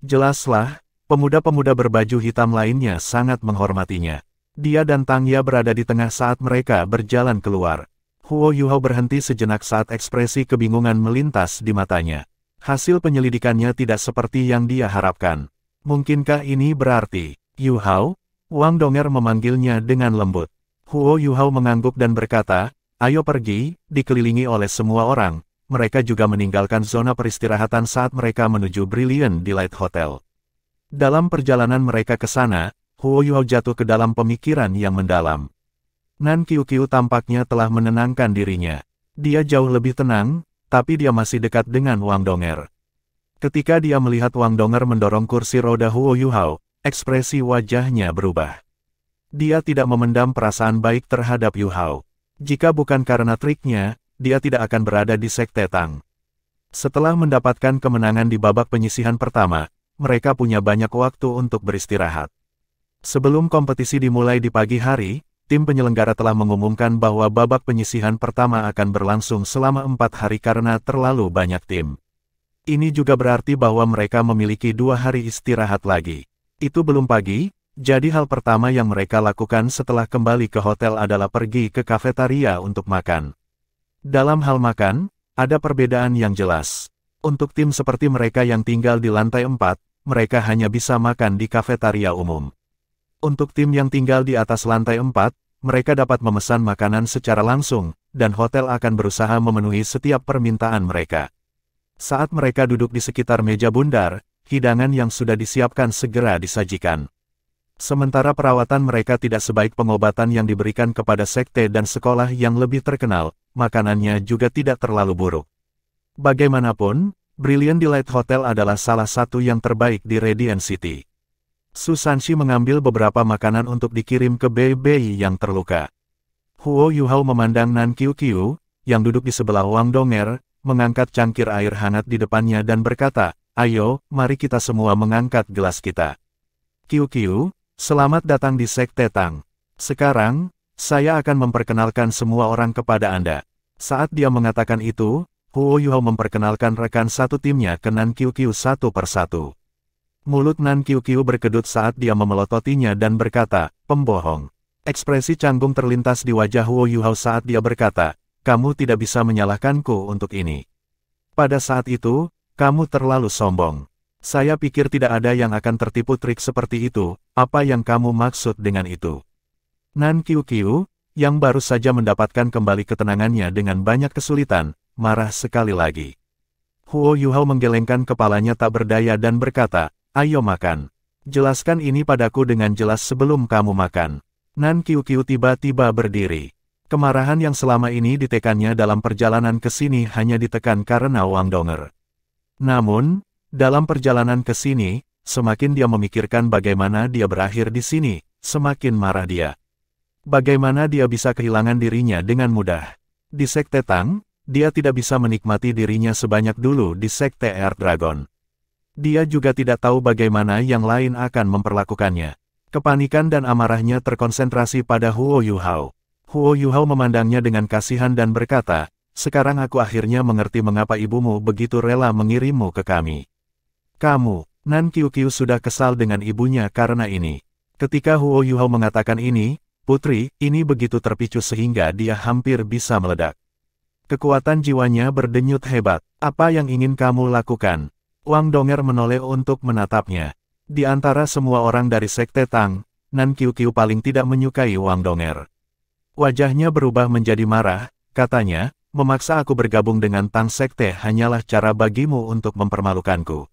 Jelaslah, pemuda-pemuda berbaju hitam lainnya sangat menghormatinya. Dia dan Tang Ya berada di tengah saat mereka berjalan keluar. Huo Yuhao berhenti sejenak saat ekspresi kebingungan melintas di matanya. Hasil penyelidikannya tidak seperti yang dia harapkan. Mungkinkah ini berarti, Yuhao? Wang Donger memanggilnya dengan lembut. Huo Yuhao mengangguk dan berkata, ayo pergi, dikelilingi oleh semua orang. Mereka juga meninggalkan zona peristirahatan saat mereka menuju Brilliant Delight Hotel. Dalam perjalanan mereka ke sana, Huo Yuhao jatuh ke dalam pemikiran yang mendalam. Nan Qiuqiu tampaknya telah menenangkan dirinya. Dia jauh lebih tenang, tapi dia masih dekat dengan Wang Donger. Ketika dia melihat Wang Donger mendorong kursi roda Huo Yuhao, ekspresi wajahnya berubah. Dia tidak memendam perasaan baik terhadap Yuhao. Jika bukan karena triknya, dia tidak akan berada di Sekte Tang. Setelah mendapatkan kemenangan di babak penyisihan pertama, mereka punya banyak waktu untuk beristirahat. Sebelum kompetisi dimulai di pagi hari, tim penyelenggara telah mengumumkan bahwa babak penyisihan pertama akan berlangsung selama 4 hari karena terlalu banyak tim. Ini juga berarti bahwa mereka memiliki 2 hari istirahat lagi. Itu belum pagi, jadi hal pertama yang mereka lakukan setelah kembali ke hotel adalah pergi ke kafetaria untuk makan. Dalam hal makan, ada perbedaan yang jelas. Untuk tim seperti mereka yang tinggal di lantai 4, mereka hanya bisa makan di kafetaria umum. Untuk tim yang tinggal di atas lantai 4, mereka dapat memesan makanan secara langsung, dan hotel akan berusaha memenuhi setiap permintaan mereka. Saat mereka duduk di sekitar meja bundar, hidangan yang sudah disiapkan segera disajikan. Sementara perawatan mereka tidak sebaik pengobatan yang diberikan kepada sekte dan sekolah yang lebih terkenal, makanannya juga tidak terlalu buruk. Bagaimanapun, Brilliant Delight Hotel adalah salah satu yang terbaik di Radiant City. Su Sanxi mengambil beberapa makanan untuk dikirim ke Bei yang terluka. Huo Yuhao memandang Nan Qiuqiu, yang duduk di sebelah Wang Donger, mengangkat cangkir air hangat di depannya dan berkata, ayo, mari kita semua mengangkat gelas kita. Qiuqiu, selamat datang di Sekte Tang. Sekarang, saya akan memperkenalkan semua orang kepada Anda. Saat dia mengatakan itu, Huo Yuhao memperkenalkan rekan satu timnya ke Nan Qiuqiu satu persatu. Mulut Nan Qiuqiu berkedut saat dia memelototinya dan berkata, pembohong. Ekspresi canggung terlintas di wajah Huo Yuhao saat dia berkata, kamu tidak bisa menyalahkanku untuk ini. Pada saat itu, kamu terlalu sombong. Saya pikir tidak ada yang akan tertipu trik seperti itu, apa yang kamu maksud dengan itu? Nan Qiuqiu, yang baru saja mendapatkan kembali ketenangannya dengan banyak kesulitan, marah sekali lagi. Huo Yuhao menggelengkan kepalanya tak berdaya dan berkata, ayo makan. Jelaskan ini padaku dengan jelas sebelum kamu makan. Nan Qiuqiu tiba-tiba berdiri. Kemarahan yang selama ini ditekannya dalam perjalanan ke sini hanya ditekan karena Wang Donger. Namun, dalam perjalanan ke sini, semakin dia memikirkan bagaimana dia berakhir di sini, semakin marah dia. Bagaimana dia bisa kehilangan dirinya dengan mudah. Di Sekte Tang, dia tidak bisa menikmati dirinya sebanyak dulu di Sekte Air Dragon. Dia juga tidak tahu bagaimana yang lain akan memperlakukannya. Kepanikan dan amarahnya terkonsentrasi pada Huo Yuhao. Huo Yuhao memandangnya dengan kasihan dan berkata, sekarang aku akhirnya mengerti mengapa ibumu begitu rela mengirimmu ke kami. Kamu, Nan Qiuqiu sudah kesal dengan ibunya karena ini. Ketika Huo Yuhao mengatakan ini, putri, ini begitu terpicu sehingga dia hampir bisa meledak. Kekuatan jiwanya berdenyut hebat. Apa yang ingin kamu lakukan? Wang Donger menoleh untuk menatapnya. Di antara semua orang dari Sekte Tang, Nan Qiuqiu paling tidak menyukai Wang Donger. Wajahnya berubah menjadi marah, katanya, memaksa aku bergabung dengan Tang Sekte hanyalah cara bagimu untuk mempermalukanku.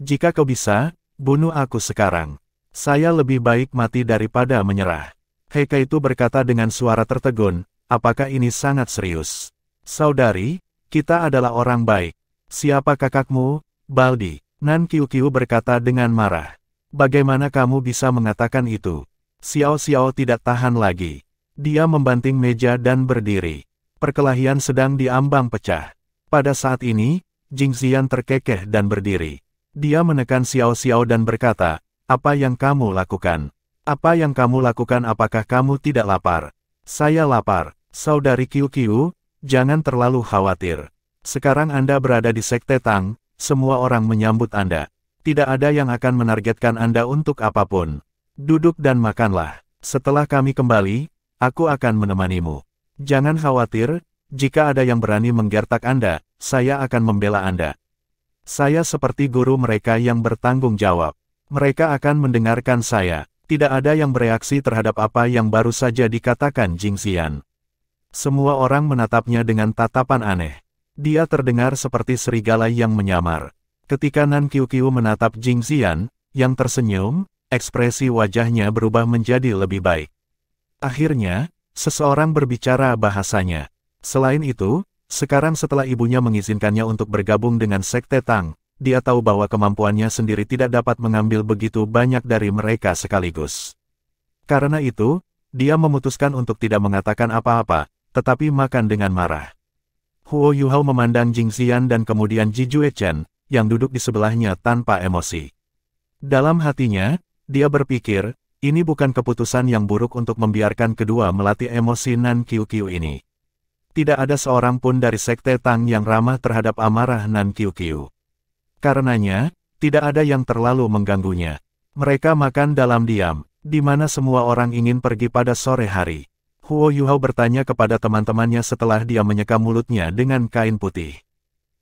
Jika kau bisa, bunuh aku sekarang. Saya lebih baik mati daripada menyerah. Heike itu berkata dengan suara tertegun, apakah ini sangat serius? Saudari, kita adalah orang baik. Siapa kakakmu? Baldi. Nan Qiuqiu berkata dengan marah. Bagaimana kamu bisa mengatakan itu? Xiao Xiao tidak tahan lagi. Dia membanting meja dan berdiri. Perkelahian sedang diambang pecah. Pada saat ini, Jingxian terkekeh dan berdiri. Dia menekan Xiao Xiao dan berkata, apa yang kamu lakukan? Apa yang kamu lakukan? Apakah kamu tidak lapar? Saya lapar. Saudari Qiuqiu, jangan terlalu khawatir. Sekarang Anda berada di Sekte Tang. Semua orang menyambut Anda. Tidak ada yang akan menargetkan Anda untuk apapun. Duduk dan makanlah. Setelah kami kembali, aku akan menemanimu. Jangan khawatir, jika ada yang berani menggertak Anda, saya akan membela Anda. Saya seperti guru mereka yang bertanggung jawab. Mereka akan mendengarkan saya. Tidak ada yang bereaksi terhadap apa yang baru saja dikatakan Jingxian. Semua orang menatapnya dengan tatapan aneh. Dia terdengar seperti serigala yang menyamar. Ketika Nan Qiuqiu menatap Jingxian, yang tersenyum, ekspresi wajahnya berubah menjadi lebih baik. Akhirnya, seseorang berbicara bahasanya. Selain itu, sekarang setelah ibunya mengizinkannya untuk bergabung dengan Sekte Tang, dia tahu bahwa kemampuannya sendiri tidak dapat mengambil begitu banyak dari mereka sekaligus. Karena itu, dia memutuskan untuk tidak mengatakan apa-apa, tetapi makan dengan marah. Huo Yuhao memandang Jingxian dan kemudian Ji Juechen, yang duduk di sebelahnya tanpa emosi. Dalam hatinya, dia berpikir, ini bukan keputusan yang buruk untuk membiarkan kedua melatih emosi Nan Qiuqiu ini. Tidak ada seorang pun dari Sekte Tang yang ramah terhadap amarah Nan Qiuqiu. Karenanya, tidak ada yang terlalu mengganggunya. Mereka makan dalam diam, di mana semua orang ingin pergi pada sore hari. Huo Yuhao bertanya kepada teman-temannya setelah dia menyeka mulutnya dengan kain putih.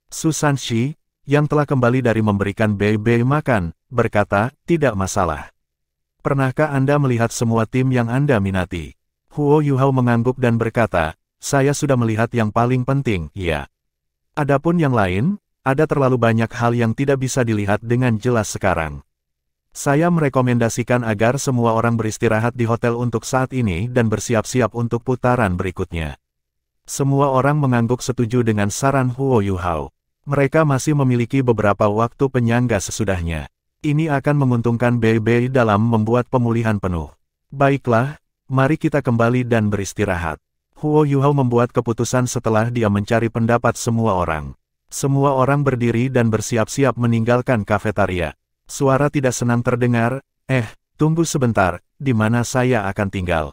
Su Sanxi, yang telah kembali dari memberikan Bei makan, berkata, tidak masalah. Pernahkah Anda melihat semua tim yang Anda minati? Huo Yuhao mengangguk dan berkata, saya sudah melihat yang paling penting, ya. Adapun yang lain, ada terlalu banyak hal yang tidak bisa dilihat dengan jelas sekarang. Saya merekomendasikan agar semua orang beristirahat di hotel untuk saat ini dan bersiap-siap untuk putaran berikutnya. Semua orang mengangguk setuju dengan saran Huo Yuhao. Mereka masih memiliki beberapa waktu penyangga sesudahnya. Ini akan menguntungkan Bei dalam membuat pemulihan penuh. Baiklah, mari kita kembali dan beristirahat. Huo Yuhao membuat keputusan setelah dia mencari pendapat semua orang. Semua orang berdiri dan bersiap-siap meninggalkan kafetaria. Suara tidak senang terdengar, tunggu sebentar, di mana saya akan tinggal.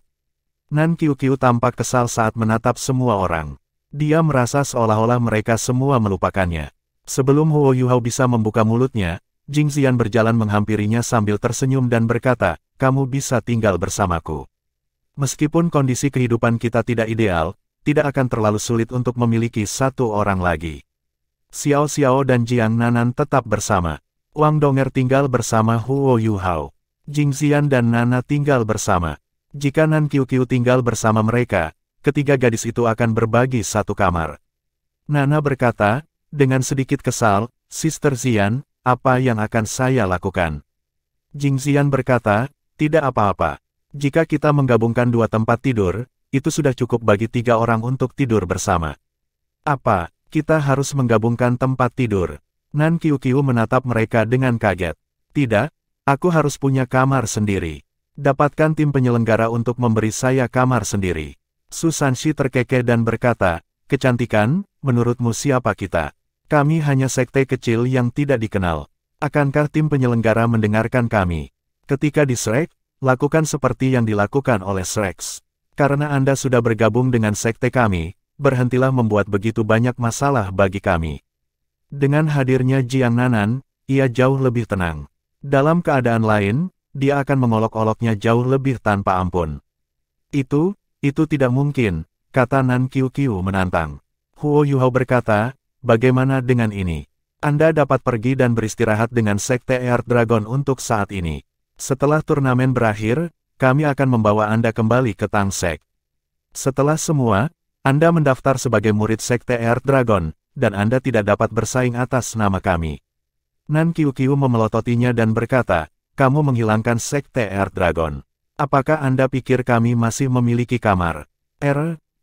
Nan Qiuqiu tampak kesal saat menatap semua orang. Dia merasa seolah-olah mereka semua melupakannya. Sebelum Huo Yuhao bisa membuka mulutnya, Jingxian berjalan menghampirinya sambil tersenyum dan berkata, kamu bisa tinggal bersamaku. Meskipun kondisi kehidupan kita tidak ideal, tidak akan terlalu sulit untuk memiliki satu orang lagi. Xiao Xiao dan Jiang Nanan tetap bersama. Wang Donger tinggal bersama Huo Yuhao. Jingxian dan Nana tinggal bersama. Jika Nan Qiuqiu tinggal bersama mereka, ketiga gadis itu akan berbagi satu kamar. Nana berkata, dengan sedikit kesal, Sister Xian, apa yang akan saya lakukan? Jing Xian berkata, tidak apa-apa. Jika kita menggabungkan 2 tempat tidur, itu sudah cukup bagi 3 orang untuk tidur bersama. Apa, kita harus menggabungkan tempat tidur? Nan Qiuqiu menatap mereka dengan kaget. Tidak, aku harus punya kamar sendiri. Dapatkan tim penyelenggara untuk memberi saya kamar sendiri. Su Sanxi terkekeh dan berkata, kecantikan, menurutmu siapa kita? Kami hanya sekte kecil yang tidak dikenal. Akankah tim penyelenggara mendengarkan kami? Ketika di Shrek, lakukan seperti yang dilakukan oleh Shrex. Karena Anda sudah bergabung dengan sekte kami, berhentilah membuat begitu banyak masalah bagi kami. Dengan hadirnya Jiang Nanan, ia jauh lebih tenang. Dalam keadaan lain, dia akan mengolok-oloknya jauh lebih tanpa ampun. Itu tidak mungkin, kata Nan Qiuqiu menantang. Huo Yuhao berkata, bagaimana dengan ini? Anda dapat pergi dan beristirahat dengan Sekte Earth Dragon untuk saat ini. Setelah turnamen berakhir, kami akan membawa Anda kembali ke Tangsek. Setelah semua, Anda mendaftar sebagai murid Sekte Earth Dragon, dan Anda tidak dapat bersaing atas nama kami. Nan Qiuqiu memelototinya dan berkata, kamu menghilangkan Sekte Earth Dragon. Apakah Anda pikir kami masih memiliki kamar?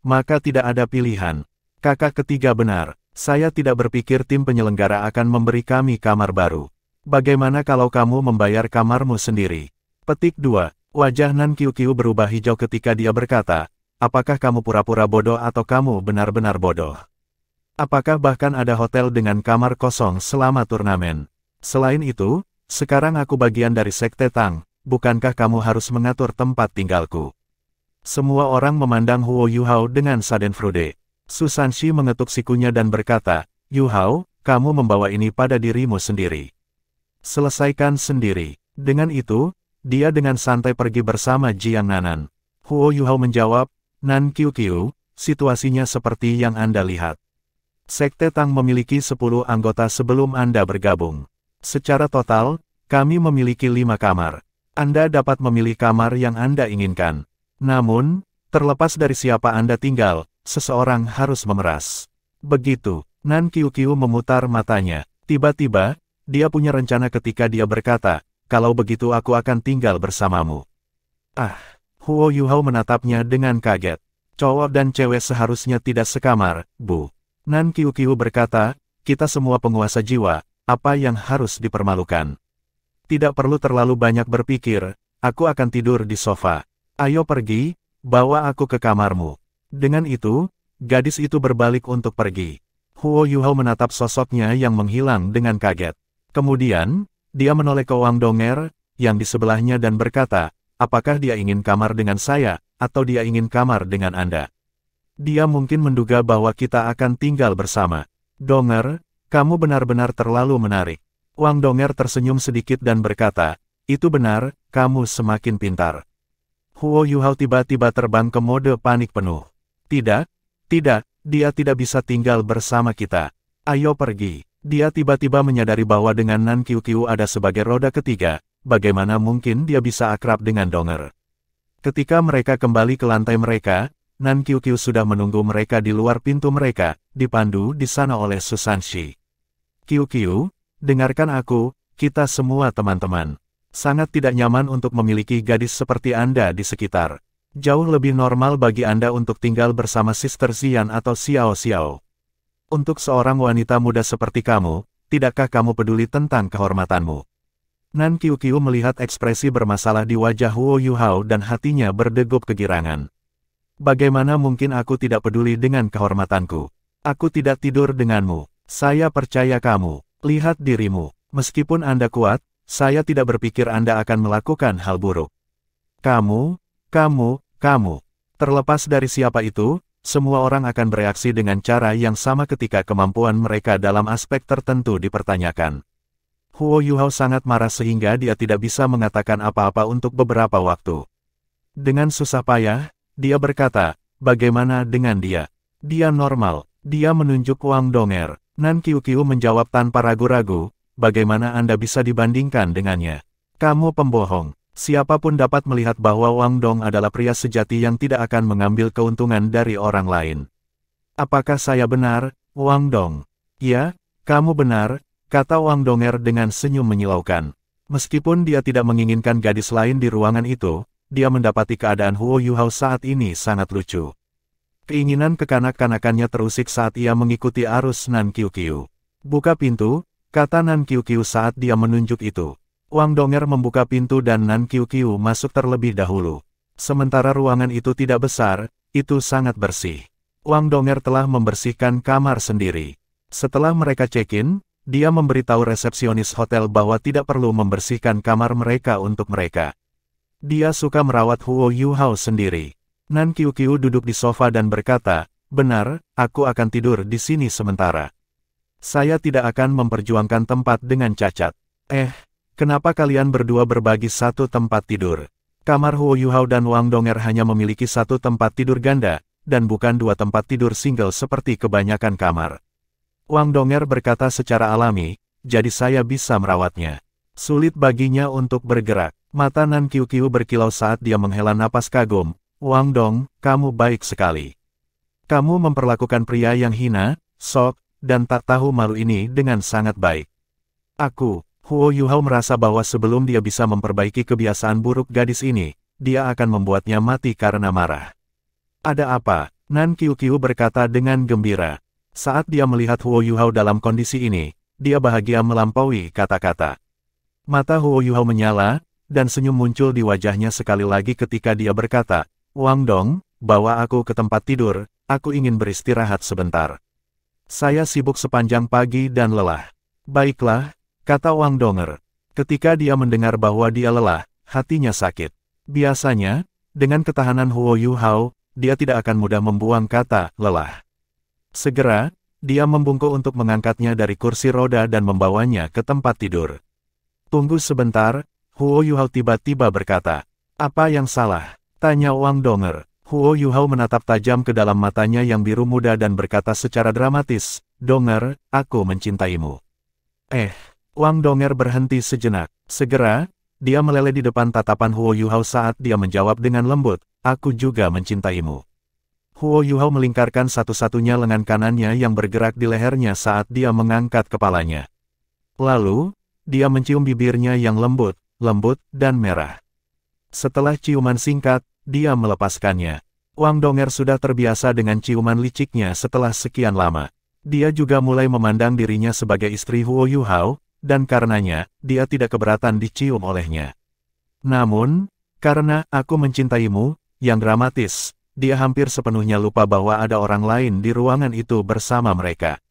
Maka tidak ada pilihan. Kakak ketiga benar, saya tidak berpikir tim penyelenggara akan memberi kami kamar baru. Bagaimana kalau kamu membayar kamarmu sendiri? Petik 2. Wajah Nan Qiuqiu berubah hijau ketika dia berkata, apakah kamu pura-pura bodoh atau kamu benar-benar bodoh? Apakah bahkan ada hotel dengan kamar kosong selama turnamen? Selain itu, sekarang aku bagian dari Sekte Tang, bukankah kamu harus mengatur tempat tinggalku? Semua orang memandang Huo Yuhao dengan schadenfreude. Su Sanxi mengetuk sikunya dan berkata, Yuhao, kamu membawa ini pada dirimu sendiri. Selesaikan sendiri. Dengan itu, dia dengan santai pergi bersama Jiang Nanan. Huo Yuhao menjawab, Nan Qiuqiu, situasinya seperti yang Anda lihat. Sekte Tang memiliki 10 anggota sebelum Anda bergabung. Secara total, kami memiliki 5 kamar. Anda dapat memilih kamar yang Anda inginkan. Namun, terlepas dari siapa Anda tinggal, seseorang harus memeras. Begitu, Nan Qiuqiu memutar matanya. Tiba-tiba, dia punya rencana ketika dia berkata, kalau begitu aku akan tinggal bersamamu. Huo Yuhao menatapnya dengan kaget. Cowok dan cewek seharusnya tidak sekamar, Bu. Nan Qiuqiu berkata, kita semua penguasa jiwa, apa yang harus dipermalukan? Tidak perlu terlalu banyak berpikir, aku akan tidur di sofa. Ayo pergi, bawa aku ke kamarmu. Dengan itu, gadis itu berbalik untuk pergi. Huo Yuhao menatap sosoknya yang menghilang dengan kaget. Kemudian, dia menoleh ke Wang Donger, yang di sebelahnya dan berkata, apakah dia ingin kamar dengan saya, atau dia ingin kamar dengan Anda? Dia mungkin menduga bahwa kita akan tinggal bersama. Donger, kamu benar-benar terlalu menarik. Wang Donger tersenyum sedikit dan berkata, itu benar, kamu semakin pintar. Huo Yuhao tiba-tiba terbang ke mode panik penuh. Tidak, dia tidak bisa tinggal bersama kita. Ayo pergi. Dia tiba-tiba menyadari bahwa dengan Nan Qiuqiu ada sebagai roda ketiga, bagaimana mungkin dia bisa akrab dengan Donger. Ketika mereka kembali ke lantai mereka, Nan Qiuqiu sudah menunggu mereka di luar pintu mereka, dipandu di sana oleh Su Sanxi. Qiuqiu, dengarkan aku, kita semua teman-teman. Sangat tidak nyaman untuk memiliki gadis seperti Anda di sekitar. Jauh lebih normal bagi Anda untuk tinggal bersama Sister Xian atau Xiao Xiao. Untuk seorang wanita muda seperti kamu, tidakkah kamu peduli tentang kehormatanmu? Nan Qiuqiu melihat ekspresi bermasalah di wajah Huo Yuhao dan hatinya berdegup kegirangan. Bagaimana mungkin aku tidak peduli dengan kehormatanku? Aku tidak tidur denganmu. Saya percaya kamu. Lihat dirimu. Meskipun Anda kuat, saya tidak berpikir Anda akan melakukan hal buruk. Kamu. Terlepas dari siapa itu, semua orang akan bereaksi dengan cara yang sama ketika kemampuan mereka dalam aspek tertentu dipertanyakan. Huo Yuhao sangat marah sehingga dia tidak bisa mengatakan apa-apa untuk beberapa waktu. Dengan susah payah, dia berkata, bagaimana dengan dia? Dia normal. Dia menunjuk Wang Donger. Nan Qiuqiu menjawab tanpa ragu-ragu, bagaimana Anda bisa dibandingkan dengannya? Kamu pembohong. Siapapun dapat melihat bahwa Wang Dong adalah pria sejati yang tidak akan mengambil keuntungan dari orang lain. Apakah saya benar? Wang Dong. Ya, kamu benar, kata Wang Donger dengan senyum menyilaukan. Meskipun dia tidak menginginkan gadis lain di ruangan itu, dia mendapati keadaan Huo Yuhao saat ini sangat lucu. Keinginan kekanak-kanakannya terusik saat ia mengikuti arus Nan Qiuqiu. Buka pintu, kata Nan Qiuqiu saat dia menunjuk itu. Wang Donger membuka pintu dan Nan Qiuqiu masuk terlebih dahulu. Sementara ruangan itu tidak besar, itu sangat bersih. Wang Donger telah membersihkan kamar sendiri. Setelah mereka check-in, dia memberitahu resepsionis hotel bahwa tidak perlu membersihkan kamar mereka untuk mereka. Dia suka merawat Huo Yuhao sendiri. Nan Qiuqiu duduk di sofa dan berkata, benar, aku akan tidur di sini sementara. Saya tidak akan memperjuangkan tempat dengan cacat. Kenapa kalian berdua berbagi satu tempat tidur? Kamar Huo Yuhao dan Wang Donger hanya memiliki satu tempat tidur ganda, dan bukan dua tempat tidur single seperti kebanyakan kamar. Wang Donger berkata secara alami, jadi saya bisa merawatnya. Sulit baginya untuk bergerak. Mata Nan Qiuqiu berkilau saat dia menghela napas kagum. Wang Dong, kamu baik sekali. Kamu memperlakukan pria yang hina, sok, dan tak tahu malu ini dengan sangat baik. Huo Yuhao merasa bahwa sebelum dia bisa memperbaiki kebiasaan buruk gadis ini, dia akan membuatnya mati karena marah. Ada apa? Nan Qiuqiu berkata dengan gembira. Saat dia melihat Huo Yuhao dalam kondisi ini, dia bahagia melampaui kata-kata. Mata Huo Yuhao menyala, dan senyum muncul di wajahnya sekali lagi ketika dia berkata, Wang Dong, bawa aku ke tempat tidur, aku ingin beristirahat sebentar. Saya sibuk sepanjang pagi dan lelah. Baiklah, kata Wang Donger. Ketika dia mendengar bahwa dia lelah, hatinya sakit. Biasanya, dengan ketahanan Huo Yuhao, dia tidak akan mudah membuang kata lelah. Segera, dia membungkuk untuk mengangkatnya dari kursi roda dan membawanya ke tempat tidur. Tunggu sebentar, Huo Yuhao tiba-tiba berkata. Apa yang salah? Tanya Wang Donger. Huo Yuhao menatap tajam ke dalam matanya yang biru muda dan berkata secara dramatis, Donger, aku mencintaimu. Wang Donger berhenti sejenak. Segera, dia meleleh di depan tatapan Huo Yuhao saat dia menjawab dengan lembut, aku juga mencintaimu. Huo Yuhao melingkarkan satu-satunya lengan kanannya yang bergerak di lehernya saat dia mengangkat kepalanya. Lalu, dia mencium bibirnya yang lembut, dan merah. Setelah ciuman singkat, dia melepaskannya. Wang Donger sudah terbiasa dengan ciuman liciknya setelah sekian lama. Dia juga mulai memandang dirinya sebagai istri Huo Yuhao, dan karenanya, dia tidak keberatan dicium olehnya. Namun, karena aku mencintaimu, yang dramatis, dia hampir sepenuhnya lupa bahwa ada orang lain di ruangan itu bersama mereka.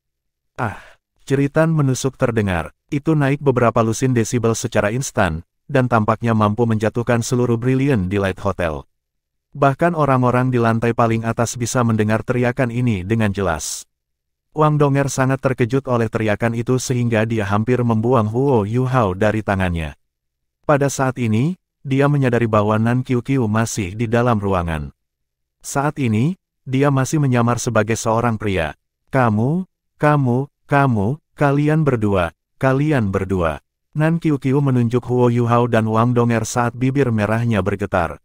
Jeritan menusuk terdengar. Itu naik beberapa lusin desibel secara instan, dan tampaknya mampu menjatuhkan seluruh Brilliant Delight Hotel. Bahkan orang-orang di lantai paling atas bisa mendengar teriakan ini dengan jelas. Wang Donger sangat terkejut oleh teriakan itu sehingga dia hampir membuang Huo Yuhao dari tangannya. Pada saat ini, dia menyadari bahwa Nan Qiuqiu masih di dalam ruangan. Saat ini, dia masih menyamar sebagai seorang pria. Kalian berdua. Nan Qiuqiu menunjuk Huo Yuhao dan Wang Donger saat bibir merahnya bergetar.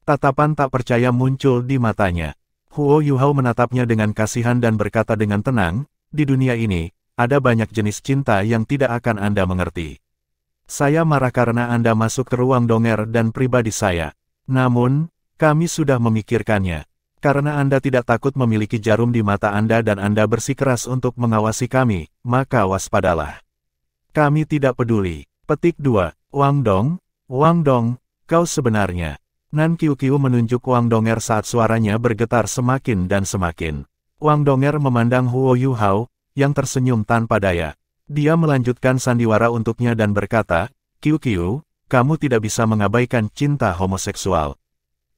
Tatapan tak percaya muncul di matanya. Huo Yuhao menatapnya dengan kasihan dan berkata dengan tenang, di dunia ini, ada banyak jenis cinta yang tidak akan Anda mengerti. Saya marah karena Anda masuk ke ruang Donger dan pribadi saya. Namun, kami sudah memikirkannya. Karena Anda tidak takut memiliki jarum di mata Anda dan Anda bersikeras untuk mengawasi kami, maka waspadalah. Kami tidak peduli. Petik 2. Wang Dong, kau sebenarnya. Nan Qiuqiu menunjuk Wang Donger saat suaranya bergetar semakin dan semakin. Wang Donger memandang Huo Yuhao, yang tersenyum tanpa daya. Dia melanjutkan sandiwara untuknya dan berkata, Qiuqiu, kamu tidak bisa mengabaikan cinta homoseksual.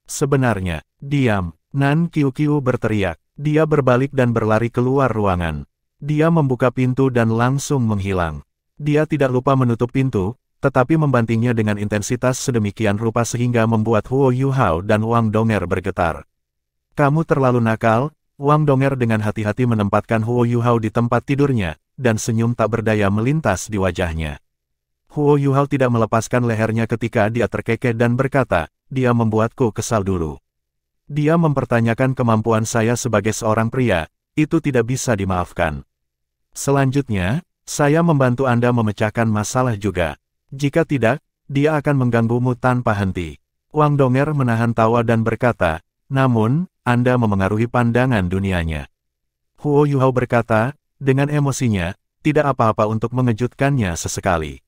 Sebenarnya, diam. Nan Qiuqiu berteriak. Dia berbalik dan berlari keluar ruangan. Dia membuka pintu dan langsung menghilang. Dia tidak lupa menutup pintu, tetapi membantingnya dengan intensitas sedemikian rupa sehingga membuat Huo Yuhao dan Wang Donger bergetar. Kamu terlalu nakal, Wang Donger dengan hati-hati menempatkan Huo Yuhao di tempat tidurnya, dan senyum tak berdaya melintas di wajahnya. Huo Yuhao tidak melepaskan lehernya ketika dia terkekeh dan berkata, dia membuatku kesal dulu. Dia mempertanyakan kemampuan saya sebagai seorang pria, itu tidak bisa dimaafkan. Selanjutnya, saya membantu Anda memecahkan masalah juga. Jika tidak, dia akan mengganggumu tanpa henti. Wang Donger menahan tawa dan berkata, namun, Anda memengaruhi pandangan dunianya. Huo Yuhao berkata, dengan emosinya, tidak apa-apa untuk mengejutkannya sesekali.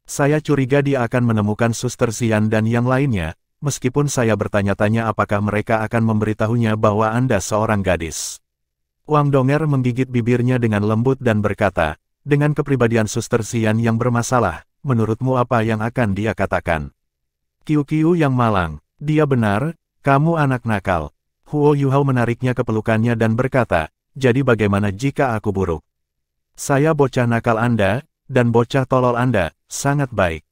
Saya curiga dia akan menemukan Suster Xian dan yang lainnya, meskipun saya bertanya-tanya apakah mereka akan memberitahunya bahwa Anda seorang gadis. Wang Donger menggigit bibirnya dengan lembut dan berkata, dengan kepribadian Suster Xian yang bermasalah, menurutmu apa yang akan dia katakan? Kiu yang malang, dia benar, kamu anak nakal. Huo Yuhao menariknya ke pelukannya dan berkata, jadi bagaimana jika aku buruk? Saya bocah nakal Anda, dan bocah tolol Anda, sangat baik.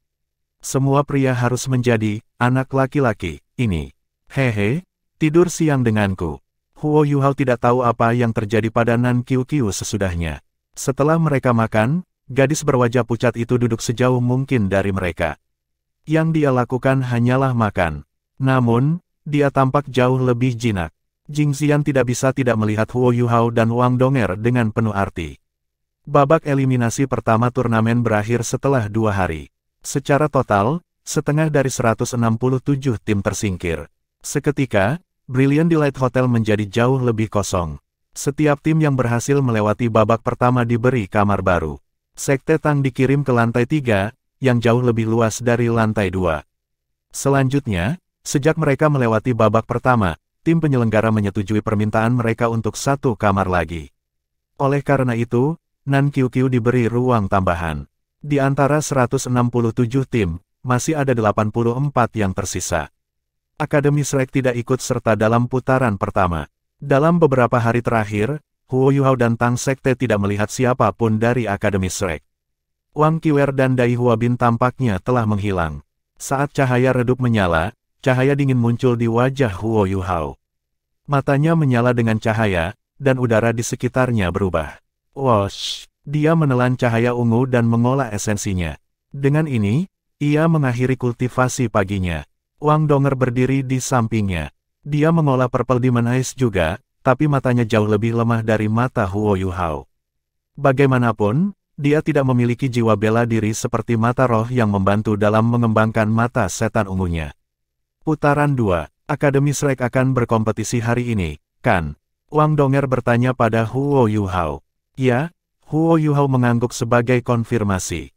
Semua pria harus menjadi anak laki-laki, ini. Hehe, tidur siang denganku. Huo Yuhao tidak tahu apa yang terjadi pada Nan Kiu sesudahnya. Setelah mereka makan, gadis berwajah pucat itu duduk sejauh mungkin dari mereka. Yang dia lakukan hanyalah makan. Namun, dia tampak jauh lebih jinak. Jing Xian tidak bisa tidak melihat Huo Yuhao dan Wang Donger dengan penuh arti. Babak eliminasi pertama turnamen berakhir setelah 2 hari. Secara total, setengah dari 167 tim tersingkir. Seketika, Brilliant Delight Hotel menjadi jauh lebih kosong. Setiap tim yang berhasil melewati babak pertama diberi kamar baru. Sekte Tang dikirim ke lantai 3, yang jauh lebih luas dari lantai 2. Selanjutnya, sejak mereka melewati babak pertama, tim penyelenggara menyetujui permintaan mereka untuk 1 kamar lagi. Oleh karena itu, Nan Kiu diberi ruang tambahan. Di antara 167 tim, masih ada 84 yang tersisa. Akademi Shrek tidak ikut serta dalam putaran pertama. Dalam beberapa hari terakhir, Huo Yuhao dan Tang Sekte tidak melihat siapapun dari Akademi Shrek. Wang Qiwer dan Dai Huabin tampaknya telah menghilang. Saat cahaya redup menyala, cahaya dingin muncul di wajah Huo Yuhao. Matanya menyala dengan cahaya, dan udara di sekitarnya berubah. Wosh! Dia menelan cahaya ungu dan mengolah esensinya. Dengan ini, ia mengakhiri kultivasi paginya. Wang Donger berdiri di sampingnya. Dia mengolah Purple Demon Eyes juga, tapi matanya jauh lebih lemah dari mata Huo Yuhao. Bagaimanapun, dia tidak memiliki jiwa bela diri seperti mata roh yang membantu dalam mengembangkan mata setan ungunya. Putaran 2, Akademi Shrek akan berkompetisi hari ini, kan? Wang Donger bertanya pada Huo Yuhao. Ya, Huo Yuhao mengangguk sebagai konfirmasi.